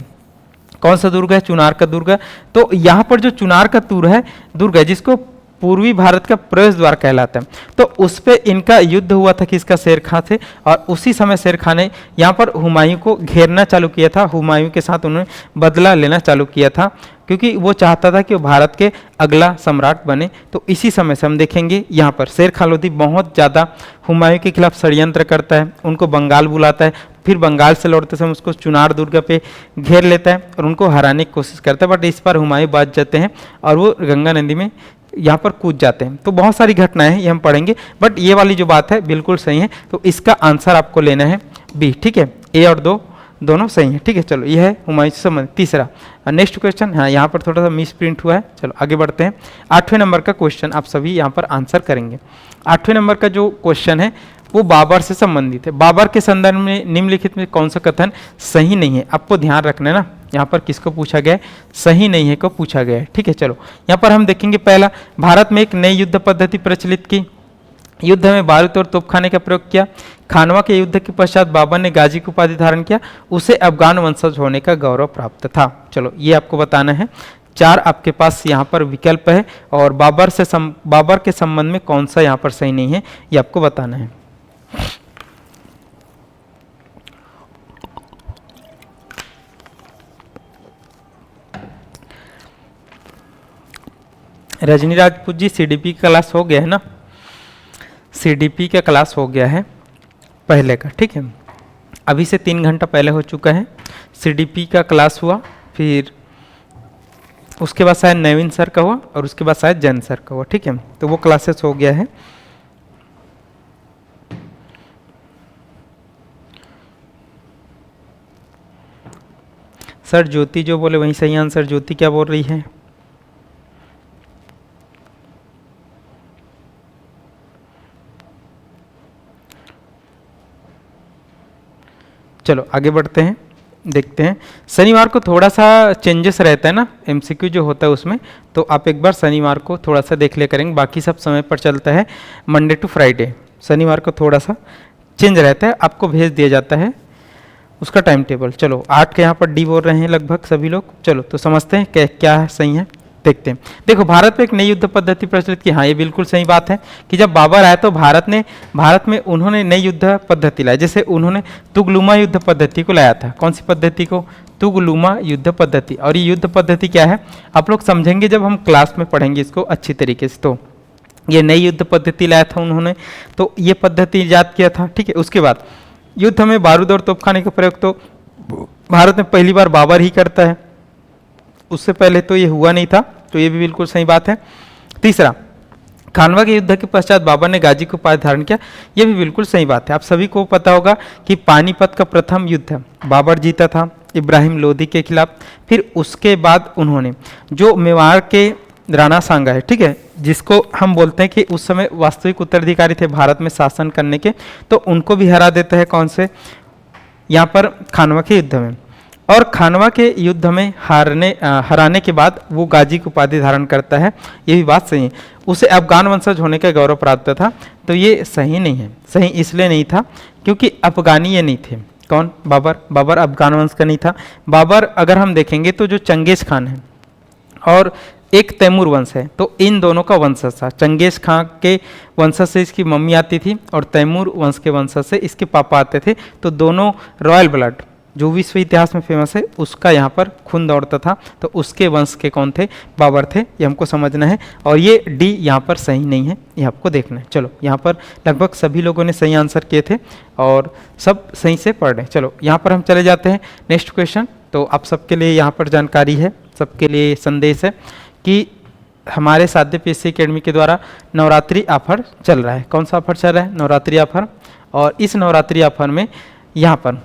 कौन सा दुर्ग है? चुनार का दुर्ग। तो यहाँ पर जो चुनार का दुर्ग है जिसको पूर्वी भारत का प्रवेश द्वार कहलाता है, तो उस पे इनका युद्ध हुआ था किसका? शेर खां थे। और उसी समय शेर खां ने यहाँ पर हुमायूं को घेरना चालू किया था, हुमायूं के साथ उन्होंने बदला लेना चालू किया था, क्योंकि वो चाहता था कि वो भारत के अगला सम्राट बने। तो इसी समय से हम देखेंगे यहाँ पर शेर खां लोधी बहुत ज़्यादा हुमायूं के खिलाफ षड्यंत्र करता है, उनको बंगाल बुलाता है, फिर बंगाल से लौटते समय उसको चुनार दुर्ग पे घेर लेता है और उनको हराने की कोशिश करता है। बट इस बार हुमायूं बच जाते हैं और वो गंगा नदी में यहाँ पर कूद जाते हैं। तो बहुत सारी घटनाएं हैं, ये हम पढ़ेंगे, बट ये वाली जो बात है बिल्कुल सही है। तो इसका आंसर आपको लेना है बी, ठीक है। ए और दो दोनों सही है, ठीक है। चलो ये है हुमायूं से संबंधित तीसरा। नेक्स्ट क्वेश्चन, हाँ यहाँ पर थोड़ा सा मिस प्रिंट हुआ है, चलो आगे बढ़ते हैं। 8वें नंबर का क्वेश्चन आप सभी यहाँ पर आंसर करेंगे। 8वें नंबर का जो क्वेश्चन है वो बाबर से संबंधित है। बाबर के संदर्भ में निम्नलिखित में कौन सा कथन सही नहीं है? आपको ध्यान रखना है ना, यहाँ पर किसको पूछा गया है? सही नहीं है को पूछा गया है, ठीक है। चलो यहाँ पर हम देखेंगे, पहला, भारत में एक नई युद्ध पद्धति प्रचलित की, युद्ध में बारूद और तोपखाने का प्रयोग किया, खानवा के युद्ध के पश्चात बाबर ने गाजी की उपाधि धारण किया, उसे अफगान वंशज होने का गौरव प्राप्त था। चलो ये आपको बताना है। 4 आपके पास यहाँ पर विकल्प है और बाबर के संबंध में कौन सा यहाँ पर सही नहीं है ये आपको बताना है। रजनी राजपूत जी, सीडीपी का क्लास हो गया है ना? सीडीपी का क्लास हो गया है पहले का, ठीक है। अभी से 3 घंटा पहले हो चुका है, सीडीपी का क्लास हुआ, फिर उसके बाद शायद नवीन सर का हुआ और उसके बाद शायद जैन सर का हुआ, ठीक है। तो वो क्लासेस हो गया है। सर ज्योति जो बोले वही सही आंसर। ज्योति क्या बोल रही है? चलो आगे बढ़ते हैं, देखते हैं। शनिवार को थोड़ा सा चेंजेस रहता है ना एमसीक्यू जो होता है उसमें, तो आप एक बार शनिवार को थोड़ा सा देख ले करेंगे, बाकी सब समय पर चलता है मंडे टू फ्राइडे। शनिवार को थोड़ा सा चेंज रहता है, आपको भेज दिया जाता है उसका टाइम टेबल। चलो 8 के यहाँ पर डी बोल रहे हैं लगभग सभी लोग। चलो तो समझते हैं क्या है सही है, देखते हैं। देखो भारत में एक नई युद्ध पद्धति प्रचलित की, हाँ ये बिल्कुल सही बात है कि जब बाबर आए तो भारत में उन्होंने नई युद्ध पद्धति लाई। जैसे उन्होंने तुगलुमा युद्ध पद्धति को लाया था। कौन सी पद्धति को? तुगलुमा युद्ध पद्धति। और ये युद्ध पद्धति क्या है आप लोग समझेंगे जब हम क्लास में पढ़ेंगे इसको अच्छी तरीके से। तो ये नई युद्ध पद्धति लाया था उन्होंने, तो ये पद्धति ईजाद किया था, ठीक है। उसके बाद युद्ध में बारूद और तोपखाने का प्रयोग तो भारत में पहली बार बाबर ही करता है, उससे पहले तो ये हुआ नहीं था, तो ये भी बिल्कुल सही बात है। तीसरा, खानवा के युद्ध के पश्चात बाबर ने गाजी को उपाधि धारण किया, ये भी बिल्कुल सही बात है। आप सभी को पता होगा कि पानीपत का प्रथम युद्ध बाबर जीता था इब्राहिम लोदी के खिलाफ। फिर उसके बाद उन्होंने जो मेवाड़ के राणा सांगा है, ठीक है, जिसको हम बोलते हैं कि उस समय वास्तविक उत्तराधिकारी थे भारत में शासन करने के, तो उनको भी हरा देता है। कौन से? यहाँ पर खानवा के युद्ध में। और खानवा के युद्ध में हराने के बाद वो गाजी की उपाधि धारण करता है, ये भी बात सही है। उसे अफगान वंशज होने का गौरव प्राप्त था, तो ये सही नहीं है। सही इसलिए नहीं था क्योंकि अफगानी ये नहीं थे। कौन? बाबर अफगान वंश का नहीं था। बाबर अगर हम देखेंगे तो जो चंगेज खान है और एक तैमूर वंश है, तो इन दोनों का वंशज था। चंगेज खां के वंशज से इसकी मम्मी आती थी और तैमूर वंश के वंशज से इसके पापा आते थे। तो दोनों रॉयल ब्लड जो विश्व इतिहास में फेमस है उसका यहाँ पर खून दौड़ता था, तो उसके वंश के कौन थे? बाबर थे। ये हमको समझना है और ये डी यहाँ पर सही नहीं है, ये आपको देखना है। चलो यहाँ पर लगभग सभी लोगों ने सही आंसर किए थे और सब सही से पढ़ रहे हैं। चलो यहाँ पर हम चले जाते हैं नेक्स्ट क्वेश्चन। तो आप सबके लिए यहाँ पर जानकारी है, सबके लिए संदेश है कि हमारे साध्य पीएससी एकेडमी के द्वारा नवरात्रि ऑफर चल रहा है। कौन सा ऑफर चल रहा है? नवरात्रि ऑफर। और इस नवरात्रि ऑफर में यहाँ पर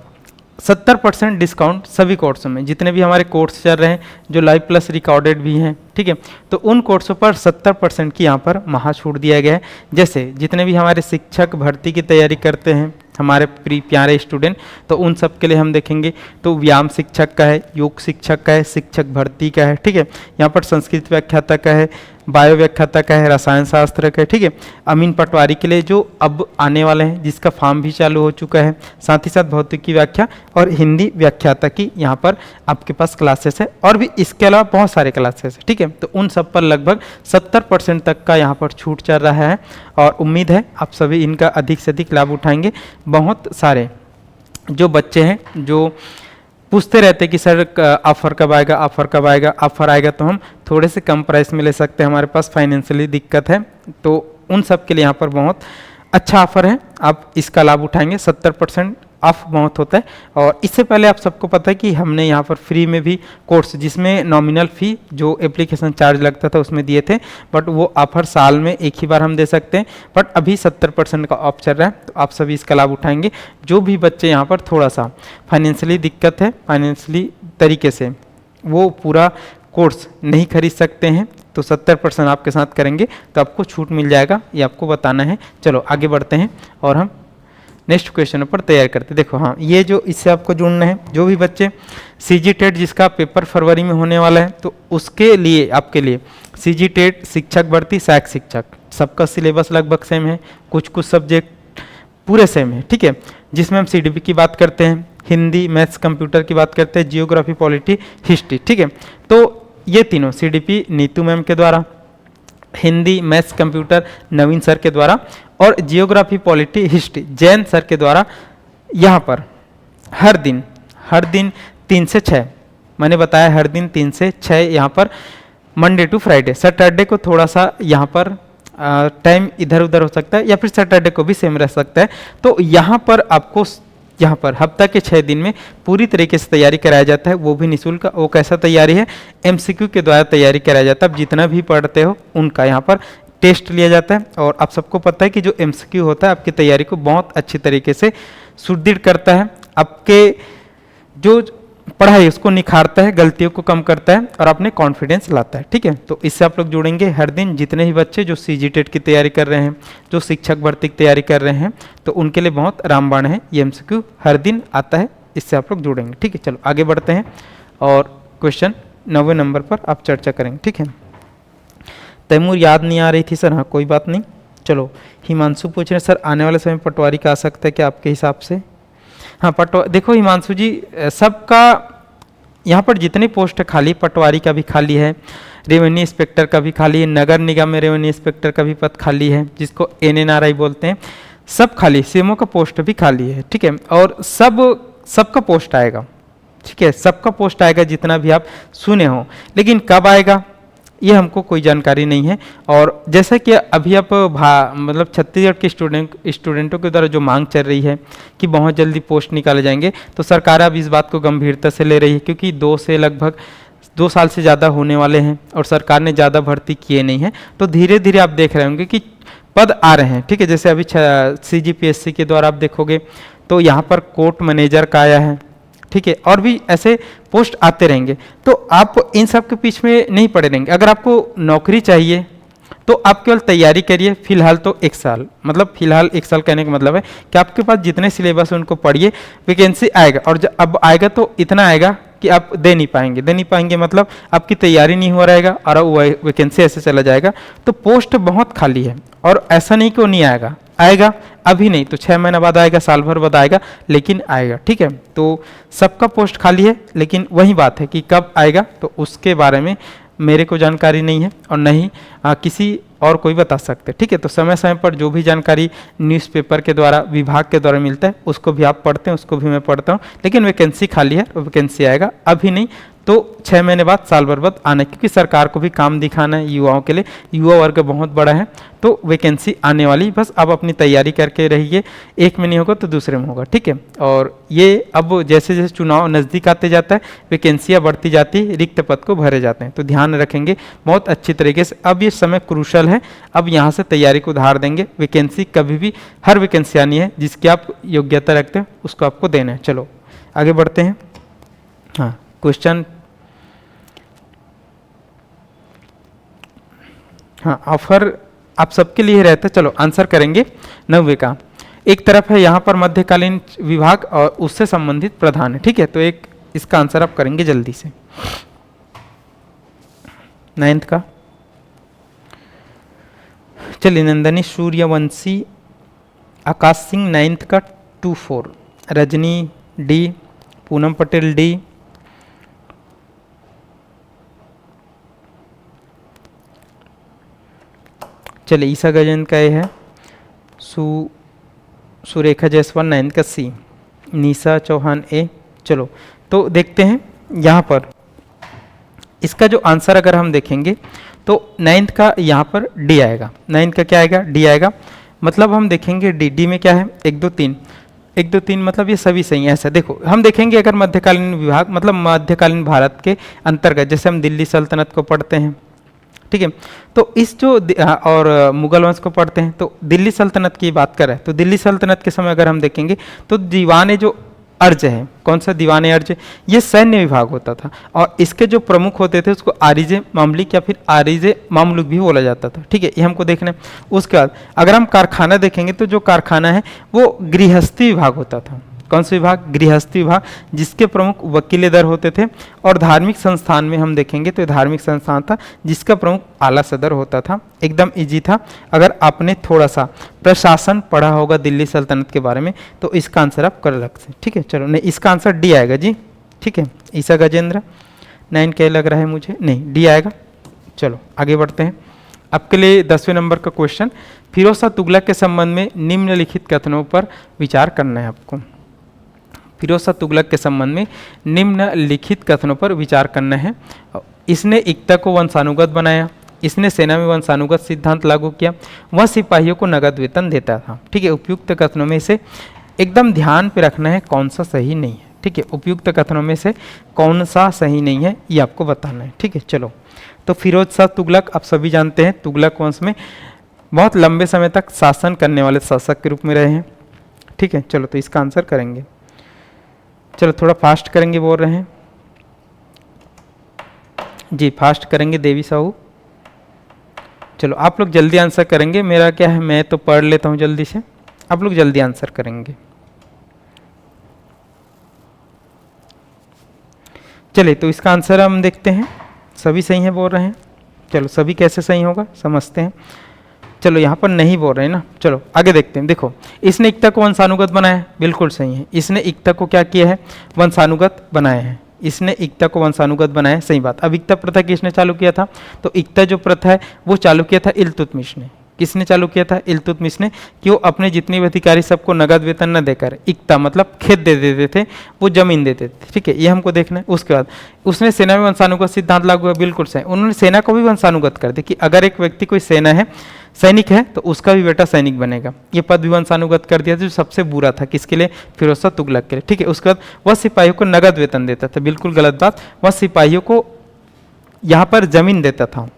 70% डिस्काउंट सभी कोर्सों में, जितने भी हमारे कोर्स चल रहे हैं जो लाइव प्लस रिकॉर्डेड भी हैं, ठीक है, तो उन कोर्सों पर 70% की यहाँ पर महाछूट दिया गया है। जैसे जितने भी हमारे शिक्षक भर्ती की तैयारी करते हैं हमारे प्यारे स्टूडेंट, तो उन सब के लिए हम देखेंगे तो व्यायाम शिक्षक का है, योग शिक्षक का है, शिक्षक भर्ती का है, ठीक है, यहाँ पर संस्कृत व्याख्याता का है, बायो व्याख्याता का है, रसायन शास्त्र का है, ठीक है। अमीन पटवारी के लिए जो अब आने वाले हैं, जिसका फॉर्म भी चालू हो चुका है, साथ ही साथ भौतिकी व्याख्या और हिंदी व्याख्याता की यहाँ पर आपके पास क्लासेस है, और भी इसके अलावा बहुत सारे क्लासेस है, ठीक है। तो उन सब पर लगभग 70% तक का यहाँ पर छूट चल रहा है, और उम्मीद है आप सभी इनका अधिक से अधिक लाभ उठाएंगे। बहुत सारे जो बच्चे हैं जो पूछते रहते कि सर ऑफर कब आएगा, ऑफर कब आएगा, ऑफर आएगा तो हम थोड़े से कम प्राइस में ले सकते हैं, हमारे पास फाइनेंशियली दिक्कत है, तो उन सब के लिए यहाँ पर बहुत अच्छा ऑफर है, आप इसका लाभ उठाएंगे। 70% ऑफ बहुत होता है। और इससे पहले आप सबको पता है कि हमने यहाँ पर फ्री में भी कोर्स, जिसमें नॉमिनल फ़ी जो एप्लीकेशन चार्ज लगता था उसमें दिए थे, बट वो ऑफर साल में एक ही बार हम दे सकते हैं, बट अभी 70% का ऑफ चल रहा है, तो आप सभी इसका लाभ उठाएंगे। जो भी बच्चे यहाँ पर थोड़ा सा फाइनेंशियली दिक्कत है, फाइनेंशियली तरीके से वो पूरा कोर्स नहीं खरीद सकते हैं, तो 70% आपके साथ करेंगे तो आपको छूट मिल जाएगा, ये आपको बताना है। चलो आगे बढ़ते हैं और हम नेक्स्ट क्वेश्चन पर तैयार करते। देखो हाँ, ये जो इससे आपको जुड़ना है, जो भी बच्चे सीजी टेट जिसका पेपर फरवरी में होने वाला है, तो उसके लिए आपके लिए सीजी टेट, शिक्षक भर्ती, सहायक शिक्षक, सबका सिलेबस लगभग सेम है, कुछ कुछ सब्जेक्ट पूरे सेम है, ठीक है। जिसमें हम सीडीपी की बात करते हैं, हिंदी, मैथ्स, कंप्यूटर की बात करते हैं, जियोग्राफी, पॉलिटी, हिस्ट्री, ठीक है। तो ये तीनों सीडीपी नीतू मैम के द्वारा, हिंदी, मैथ्स, कंप्यूटर नवीन सर के द्वारा, और geography, polity, history Jain sir के द्वारा यहाँ पर हर दिन 3 से 6, मैंने बताया हर दिन 3 से 6 यहाँ पर मंडे टू फ्राइडे। सैटरडे को थोड़ा सा यहाँ पर टाइम इधर उधर हो सकता है, या फिर सैटरडे को भी सेम रह सकता है। तो यहाँ पर आपको यहाँ पर हफ्ता के 6 दिन में पूरी तरीके से तैयारी कराया जाता है, वो भी निःशुल्क। वो कैसा तैयारी है, एमसीक्यू के द्वारा तैयारी कराया जाता है। आप जितना भी पढ़ते हो उनका यहाँ पर टेस्ट लिया जाता है, और आप सबको पता है कि जो एमसीक्यू होता है आपकी तैयारी को बहुत अच्छी तरीके से सुदृढ़ करता है, आपके जो पढ़ाई उसको निखारता है, गलतियों को कम करता है, और अपने कॉन्फिडेंस लाता है, ठीक है। तो इससे आप लोग जुड़ेंगे हर दिन। जितने भी बच्चे जो सीजी टेट की तैयारी कर रहे हैं, जो शिक्षक भर्ती की तैयारी कर रहे हैं, तो उनके लिए बहुत रामबाण है, ये एमसीक्यू हर दिन आता है, इससे आप लोग जुड़ेंगे, ठीक है। चलो आगे बढ़ते हैं और क्वेश्चन 9वें नंबर पर आप चर्चा करेंगे, ठीक है। तैमूर याद नहीं आ रही थी सर, हाँ कोई बात नहीं। चलो हिमांशु पूछ रहे हैं सर आने वाले समय पटवारी का आ सकता है क्या आपके हिसाब से? हाँ देखो हिमांशु जी, सबका यहाँ पर जितने पोस्ट खाली, पटवारी का भी खाली है, रेवेन्यू इंस्पेक्टर का भी खाली है, नगर निगम में रेवेन्यू इंस्पेक्टर का भी पद खाली है, जिसको एनएनआरआई बोलते हैं, सब खाली, सीएमओ का पोस्ट भी खाली है, ठीक है। और सबका पोस्ट आएगा, ठीक है, सबका पोस्ट आएगा जितना भी आप सुने हो, लेकिन कब आएगा ये हमको कोई जानकारी नहीं है। और जैसा कि अभी आप मतलब छत्तीसगढ़ के स्टूडेंटों के द्वारा जो मांग चल रही है कि बहुत जल्दी पोस्ट निकाले जाएंगे, तो सरकार अब इस बात को गंभीरता से ले रही है, क्योंकि 2 साल से ज़्यादा होने वाले हैं और सरकार ने ज़्यादा भर्ती किए नहीं है, तो धीरे धीरे आप देख रहे होंगे कि पद आ रहे हैं, ठीक है। जैसे अभी CGPSC के द्वारा आप देखोगे तो यहाँ पर कोर्ट मैनेजर का आया है, ठीक है, और भी ऐसे पोस्ट आते रहेंगे। तो आप इन सब के पीछे में नहीं पड़े रहेंगे। अगर आपको नौकरी चाहिए तो आप केवल तैयारी करिए, फिलहाल तो 1 साल, मतलब फिलहाल 1 साल कहने का मतलब है कि आपके पास जितने सिलेबस है उनको पढ़िए, वैकेंसी आएगा, और जब अब आएगा तो इतना आएगा कि आप दे नहीं पाएंगे, मतलब आपकी तैयारी नहीं हो रहेगा और वैकेंसी ऐसे चला जाएगा। तो पोस्ट बहुत खाली है, और ऐसा नहीं कि वो नहीं आएगा, अभी नहीं तो 6 महीना बाद आएगा, साल भर बाद आएगा, लेकिन आएगा, ठीक है। तो सबका पोस्ट खाली है, लेकिन वही बात है कि कब आएगा तो उसके बारे में मेरे को जानकारी नहीं है, और नहीं किसी और कोई बता सकते, ठीक है। तो समय समय पर जो भी जानकारी न्यूज़पेपर के द्वारा, विभाग के द्वारा मिलता है, उसको भी आप पढ़ते हैं, उसको भी मैं पढ़ता हूँ, लेकिन वैकेंसी खाली है, वैकेंसी आएगा, अभी नहीं तो 6 महीने बाद, साल भर बाद आने, क्योंकि सरकार को भी काम दिखाना है युवाओं के लिए, युवा वर्ग बहुत बड़ा है, तो वैकेंसी आने वाली, बस आप अपनी तैयारी करके रहिए, एक में नहीं होगा तो दूसरे में होगा, ठीक है। और ये अब जैसे जैसे चुनाव नज़दीक आते जाता है, वैकेंसियाँ बढ़ती जाती है, रिक्त पद को भरे जाते हैं, तो ध्यान रखेंगे बहुत अच्छी तरीके से। अब ये समय क्रूशल है, अब यहाँ से तैयारी को उधार देंगे। वैकेंसी कभी भी, हर वैकेंसी आनी है, जिसकी आप योग्यता रखते हैं उसको आपको देना है। चलो आगे बढ़ते हैं। हाँ क्वेश्चन, हाँ ऑफर आप सबके लिए रहता है। चलो आंसर करेंगे 9वें का। एक तरफ है यहाँ पर मध्यकालीन विभाग और उससे संबंधित प्रधान है, ठीक है। तो एक इसका आंसर आप करेंगे जल्दी से। 9th का चलिए नंदनी सूर्यवंशी, आकाश सिंह 9th का 2-4, रजनी डी, पूनम पटेल डी, चलिए ईसा गजेंद्र का ये है, सुरेखा जायसवाल 9th का सी, निशा चौहान ए। चलो तो देखते हैं यहाँ पर इसका जो आंसर अगर हम देखेंगे तो 9th का यहाँ पर डी आएगा। 9th का क्या आएगा? डी आएगा। मतलब हम देखेंगे डी में क्या है, 1 2 3, 1 2 3 मतलब ये सभी सही है। ऐसा देखो हम देखेंगे अगर मध्यकालीन विभाग मतलब मध्यकालीन भारत के अंतर्गत, जैसे हम दिल्ली सल्तनत को पढ़ते हैं, ठीक है, तो इस जो और मुगल वंश को पढ़ते हैं, तो दिल्ली सल्तनत की बात करें तो दिल्ली सल्तनत के समय अगर हम देखेंगे तो दीवाने जो अर्ज है, कौन सा दीवाने अर्ज, ये सैन्य विभाग होता था और इसके जो प्रमुख होते थे उसको आरिजे मामलिक या फिर आरिजे मामलुक भी बोला जाता था। ठीक है, ये हमको देखना है। उसके बाद अगर हम कारखाना देखेंगे तो जो कारखाना है वो गृहस्थी विभाग होता था। कौन सा विभाग? गृहस्थी विभाग, जिसके प्रमुख वकील दर होते थे। और धार्मिक संस्थान में हम देखेंगे तो धार्मिक संस्थान था जिसका प्रमुख आला सदर होता था। एकदम इजी था। अगर आपने थोड़ा सा प्रशासन पढ़ा होगा दिल्ली सल्तनत के बारे में तो इसका आंसर आप कर सकते हैं। ठीक है, चलो नहीं, इसका आंसर डी आएगा जी। ठीक है, ईसा गजेंद्र 9 क्या लग रहा है मुझे, नहीं डी आएगा। चलो आगे बढ़ते हैं। आपके लिए 10वें नंबर का क्वेश्चन, फिरोज शाह तुगलक के संबंध में निम्नलिखित कथनों पर विचार करना है आपको। फिरोज शाह तुगलक के संबंध में निम्नलिखित कथनों पर विचार करना है। इसने एकता को वंशानुगत बनाया, इसने सेना में वंशानुगत सिद्धांत लागू किया, वह सिपाहियों को नगद वेतन देता था। ठीक है, उपयुक्त कथनों में से एकदम ध्यान पे रखना है कौन सा सही नहीं है। ठीक है, उपयुक्त कथनों में से कौन सा सही नहीं है ये आपको बताना है। ठीक है, चलो तो फिरोज शाह तुगलक आप सभी जानते हैं तुगलक वंश में बहुत लंबे समय तक शासन करने वाले शासक के रूप में रहे हैं। ठीक है, चलो तो इसका आंसर करेंगे। चलो थोड़ा फास्ट करेंगे बोल रहे हैं जी, फास्ट करेंगे देवी साहू। चलो आप लोग जल्दी आंसर करेंगे, मेरा क्या है मैं तो पढ़ लेता हूँ जल्दी से, आप लोग जल्दी आंसर करेंगे। चलिए तो इसका आंसर हम देखते हैं, सभी सही है बोल रहे हैं। चलो सभी कैसे सही होगा समझते हैं। चलो यहाँ पर नहीं बोल रहे हैं ना, चलो आगे देखते हैं। देखो इसने एकता को वंशानुगत बनाया है, बिल्कुल सही है। इसने एकता को क्या किया है? वंशानुगत बनाया है। इसने एकता को वंशानुगत बनाया है, सही बात। अब एकता प्रथा किसने चालू किया था? तो एकता जो प्रथा है वो चालू किया था इल्तुतमिश ने। किसने चालू किया था? इल्तुतमिश ने, कि वो अपने जितने भी अधिकारी सबको नगद वेतन न देकर एकता मतलब खेत दे देते थे, वो जमीन देते थे। ठीक है, ये हमको देखना है। उसके बाद उसने सेना में वंशानुगत सिद्धांत लागू किया, बिल्कुल सही। उन्होंने सेना को भी वंशानुगत कर दिया कि अगर एक व्यक्ति कोई सेना है सैनिक है तो उसका भी बेटा सैनिक बनेगा। ये पद भी वंशानुगत कर दिया था, जो सबसे बुरा था किसके लिए? फिरोज शाह तुगलक के लिए। ठीक है, उसके बाद वह सिपाहियों को नगद वेतन देता था, बिल्कुल गलत बात। वह सिपाहियों को यहाँ पर जमीन देता था।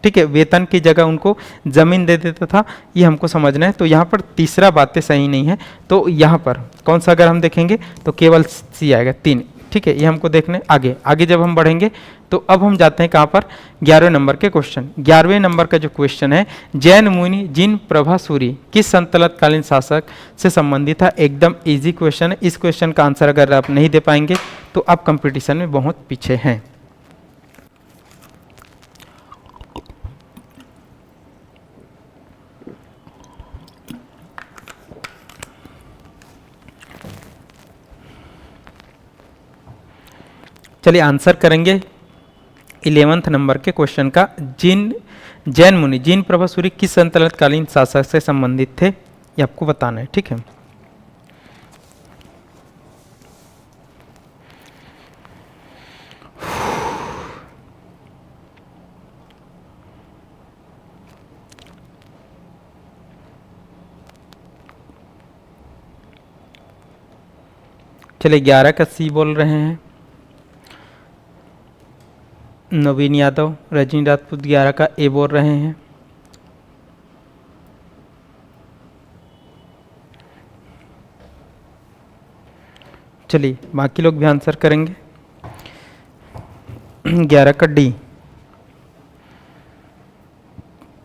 ठीक है, वेतन की जगह उनको जमीन दे देता था, ये हमको समझना है। तो यहाँ पर तीसरा बातें सही नहीं है, तो यहाँ पर कौन सा अगर हम देखेंगे तो केवल सी आएगा 3। ठीक है, ये हमको देखना है। आगे आगे जब हम बढ़ेंगे तो अब हम जाते हैं कहाँ पर? 11वें नंबर के क्वेश्चन। 11वें नंबर का जो क्वेश्चन है, जैन मुनि जिन प्रभासुरी किस संतलतकालीन शासक से संबंधित था? एकदम इजी क्वेश्चन है। इस क्वेश्चन का आंसर अगर आप नहीं दे पाएंगे तो आप कंपटीशन में बहुत पीछे हैं। चलिए आंसर करेंगे 11वें नंबर के क्वेश्चन का। जैन मुनि जिन प्रभासुरी किस संतलतकालीन शासक से संबंधित थे ये आपको बताना है। ठीक है, चलिए 11 का सी बोल रहे हैं नवीन यादव, रजनी राजपूत 11 का ए बोल रहे हैं। चलिए बाकी लोग भी आंसर करेंगे। 11 का डी।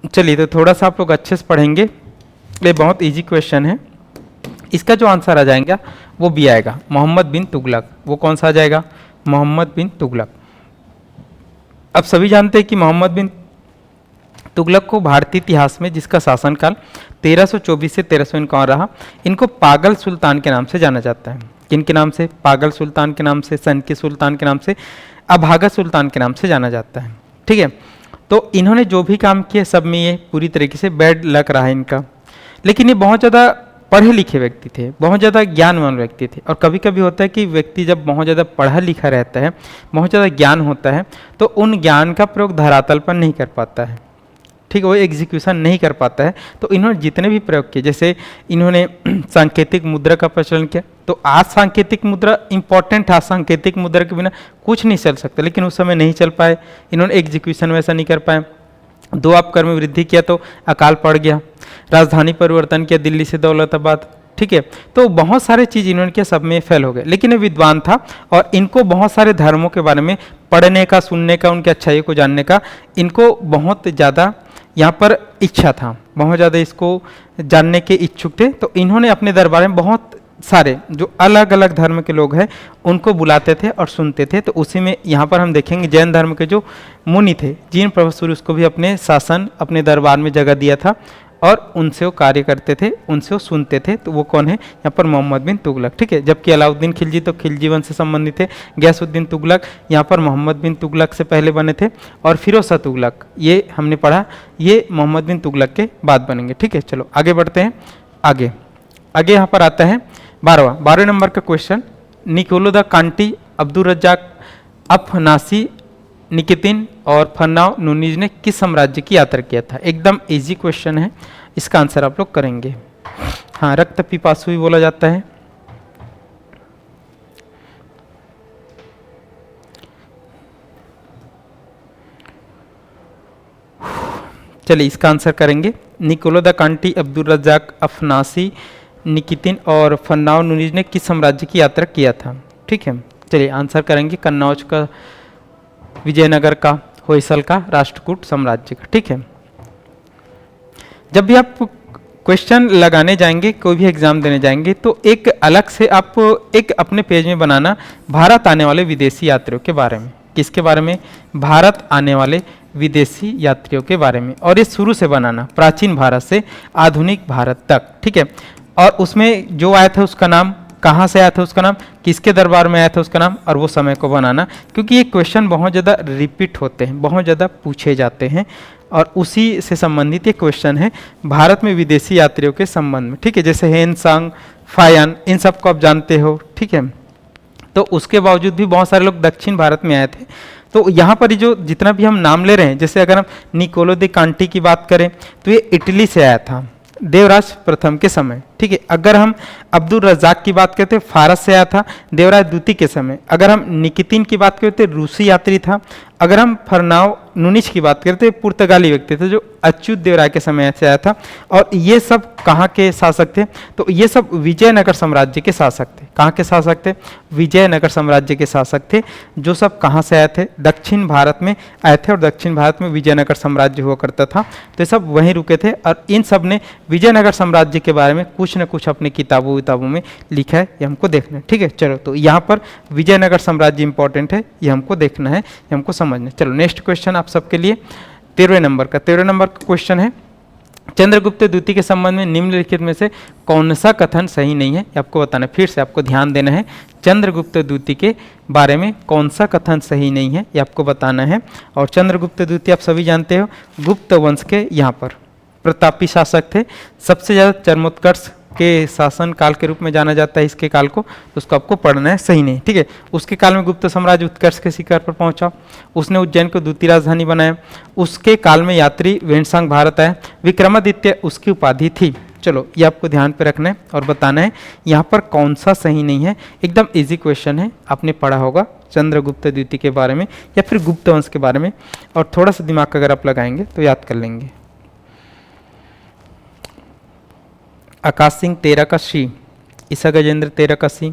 चलिए तो थोड़ा सा आप लोग अच्छे से पढ़ेंगे, ये बहुत इजी क्वेश्चन है। इसका जो आंसर आ जाएगा वो बी आएगा, मोहम्मद बिन तुगलक। वो कौन सा आ जाएगा? मोहम्मद बिन तुगलक। अब सभी जानते हैं कि मोहम्मद बिन तुगलक को भारतीय इतिहास में, जिसका शासनकाल 1324 से 1351 रहा, इनको पागल सुल्तान के नाम से जाना जाता है। किन के नाम से? पागल सुल्तान के नाम से, सन के सुल्तान के नाम से, अभागा सुल्तान के नाम से जाना जाता है। ठीक है, तो इन्होंने जो भी काम किए सब में ये पूरी तरीके से बैड लक रहा है इनका। लेकिन ये बहुत ज़्यादा पढ़े लिखे व्यक्ति थे, बहुत ज़्यादा ज्ञानवान व्यक्ति थे। और कभी कभी होता है कि व्यक्ति जब बहुत ज़्यादा पढ़ा लिखा रहता है, बहुत ज़्यादा ज्ञान होता है, तो उन ज्ञान का प्रयोग धरातल पर नहीं कर पाता है। ठीक है, वो एग्जीक्यूशन नहीं कर पाता है। तो इन्होंने जितने भी प्रयोग किए, जैसे इन्होंने सांकेतिक मुद्रा का प्रचलन किया, तो आज सांकेतिक मुद्रा इंपॉर्टेंट था, सांकेतिक मुद्रा के बिना कुछ नहीं चल सकता, लेकिन उस समय नहीं चल पाए, इन्होंने एग्जीक्यूशन वैसा नहीं कर पाए। 2 अपकर में वृद्धि किया तो अकाल पड़ गया, राजधानी परिवर्तन किया दिल्ली से दौलताबाद। ठीक है, तो बहुत सारे चीज़ इन्होंने किया, सब में फेल हो गए। लेकिन ये विद्वान था और इनको बहुत सारे धर्मों के बारे में पढ़ने का, सुनने का, उनकी अच्छाई को जानने का इनको बहुत ज़्यादा यहाँ पर इच्छा था, बहुत ज़्यादा इसको जानने के इच्छुक थे। तो इन्होंने अपने दरबार में बहुत सारे जो अलग अलग धर्म के लोग हैं उनको बुलाते थे और सुनते थे। तो उसी में यहाँ पर हम देखेंगे जैन धर्म के जो मुनि थे, जिन प्रोफेसर, उसको भी अपने शासन, अपने दरबार में जगह दिया था और उनसे वो कार्य करते थे, उनसे वो सुनते थे। तो वो कौन है? यहाँ पर मोहम्मद बिन तुगलक। ठीक है, जबकि अलाउद्दीन खिलजी तो खिलजी वंश से संबंधित थे, गयासुद्दीन तुगलक यहाँ पर मोहम्मद बिन तुगलक से पहले बने थे, और फिरोज शाह तुगलक ये हमने पढ़ा, ये मोहम्मद बिन तुगलक के बाद बनेंगे। ठीक है, चलो आगे बढ़ते हैं। आगे यहाँ पर आता है 12वें नंबर का question. Nicolo de Conti, Abdul Razzaq Afanasy, Nikitin और फन्नाव नुनीज ने किस साम्राज्य की यात्रा किया था? एकदम इजी क्वेश्चन है, इसका आंसर आप लोग करेंगे। हाँ, रक्त पिपासु भी बोला जाता है। चलिए इसका आंसर करेंगे। Nicolo de Conti, Abdul Razzaq Afanasy, Nikitin और फन्नाव नुनीज ने किस साम्राज्य की यात्रा किया था? ठीक है, चलिए आंसर करेंगे कन्नौज का, विजयनगर का, होयसल का, राष्ट्रकूट साम्राज्य का। ठीक है, जब भी आप क्वेश्चन लगाने जाएंगे, कोई भी एग्जाम देने जाएंगे, तो एक अलग से आप एक अपने पेज में बनाना भारत आने वाले विदेशी यात्रियों के बारे में। किसके बारे में? भारत आने वाले विदेशी यात्रियों के बारे में। और ये शुरू से बनाना, प्राचीन भारत से आधुनिक भारत तक। ठीक है, और उसमें जो आया था उसका नाम, कहाँ से आया था उसका नाम, किसके दरबार में आया था उसका नाम, और वो समय को बनाना। क्योंकि ये क्वेश्चन बहुत ज़्यादा रिपीट होते हैं, बहुत ज़्यादा पूछे जाते हैं, और उसी से संबंधित ये क्वेश्चन है भारत में विदेशी यात्रियों के संबंध में। ठीक है, जैसे हेन सांग, फायन, इन सबको आप जानते हो। ठीक है, तो उसके बावजूद भी बहुत सारे लोग दक्षिण भारत में आए थे। तो यहाँ पर जो जितना भी हम नाम ले रहे हैं, जैसे अगर हम निकोलो दी कांटी की बात करें तो ये इटली से आया था, देवराज प्रथम के समय। ठीक है, अगर हम अब्दुल रज्जाक की बात करते हैं, फारस से आया था, देवराज द्वितीय के समय। अगर हम निकितिन की बात करते, रूसी यात्री था। अगर हम फरनाव नुनिच की बात करते, पुर्तगाली व्यक्ति थे जो अच्युत देवराय के समय से आया था। और ये सब कहाँ के शासक थे? तो ये सब विजयनगर साम्राज्य के शासक थे। कहाँ के शासक थे? विजयनगर साम्राज्य के शासक थे, जो सब कहाँ से आए थे? दक्षिण भारत में आए थे, और दक्षिण भारत में विजयनगर साम्राज्य हुआ करता था। तो ये सब वहीं रुके थे, और इन सब ने विजयनगर साम्राज्य के बारे में कुछ न कुछ अपनी किताबों में लिखा है, ये हमको देखना है। ठीक है, चलो तो यहाँ पर विजयनगर साम्राज्य इंपॉर्टेंट है, ये हमको देखना है, ये हमको समझना है। चलो नेक्स्ट क्वेश्चन आप सबके लिए 13वें नंबर का क्वेश्चन है। चंद्रगुप्त द्वितीय के संबंध में निम्नलिखित में से कौन सा कथन सही नहीं है, ये आपको बताना है। फिर से आपको ध्यान देना है, चंद्रगुप्त द्वितीय के बारे में कौन सा कथन सही नहीं है, ये आपको बताना है। और चंद्रगुप्त द्वितीय आप सभी जानते हो, गुप्त वंश के यहाँ पर प्रतापी शासक थे। सबसे ज़्यादा चरमोत्कर्ष के शासन काल के रूप में जाना जाता है इसके काल को, तो उसको आपको पढ़ना है, सही नहीं। ठीक है, उसके काल में गुप्त साम्राज्य उत्कर्ष के शिखर पर पहुंचा, उसने उज्जैन को द्वितीय राजधानी बनाया। उसके काल में यात्री वेनसांग भारत आए, विक्रमादित्य उसकी उपाधि थी। चलो ये आपको ध्यान पे रखना है और बताना है यहाँ पर कौन सा सही नहीं है। एकदम इजी क्वेश्चन है, आपने पढ़ा होगा चंद्रगुप्त द्वितीय के बारे में या फिर गुप्त वंश के बारे में, और थोड़ा सा दिमाग अगर आप लगाएंगे तो याद कर लेंगे। आकाश सिंह 13 का सी, ईसा गजेंद्र 13 का सी।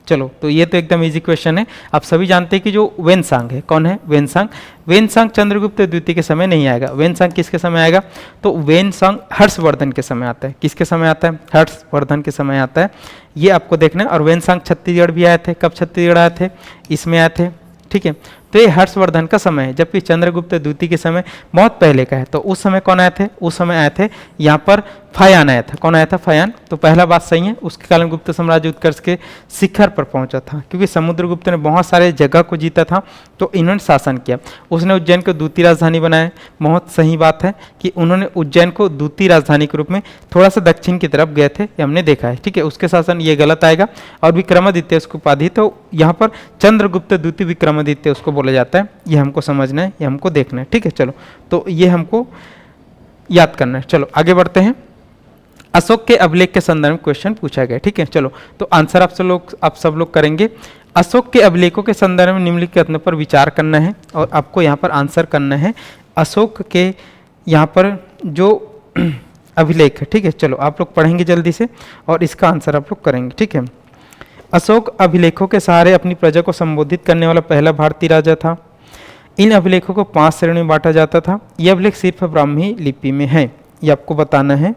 चलो तो ये तो एकदम इजी क्वेश्चन है। आप सभी जानते हैं कि जो वेनसांग है, कौन है? वेनसांग चंद्रगुप्त द्वितीय के समय नहीं आएगा। वेनसांग किसके समय आएगा? तो वेनसांग हर्षवर्धन के समय आता है। किसके समय आता है? हर्षवर्धन के समय आता है, ये आपको देखना है। और वेनसांग छत्तीसगढ़ भी आए थे। कब छत्तीसगढ़ आए थे? इसमें आए थे। ठीक है, तो ये हर्षवर्धन का समय है, जबकि चंद्रगुप्त द्वितीय के समय बहुत पहले का है। तो उस समय कौन आए थे? उस समय आए थे यहाँ पर फयान आया था। कौन आया था? फयान। तो पहला बात सही है। उसके कारण गुप्त साम्राज्य उत्कर्ष के शिखर पर पहुंचा था, क्योंकि समुद्रगुप्त ने बहुत सारे जगह को जीता था, तो इन्होंने शासन किया। उसने उज्जैन को द्वितीय राजधानी बनाया। बहुत सही बात है कि उन्होंने उज्जैन को द्वितीय राजधानी के रूप में थोड़ा सा दक्षिण की तरफ गए थे, ये हमने देखा है। ठीक है, उसके शासन ये गलत आएगा। और विक्रमादित्य उसको उपाधि, तो यहाँ पर चंद्रगुप्त द्वितीय विक्रमादित्य उसको बोला जाता है। ये हमको समझना है, ये हमको देखना है। ठीक है, चलो तो ये हमको याद करना है। चलो आगे बढ़ते हैं। अशोक के अभिलेख के संदर्भ में क्वेश्चन पूछा गया। ठीक है, चलो तो आंसर आप सब लोग करेंगे। अशोक के अभिलेखों के संदर्भ में निम्नलिखित कथनों पर विचार करना है और आपको यहाँ पर आंसर करना है। अशोक के यहाँ पर जो अभिलेख है, ठीक है, चलो आप लोग पढ़ेंगे जल्दी से और इसका आंसर आप लोग करेंगे। ठीक है, अशोक अभिलेखों के सहारे अपनी प्रजा को संबोधित करने वाला पहला भारतीय राजा था। इन अभिलेखों को 5 श्रेणियों में बांटा जाता था। यह अभिलेख सिर्फ ब्राह्मी लिपि में है, ये आपको बताना है।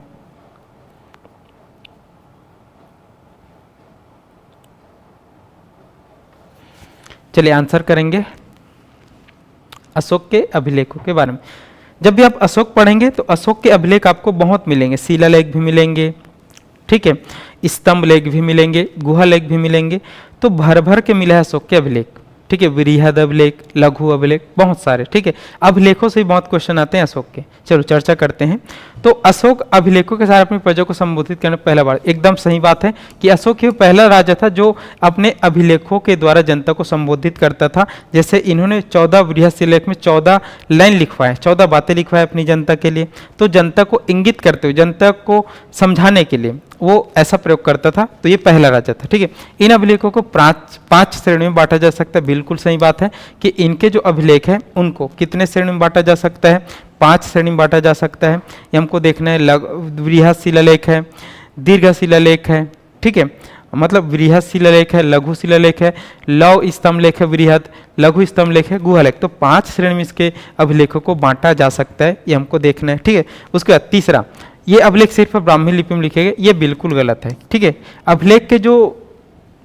चलिए आंसर करेंगे अशोक के अभिलेखों के बारे में। जब भी आप अशोक पढ़ेंगे तो अशोक के अभिलेख आपको बहुत मिलेंगे। शिलालेख भी मिलेंगे, ठीक है, स्तंभ लेख भी मिलेंगे, गुहा लेख भी मिलेंगे। तो भर भर के मिला है अशोक के अभिलेख। ठीक है, बृहद अभिलेख, लघु अभिलेख, बहुत सारे। ठीक है, अभिलेखों से भी बहुत क्वेश्चन आते हैं अशोक के। चलो चर्चा करते हैं। तो अशोक अभिलेखों के साथ अपनी प्रजा को संबोधित करने पहला बार, एकदम सही बात है कि अशोक ही पहला राजा था जो अपने अभिलेखों के द्वारा जनता को संबोधित करता था। जैसे इन्होंने 14 बृहद शिलालेख में 14 लाइन लिखवाए, 14 बातें लिखवाए अपनी जनता के लिए। तो जनता को इंगित करते हुए, जनता को समझाने के लिए वो ऐसा प्रयोग करता था। तो ये पहला राजा था। ठीक है, इन अभिलेखों को 5 श्रेणियों में बांटा जा सकता है। बिल्कुल सही बात है कि इनके जो अभिलेख है उनको कितने श्रेणी में बांटा जा सकता है? 5 श्रेणी में बांटा जा सकता है। ये हमको देखना है। बृहद शिलालेख है, दीर्घ शिलालेख है, ठीक है, मतलब बृहद शिलालेख है, लघु शिलालेख है, लौ स्तंभ लेख है, बृहद लघु स्तंभ लेख है, गुहा लेख। तो 5 श्रेणी में इसके अभिलेखों को बांटा जा सकता है, ये हमको देखना है। ठीक है, उसके बाद तीसरा, ये अभिलेख सिर्फ ब्राह्मी लिपि में लिखे गए, ये बिल्कुल गलत है। ठीक है, अभिलेख के जो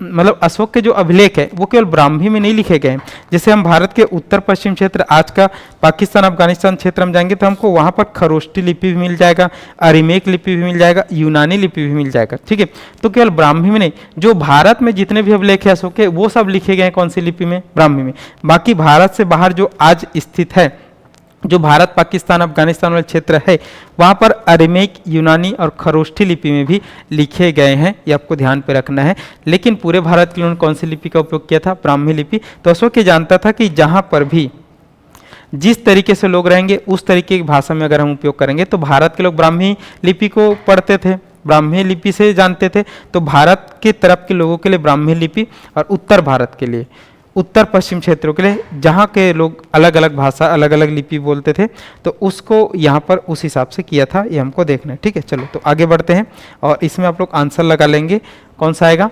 मतलब अशोक के जो अभिलेख है वो केवल ब्राह्मी में नहीं लिखे गए हैं। जैसे हम भारत के उत्तर पश्चिम क्षेत्र, आज का पाकिस्तान अफगानिस्तान क्षेत्र में जाएंगे तो हमको वहाँ पर खरोष्टी लिपि भी मिल जाएगा, अरिमेक लिपि भी मिल जाएगा, यूनानी लिपि भी मिल जाएगा। ठीक है, तो केवल ब्राह्मी में नहीं, जो भारत में जितने भी अभिलेख है अशोक के वो सब लिखे गए हैं कौन सी लिपि में? ब्राह्मी में। बाकी भारत से बाहर जो आज स्थित है, जो भारत पाकिस्तान अफगानिस्तान वाले क्षेत्र है, वहाँ पर अरिमेक, यूनानी और खरोष्ठी लिपि में भी लिखे गए हैं। ये आपको ध्यान पे रखना है। लेकिन पूरे भारत के लिए उन्होंने कौन सी लिपि का उपयोग किया था? ब्राह्मी लिपि। तो अशोक ये जानता था कि जहाँ पर भी जिस तरीके से लोग रहेंगे उस तरीके की भाषा में अगर हम उपयोग करेंगे, तो भारत के लोग ब्राह्मी लिपि को पढ़ते थे, ब्राह्मी लिपि से जानते थे। तो भारत के तरफ के लोगों के लिए ब्राह्मी लिपि और उत्तर भारत के लिए, उत्तर पश्चिम क्षेत्रों के लिए जहाँ के लोग अलग अलग भाषा, अलग अलग लिपि बोलते थे, तो उसको यहाँ पर उस हिसाब से किया था। ये हमको देखना है। ठीक है, चलो तो आगे बढ़ते हैं और इसमें आप लोग आंसर लगा लेंगे। कौन सा आएगा?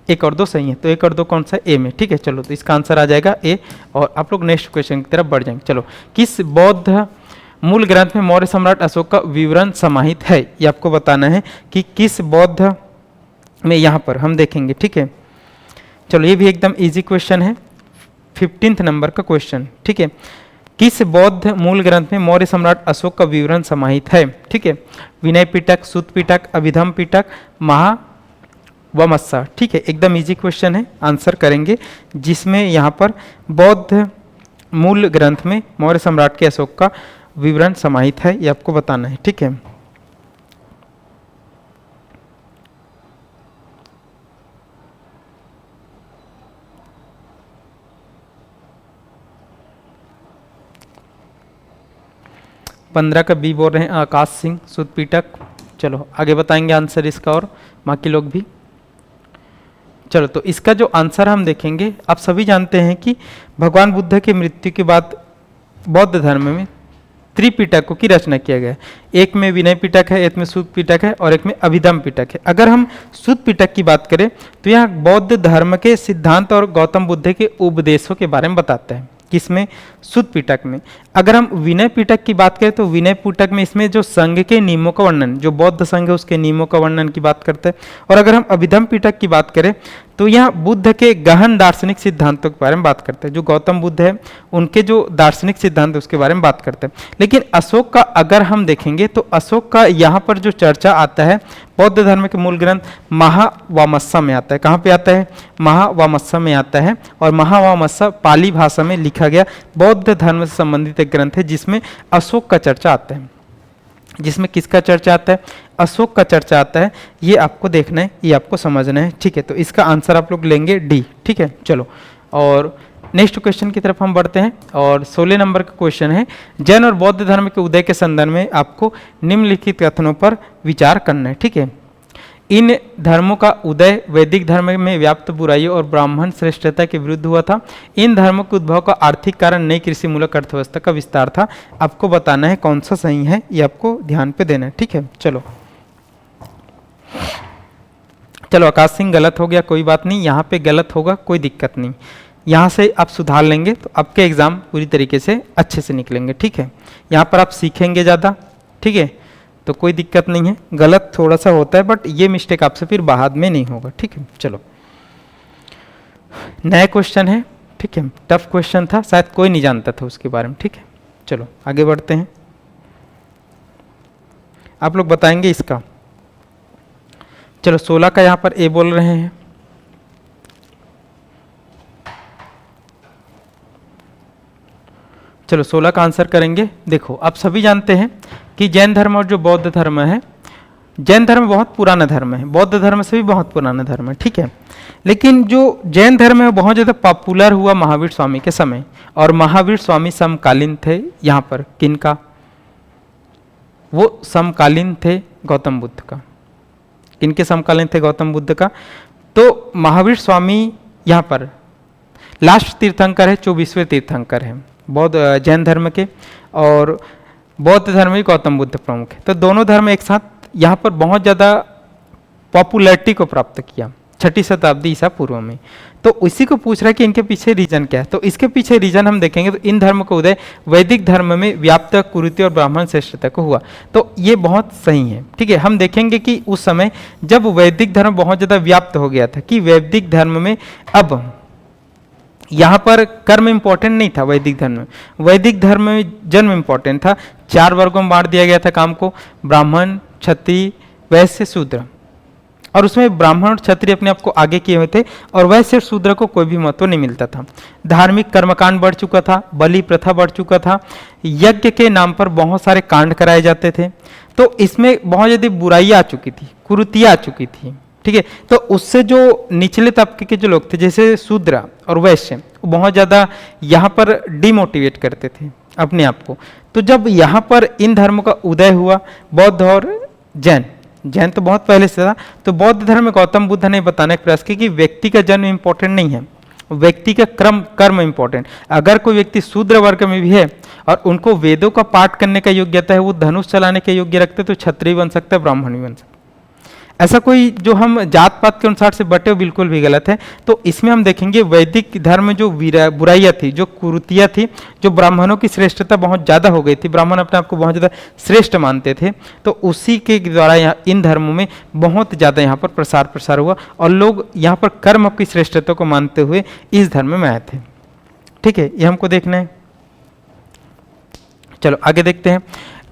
1 और 2 सही है, तो 1 और 2 कौन सा? ए में। ठीक है, चलो तो इसका आंसर आ जाएगा ए। और आप लोग नेक्स्ट क्वेश्चन की तरफ बढ़ जाएंगे। चलो, किस बौद्ध मूल ग्रंथ में मौर्य सम्राट अशोक का विवरण समाहित है? ये आपको बताना है कि किस बौद्ध में, यहाँ पर हम देखेंगे। ठीक है, चलो ये भी एकदम इजी क्वेश्चन है, 15 नंबर का क्वेश्चन। ठीक है, किस बौद्ध मूल ग्रंथ में मौर्य सम्राट अशोक का विवरण समाहित है? ठीक है, विनय पिटक, सुत पिटक, अभिधम पिटक, महावमस्सा। ठीक है, एकदम इजी क्वेश्चन है, आंसर करेंगे। जिसमें यहाँ पर बौद्ध मूल ग्रंथ में मौर्य सम्राट के अशोक का विवरण समाहित है, ये आपको बताना है। ठीक है, पंद्रह का बी बोल रहे हैं आकाश सिंह, सुत पिटक। चलो आगे बताएंगे आंसर इसका और बाकी लोग भी। चलो तो इसका जो आंसर हम देखेंगे, आप सभी जानते हैं कि भगवान बुद्ध की मृत्यु के बाद बौद्ध धर्म में त्रिपिटकों की रचना किया गया है। एक में विनय पिटक है, एक में सुत पिटक है और एक में अभिधम पिटक है। अगर हम सुत पिटक की बात करें तो यहाँ बौद्ध धर्म के सिद्धांत और गौतम बुद्ध के उपदेशों के बारे में बताते हैं। किसमें? सुत पिटक में। अगर हम विनय पिटक की बात करें तो विनय पिटक में इसमें जो संघ के नियमों का वर्णन, जो बौद्ध संघ है उसके नियमों का वर्णन की बात करते हैं। और अगर हम अभिधम पिटक की बात करें तो यहाँ बुद्ध के गहन दार्शनिक सिद्धांतों के बारे में बात करते हैं। जो गौतम बुद्ध है उनके जो दार्शनिक सिद्धांत है उसके बारे में बात करते हैं। लेकिन अशोक का अगर हम देखेंगे तो अशोक का यहाँ पर जो चर्चा आता है बौद्ध धर्म के मूल ग्रंथ महावामस्सा में आता है। कहाँ पे आता है? महावामस्सा में आता है। और महावामस्सा पाली भाषा में लिखा गया बौद्ध धर्म से संबंधित एक ग्रंथ है जिसमें अशोक का चर्चा आता है। जिसमें किसका चर्चा आता है? अशोक का चर्चा आता है। ये आपको देखना है, ये आपको समझना है, ठीक है। तो इसका आंसर आप लोग लेंगे डी, ठीक है। चलो और नेक्स्ट क्वेश्चन की तरफ हम बढ़ते हैं और 16 नंबर का क्वेश्चन है, जैन और बौद्ध धर्म के उदय के संदर्भ में आपको निम्नलिखित कथनों पर विचार करना है, ठीक है। इन धर्मों का उदय वैदिक धर्म में व्याप्त बुराइयों और ब्राह्मण श्रेष्ठता के विरुद्ध हुआ था। इन धर्मों के उद्भव का आर्थिक कारण नई कृषि मूलक अर्थव्यवस्था का विस्तार था। आपको बताना है कौन सा सही है, ये आपको ध्यान पे देना है, ठीक है। चलो आकाश सिंह गलत हो गया, कोई बात नहीं, यहाँ पे गलत होगा कोई दिक्कत नहीं, यहाँ से आप सुधार लेंगे तो आपके एग्जाम पूरी तरीके से अच्छे से निकलेंगे, ठीक है। यहाँ पर आप सीखेंगे ज़्यादा, ठीक है, तो कोई दिक्कत नहीं है। गलत थोड़ा सा होता है बट ये मिस्टेक आपसे फिर बाद में नहीं होगा, ठीक है। चलो नया क्वेश्चन है, ठीक है, टफ क्वेश्चन था, शायद कोई नहीं जानता था उसके बारे में, ठीक है। चलो आगे बढ़ते हैं, आप लोग बताएंगे इसका। चलो 16 का यहाँ पर ए बोल रहे हैं, चलो 16 का आंसर करेंगे। देखो आप सभी जानते हैं कि जैन धर्म और जो बौद्ध धर्म है, जैन धर्म बहुत पुराना धर्म है, बौद्ध धर्म से भी बहुत पुराना धर्म है, ठीक है। लेकिन जो जैन धर्म है बहुत ज़्यादा पॉपुलर हुआ महावीर स्वामी के समय, और महावीर स्वामी समकालीन थे यहाँ पर किनका? वो समकालीन थे गौतम बुद्ध का। किनके समकालीन थे? गौतम बुद्ध का। तो महावीर स्वामी यहाँ पर लास्ट तीर्थंकर है, 24वें तीर्थंकर है बौद्ध जैन धर्म के, और बौद्ध धर्म में गौतम बुद्ध प्रमुख है। तो दोनों धर्म एक साथ यहाँ पर बहुत ज़्यादा पॉपुलैरिटी को प्राप्त किया 6ठी शताब्दी ईसा पूर्व में। तो उसी को पूछ रहा है कि इनके पीछे रीजन क्या है। तो इसके पीछे रीजन हम देखेंगे तो इन धर्म का उदय वैदिक धर्म में व्याप्त कुरीति और ब्राह्मण श्रेष्ठता को हुआ। तो ये बहुत सही है, ठीक है। हम देखेंगे कि उस समय जब वैदिक धर्म बहुत ज़्यादा व्याप्त हो गया था कि वैदिक धर्म में अब यहाँ पर कर्म इंपॉर्टेंट नहीं था। वैदिक धर्म में, वैदिक धर्म में जन्म इंपॉर्टेंट था। 4 वर्गों में बांट दिया गया था काम को, ब्राह्मण, क्षत्रिय, वैश्य, शूद्र, और उसमें ब्राह्मण और क्षत्रिय अपने आप को आगे किए हुए थे और वैश्य और शूद्र को कोई भी महत्व नहीं मिलता था। धार्मिक कर्मकांड बढ़ चुका था, बलि प्रथा बढ़ चुका था, यज्ञ के नाम पर बहुत सारे कांड कराए जाते थे। तो इसमें बहुत ज़्यादा बुराइयाँ आ चुकी थी, कुरीतियाँ आ चुकी थी, ठीक है। तो उससे जो निचले तबके के जो लोग थे जैसे शूद्र और वैश्य, वो बहुत ज़्यादा यहाँ पर डिमोटिवेट करते थे अपने आप को। तो जब यहाँ पर इन धर्मों का उदय हुआ, बौद्ध और जैन, जैन तो बहुत पहले से था, तो बौद्ध धर्म में गौतम बुद्ध ने बताने का प्रयास किया कि व्यक्ति का जन्म इंपॉर्टेंट नहीं है, व्यक्ति का कर्म इंपॉर्टेंट। अगर कोई व्यक्ति शूद्र वर्ग में भी है और उनको वेदों का पाठ करने का योग्यता है, वो धनुष चलाने के योग्य रखते, तो क्षत्रिय बन सकता है, ब्राह्मण भी बन सकता है। ऐसा कोई जो हम जात पात के अनुसार से बटे हो बिल्कुल भी गलत है। तो इसमें हम देखेंगे वैदिक धर्म में जो बुराइयाँ थी, जो कुरीतियाँ थी, जो ब्राह्मणों की श्रेष्ठता बहुत ज़्यादा हो गई थी, ब्राह्मण अपने आप को बहुत ज़्यादा श्रेष्ठ मानते थे, तो उसी के द्वारा यहाँ इन धर्मों में बहुत ज़्यादा यहाँ पर प्रसार हुआ और लोग यहाँ पर कर्म की श्रेष्ठता को मानते हुए इस धर्म में आए थे, ठीक है। ये हमको देखना है। चलो आगे देखते हैं।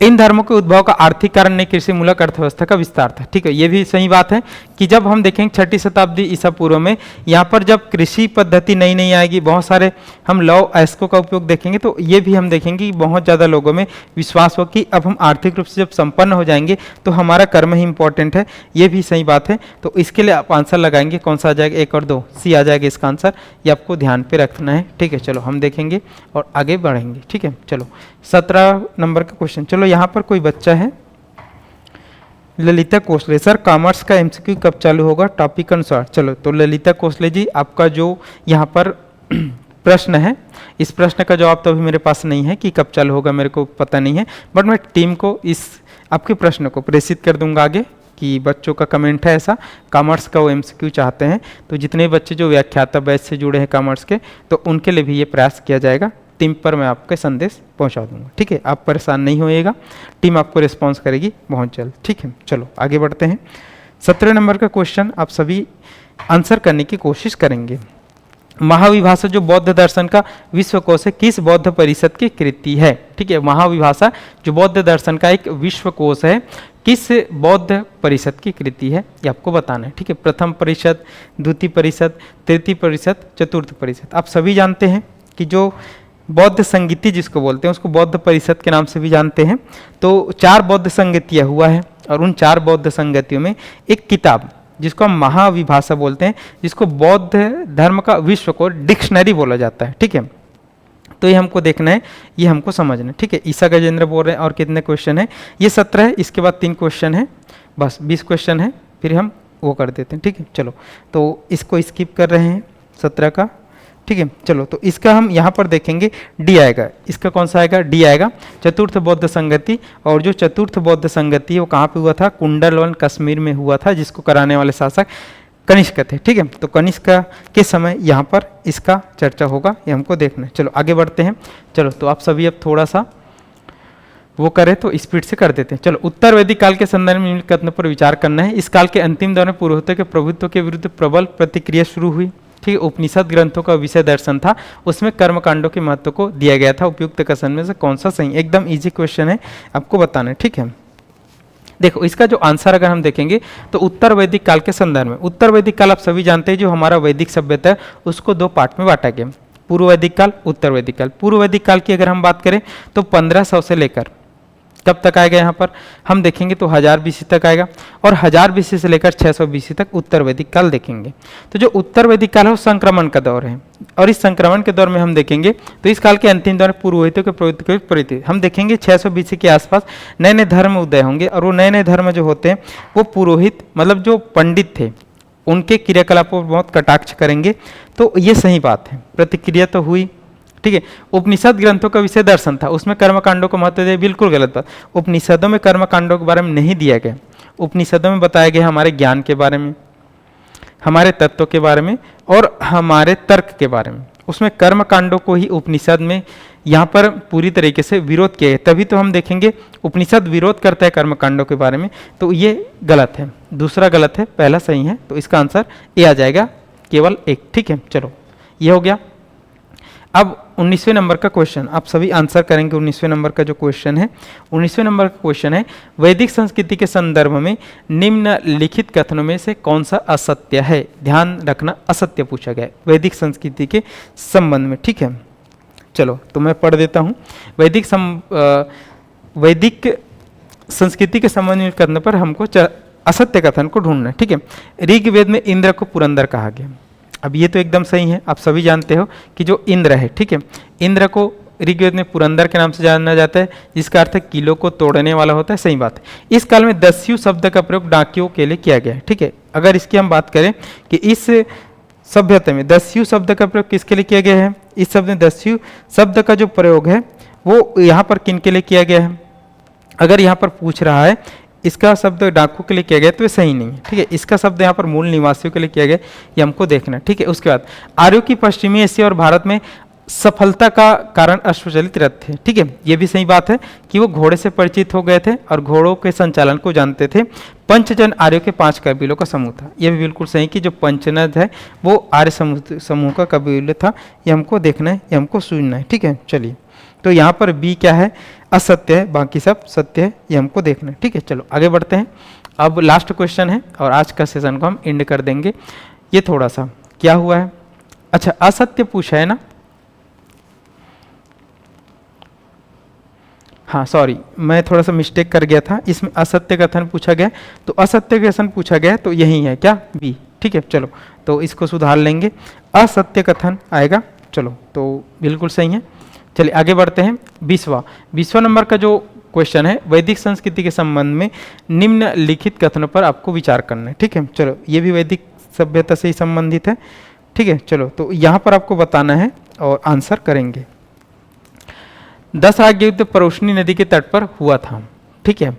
इन धर्मों के उद्भव का आर्थिक कारण ने कृषि मूलक अर्थव्यवस्था का विस्तार था, ठीक है। ये भी सही बात है कि जब हम देखेंगे 6ठी शताब्दी ईसा पूर्व में, यहाँ पर जब कृषि पद्धति नई नई आएगी, बहुत सारे हम लौ एस्को का उपयोग देखेंगे, तो ये भी हम देखेंगे कि बहुत ज़्यादा लोगों में विश्वास हो कि अब हम आर्थिक रूप से जब संपन्न हो जाएंगे तो हमारा कर्म ही इंपॉर्टेंट है। ये भी सही बात है। तो इसके लिए आप आंसर लगाएंगे, कौन सा आ जाएगा? 1 और 2 सी आ जाएगा इसका आंसर। ये आपको ध्यान पे रखना है, ठीक है। चलो हम देखेंगे और आगे बढ़ेंगे, ठीक है। चलो 17 नंबर का क्वेश्चन। चलो यहाँ पर कोई बच्चा है, ललिता कोसले, सर कॉमर्स का एमसीक्यू कब चालू होगा? टॉपिक अनुसार। चलो तो ललिता कोसले जी, आपका जो यहाँ पर प्रश्न है, इस प्रश्न का जवाब तो अभी मेरे पास नहीं है कि कब चालू होगा, मेरे को पता नहीं है, बट मैं टीम को इस आपके प्रश्न को प्रेषित कर दूंगा आगे कि बच्चों का कमेंट है ऐसा, कॉमर्स का वो एमसीक्यू चाहते हैं। तो जितने बच्चे जो व्याख्याता बैच से जुड़े हैं कॉमर्स के, तो उनके लिए भी ये प्रयास किया जाएगा। टीम पर मैं आपके संदेश पहुंचा दूंगा, ठीक है। आप परेशान नहीं होइएगा, टीम आपको रिस्पॉन्स करेगी बहुत जल्द, ठीक है। चलो आगे बढ़ते हैं। 17 नंबर का क्वेश्चन आप सभी आंसर करने की कोशिश करेंगे। महाविभाषा जो बौद्ध दर्शन का विश्वकोश है किस बौद्ध परिषद की कृति है? ठीक है, महाविभाषा जो बौद्ध दर्शन का एक विश्वकोश है किस बौद्ध परिषद की कृति है, ये आपको बताना है। ठीक है, प्रथम परिषद, द्वितीय परिषद, तृतीय परिषद, चतुर्थ परिषद। आप सभी जानते हैं कि जो बौद्ध संगीति जिसको बोलते हैं उसको बौद्ध परिषद के नाम से भी जानते हैं। तो 4 बौद्ध संगतियाँ हुआ है और उन 4 बौद्ध संगतियों में एक किताब जिसको हम महाविभाषा बोलते हैं, जिसको बौद्ध धर्म का विश्वकोश डिक्शनरी बोला जाता है। ठीक है, तो ये हमको देखना है, ये हमको समझना है। ठीक है, ईसा गजेंद्र बोल रहे हैं। और कितने क्वेश्चन है? ये 17 है, इसके बाद 3 क्वेश्चन है, बस 20 क्वेश्चन है, फिर हम वो कर देते हैं। ठीक है, चलो तो इसको स्किप कर रहे हैं 17 का। ठीक है, चलो तो इसका हम यहाँ पर देखेंगे डी आएगा। इसका कौन सा आएगा? डी आएगा, चतुर्थ बौद्ध संगति। और जो चतुर्थ बौद्ध संगति वो कहाँ पे हुआ था? कुंडलवन कश्मीर में हुआ था, जिसको कराने वाले शासक कनिष्क थे। ठीक है, तो कनिष्क के समय यहाँ पर इसका चर्चा होगा, ये हमको देखना है। चलो आगे बढ़ते हैं। चलो तो आप सभी अब थोड़ा सा वो करें तो स्पीड से कर देते हैं। चलो, उत्तर वैदिक काल के संदर्भ में निम्नलिखित कथनों पर विचार करना है। इस काल के अंतिम दौर में पुरोहितों के प्रभुत्व के विरुद्ध प्रबल प्रतिक्रिया शुरू हुई। ठीक है, उपनिषद ग्रंथों का विषय दर्शन था, उसमें कर्मकांडों के महत्व को दिया गया था। उपयुक्त कथन में से कौन सा सही? एकदम इजी क्वेश्चन है, आपको बताना है। ठीक है, देखो इसका जो आंसर अगर हम देखेंगे तो उत्तर वैदिक काल के संदर्भ में, उत्तर वैदिक काल आप सभी जानते हैं जो हमारा वैदिक सभ्यता है उसको 2 पार्ट में बांटा गया, पूर्व वैदिक काल, उत्तर वैदिक काल। पूर्व वैदिक काल की अगर हम बात करें तो 1500 से लेकर कब तक आएगा? यहाँ पर हम देखेंगे तो 1000 BC तक आएगा, और 1000 BC से लेकर 600 BC तक उत्तर वैदिक काल देखेंगे। तो जो उत्तर वैदिक काल है वो संक्रमण का दौर है, और इस संक्रमण के दौर में हम देखेंगे तो इस काल के अंतिम दौर में पुरोहितों के प्रवृत्ति हम देखेंगे 600 BC के आसपास नए नए धर्म उदय होंगे, और वो नए नए धर्म जो होते हैं वो पुरोहित मतलब जो पंडित थे उनके क्रियाकलापों पर बहुत कटाक्ष करेंगे। तो ये सही बात है, प्रतिक्रिया तो हुई। ठीक है, उपनिषद ग्रंथों का विषय दर्शन था, उसमें कर्मकांडों को महत्व दिया, बिल्कुल गलत बात। उपनिषदों में कर्मकांडों के बारे में नहीं दिया गया, उपनिषदों में बताया गया हमारे ज्ञान के बारे में, हमारे तत्वों के बारे में और हमारे तर्क के बारे में। उसमें कर्मकांडों को ही उपनिषद में यहाँ पर पूरी तरीके से विरोध किया है, तभी तो हम देखेंगे उपनिषद विरोध करता है कर्मकांडों के बारे में। तो ये गलत है, दूसरा गलत है, पहला सही है। तो इसका आंसर ए आ जाएगा, केवल 1। ठीक है, चलो ये हो गया। अब 19वें नंबर का क्वेश्चन आप सभी आंसर करेंगे। 19वें नंबर का जो क्वेश्चन है, 19वें नंबर का क्वेश्चन है, वैदिक संस्कृति के संदर्भ में निम्नलिखित कथनों में से कौन सा असत्य है? ध्यान रखना, असत्य पूछा गया है वैदिक संस्कृति के संबंध में। ठीक है, चलो तो मैं पढ़ देता हूँ। वैदिक संस्कृति के संबंध में कथन पर हमको असत्य कथन को ढूंढना है। ठीक है, ऋग्वेद में इंद्र को पुरंदर कहा गया। अब ये तो एकदम सही है, आप सभी जानते हो कि जो इंद्र है, ठीक है, इंद्र को ऋग्वेद में पुरंदर के नाम से जाना जाता है, जिसका अर्थ किलों को तोड़ने वाला होता है। सही बात है। इस काल में दस्यु शब्द का प्रयोग डाकियों के लिए किया गया है। ठीक है, अगर इसकी हम बात करें कि इस सभ्यता में दस्यु शब्द का प्रयोग किसके लिए किया गया है, इस शब्द में दस्यु शब्द का जो प्रयोग है वो यहाँ पर किन के लिए किया गया है? अगर यहाँ पर पूछ रहा है इसका शब्द डाकू के लिए किया गया तो ये सही नहीं है। ठीक है, इसका शब्द यहाँ पर मूल निवासियों के लिए किया गया, ये हमको देखना है। ठीक है, उसके बाद आर्यों की पश्चिमी एशिया और भारत में सफलता का कारण अश्वचालित रथ थे। ठीक है, ये भी सही बात है कि वो घोड़े से परिचित हो गए थे और घोड़ों के संचालन को जानते थे। पंचजन आर्यों के 5 कबीलों का समूह था। ये भी बिल्कुल सही कि जो पंचनद है वो आर्य समूह का कबीला था, ये हमको देखना है, ये हमको सुनना है। ठीक है, चलिए तो यहाँ पर बी क्या है? असत्य है, बाकी सब सत्य है, ये हमको देखना है। ठीक है, चलो आगे बढ़ते हैं। अब लास्ट क्वेश्चन है और आज का सेशन को हम एंड कर देंगे। ये थोड़ा सा क्या हुआ है, अच्छा असत्य पूछा है ना, हाँ सॉरी मैं थोड़ा सा मिस्टेक कर गया था, इसमें असत्य कथन पूछा गया, तो असत्य कथन पूछा गया तो यही है क्या? बी। ठीक है, चलो तो इसको सुधार लेंगे, असत्य कथन आएगा। चलो तो बिल्कुल सही है। चलिए आगे बढ़ते हैं। 20वां नंबर का जो क्वेश्चन है, वैदिक संस्कृति के संबंध में निम्नलिखित कथनों पर आपको विचार करना है। ठीक है, चलो ये भी वैदिक सभ्यता से ही संबंधित है। ठीक है, चलो तो यहाँ पर आपको बताना है और आंसर करेंगे। 10 आज्ञा युद्ध परोशनी नदी के तट पर हुआ था। ठीक है,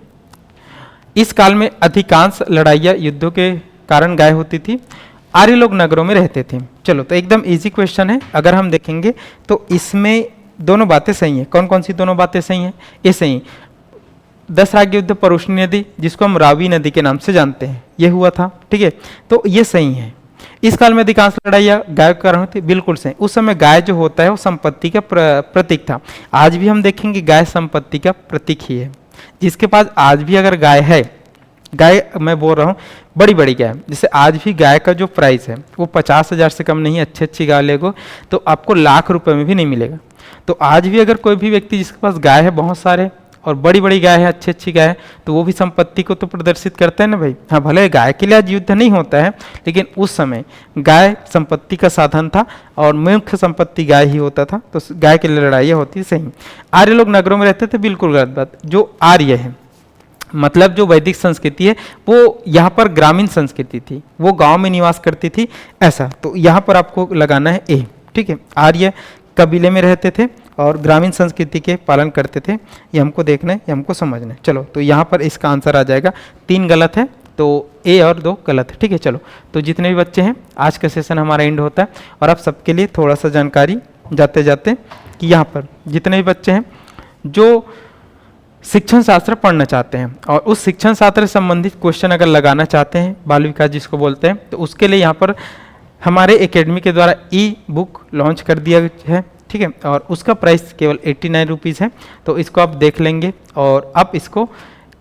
इस काल में अधिकांश लड़ाइयाँ युद्धों के कारण गाय होती थी। आर्य लोग नगरों में रहते थे। चलो तो एकदम इजी क्वेश्चन है, अगर हम देखेंगे तो इसमें दोनों बातें सही हैं। कौन कौन सी दोनों बातें सही हैं? ये सही, दशराज्य युद्ध परुष्णी नदी, जिसको हम रावी नदी के नाम से जानते हैं, ये हुआ था। ठीक है, तो ये सही है। इस काल में अधिकांश लड़ाइयाँ गाय के कारण होती, बिल्कुल सही। उस समय गाय जो होता है वो संपत्ति का प्रतीक था। आज भी हम देखेंगे गाय संपत्ति का प्रतीक ही है। जिसके पास आज भी अगर गाय है, गाय मैं बोल रहा हूँ बड़ी बड़ी गाय, जैसे आज भी गाय का जो प्राइस है वो 50,000 से कम नहीं है। अच्छी गाय लेगो तो आपको लाख रुपए में भी नहीं मिलेगा। तो आज भी अगर कोई भी व्यक्ति जिसके पास गाय है बहुत सारे और बड़ी बड़ी गाय है, अच्छी गाय है, तो वो भी संपत्ति को तो प्रदर्शित करता है ना भाई। हाँ, भले गाय के लिए आज युद्ध नहीं होता है, लेकिन उस समय गाय संपत्ति का साधन था और मुख्य संपत्ति गाय ही होता था, तो गाय के लिए लड़ाइयाँ होती सही। आर्य लोग नगरों में रहते थे, बिल्कुल गलत बात। जो आर्य है मतलब जो वैदिक संस्कृति है वो यहाँ पर ग्रामीण संस्कृति थी, वो गांव में निवास करती थी, ऐसा। तो यहाँ पर आपको लगाना है ए। ठीक है, आर्य कबीले में रहते थे और ग्रामीण संस्कृति के पालन करते थे, ये हमको देखना है, ये हमको समझना है। चलो, तो यहाँ पर इसका आंसर आ जाएगा। 3 गलत है, तो ए और 2 गलत है। ठीक है, चलो, तो जितने भी बच्चे हैं आज का सेशन हमारा एंड होता है। और आप सबके लिए थोड़ा सा जानकारी जाते जाते कि यहाँ पर जितने भी बच्चे हैं जो शिक्षण शास्त्र पढ़ना चाहते हैं और उस शिक्षण शास्त्र से संबंधित क्वेश्चन अगर लगाना चाहते हैं, बाल विकास जिसको बोलते हैं, तो उसके लिए यहाँ पर हमारे एकेडमी के द्वारा ई बुक लॉन्च कर दिया है। ठीक है, और उसका प्राइस केवल 89 रुपीज़ है। तो इसको आप देख लेंगे और आप इसको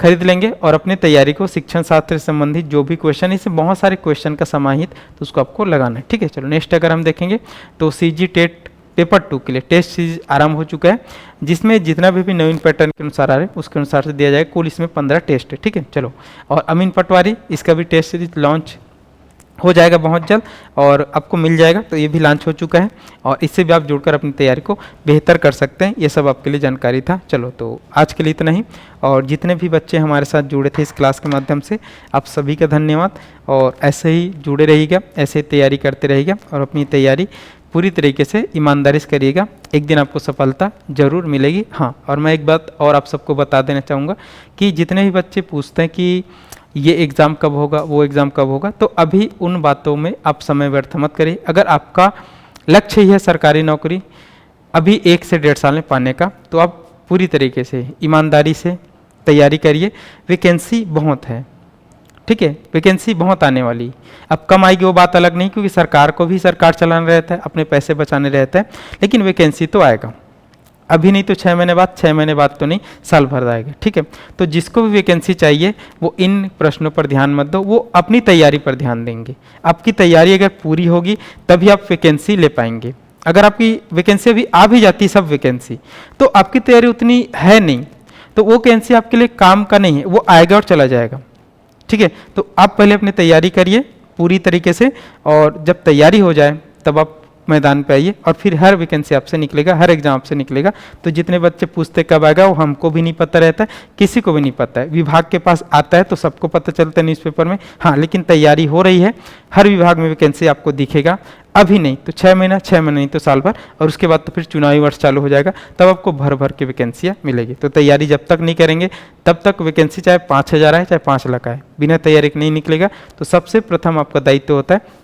खरीद लेंगे और अपनी तैयारी को शिक्षण शास्त्र से संबंधित जो भी क्वेश्चन है, इसमें बहुत सारे क्वेश्चन का समाहित, तो उसको आपको लगाना है। ठीक है, चलो नेक्स्ट अगर हम देखेंगे तो CG टेट पेपर 2 के लिए टेस्ट सीरीज आरंभ हो चुका है, जिसमें जितना भी नवीन पैटर्न के अनुसार आ रहे हैं उसके अनुसार से दिया जाएगा। कुल इसमें 15 टेस्ट है। ठीक है, चलो, और अमीन पटवारी इसका भी टेस्ट सीरीज लॉन्च हो जाएगा बहुत जल्द और आपको मिल जाएगा। तो ये भी लॉन्च हो चुका है और इससे भी आप जुड़कर अपनी तैयारी को बेहतर कर सकते हैं। ये सब आपके लिए जानकारी था। चलो, तो आज के लिए इतना ही। और जितने भी बच्चे हमारे साथ जुड़े थे इस क्लास के माध्यम से, आप सभी का धन्यवाद। और ऐसे ही जुड़े रहिएगा, ऐसे ही तैयारी करते रहिएगा और अपनी तैयारी पूरी तरीके से ईमानदारी से करिएगा। एक दिन आपको सफलता जरूर मिलेगी। हाँ, और मैं एक बात और आप सबको बता देना चाहूँगा कि जितने भी बच्चे पूछते हैं कि ये एग्ज़ाम कब होगा, वो एग्ज़ाम कब होगा, तो अभी उन बातों में आप समय व्यर्थ मत करिए। अगर आपका लक्ष्य ही है सरकारी नौकरी अभी 1 से 1.5 साल में पाने का, तो आप पूरी तरीके से ईमानदारी से तैयारी करिए। वैकेंसी बहुत है, ठीक है, वैकेंसी बहुत आने वाली। अब कम आएगी वो बात अलग नहीं, क्योंकि सरकार को भी सरकार चलाना रहता है, अपने पैसे बचाने रहता है, लेकिन वैकेंसी तो आएगा। अभी नहीं तो 6 महीने बाद, 6 महीने बाद तो नहीं, साल भर आएगा। ठीक है, तो जिसको भी वैकेंसी चाहिए वो इन प्रश्नों पर ध्यान मत दो, वो अपनी तैयारी पर ध्यान देंगे। आपकी तैयारी अगर पूरी होगी तभी आप वैकेंसी ले पाएंगे। अगर आपकी वैकेंसी अभी आ भी जाती सब वैकेंसी, तो आपकी तैयारी उतनी है नहीं, तो वो वैकेंसी आपके लिए काम का नहीं है, वो आएगा और चला जाएगा। ठीक है, तो आप पहले अपनी तैयारी करिए पूरी तरीके से, और जब तैयारी हो जाए तब आप मैदान पे आइए, और फिर हर वैकेंसी आपसे निकलेगा, हर एग्जाम आपसे निकलेगा। तो जितने बच्चे पूछते कब आएगा, वो हमको भी नहीं पता रहता है, किसी को भी नहीं पता है। विभाग के पास आता है तो सबको पता चलता है न्यूज़पेपर में, हाँ, लेकिन तैयारी हो रही है, हर विभाग में वैकेंसी आपको दिखेगा। अभी नहीं तो 6 महीना, 6 महीना नहीं तो साल भर, और उसके बाद तो फिर चुनावी वर्ष चालू हो जाएगा, तब आपको भर भर के वैकेंसियाँ मिलेगी। तो तैयारी जब तक नहीं करेंगे तब तक वैकेंसी चाहे 5,000 आए चाहे 5 लाख आए, बिना तैयारी के नहीं निकलेगा। तो सबसे प्रथम आपका दायित्व होता है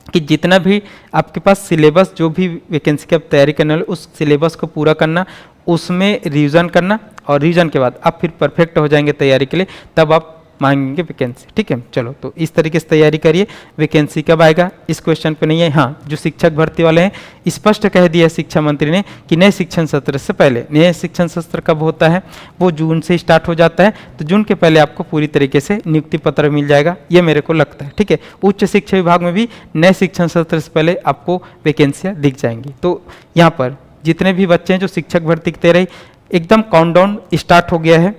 कि जितना भी आपके पास सिलेबस, जो भी वैकेंसी की आप तैयारी करने वाले, उस सिलेबस को पूरा करना, उसमें रिवीजन करना, और रिवीजन के बाद आप फिर परफेक्ट हो जाएंगे तैयारी के लिए, तब आप मांगेंगे वैकेंसी। ठीक है, चलो, तो इस तरीके से तैयारी करिए। वैकेंसी कब आएगा इस क्वेश्चन पे नहीं है। हाँ, जो शिक्षक भर्ती वाले हैं स्पष्ट कह दिया है शिक्षा मंत्री ने कि नए शिक्षण सत्र से पहले, नए शिक्षण सत्र कब होता है, वो जून से स्टार्ट हो जाता है, तो जून के पहले आपको पूरी तरीके से नियुक्ति पत्र मिल जाएगा, ये मेरे को लगता है। ठीक है, उच्च शिक्षा विभाग में भी नए शिक्षण सत्र से पहले आपको वैकेंसियाँ दिख जाएंगी। तो यहाँ पर जितने भी बच्चे हैं जो शिक्षक भर्ती की तैयारी, एकदम काउंटडाउन स्टार्ट हो गया है।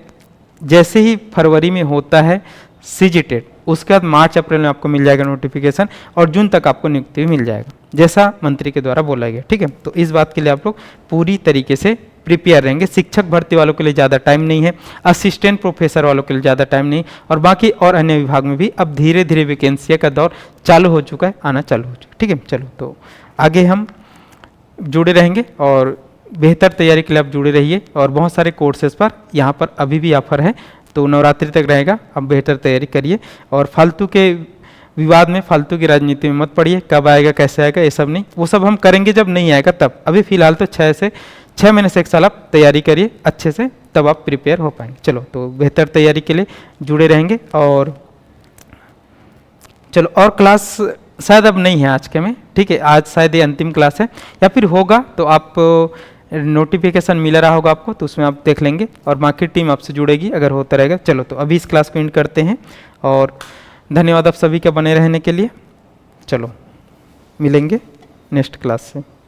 जैसे ही फरवरी में होता है CG टेट, उसके बाद मार्च अप्रैल में आपको मिल जाएगा नोटिफिकेशन, और जून तक आपको नियुक्ति भी मिल जाएगा, जैसा मंत्री के द्वारा बोला गया। ठीक है, तो इस बात के लिए आप लोग पूरी तरीके से प्रिपेयर रहेंगे। शिक्षक भर्ती वालों के लिए ज़्यादा टाइम नहीं है, असिस्टेंट प्रोफेसर वालों के लिए ज़्यादा टाइम नहीं, और बाकी और अन्य विभाग में भी अब धीरे धीरे वैकेंसी का दौर चालू हो चुका है, आना चालू हो चुका है। ठीक है, चलो, तो आगे हम जुड़े रहेंगे और बेहतर तैयारी के लिए आप जुड़े रहिए। और बहुत सारे कोर्सेज पर यहाँ पर अभी भी ऑफर है, तो नवरात्रि तक रहेगा, अब बेहतर तैयारी करिए। और फालतू के विवाद में, फालतू की राजनीति में मत पड़िए, कब आएगा कैसे आएगा ये सब नहीं, वो सब हम करेंगे जब नहीं आएगा तब। अभी फिलहाल तो 6 से 6 महीने से 1 साल आप तैयारी करिए अच्छे से, तब आप प्रिपेयर हो पाएंगे। चलो, तो बेहतर तैयारी के लिए जुड़े रहेंगे। और चलो, और क्लास शायद अब नहीं है आज के में, ठीक है, आज शायद ये अंतिम क्लास है, या फिर होगा तो आप नोटिफिकेशन मिल रहा होगा आपको, तो उसमें आप देख लेंगे और बाकी टीम आपसे जुड़ेगी अगर होता रहेगा। चलो, तो अभी इस क्लास को एंड करते हैं और धन्यवाद आप सभी के बने रहने के लिए। चलो, मिलेंगे नेक्स्ट क्लास से।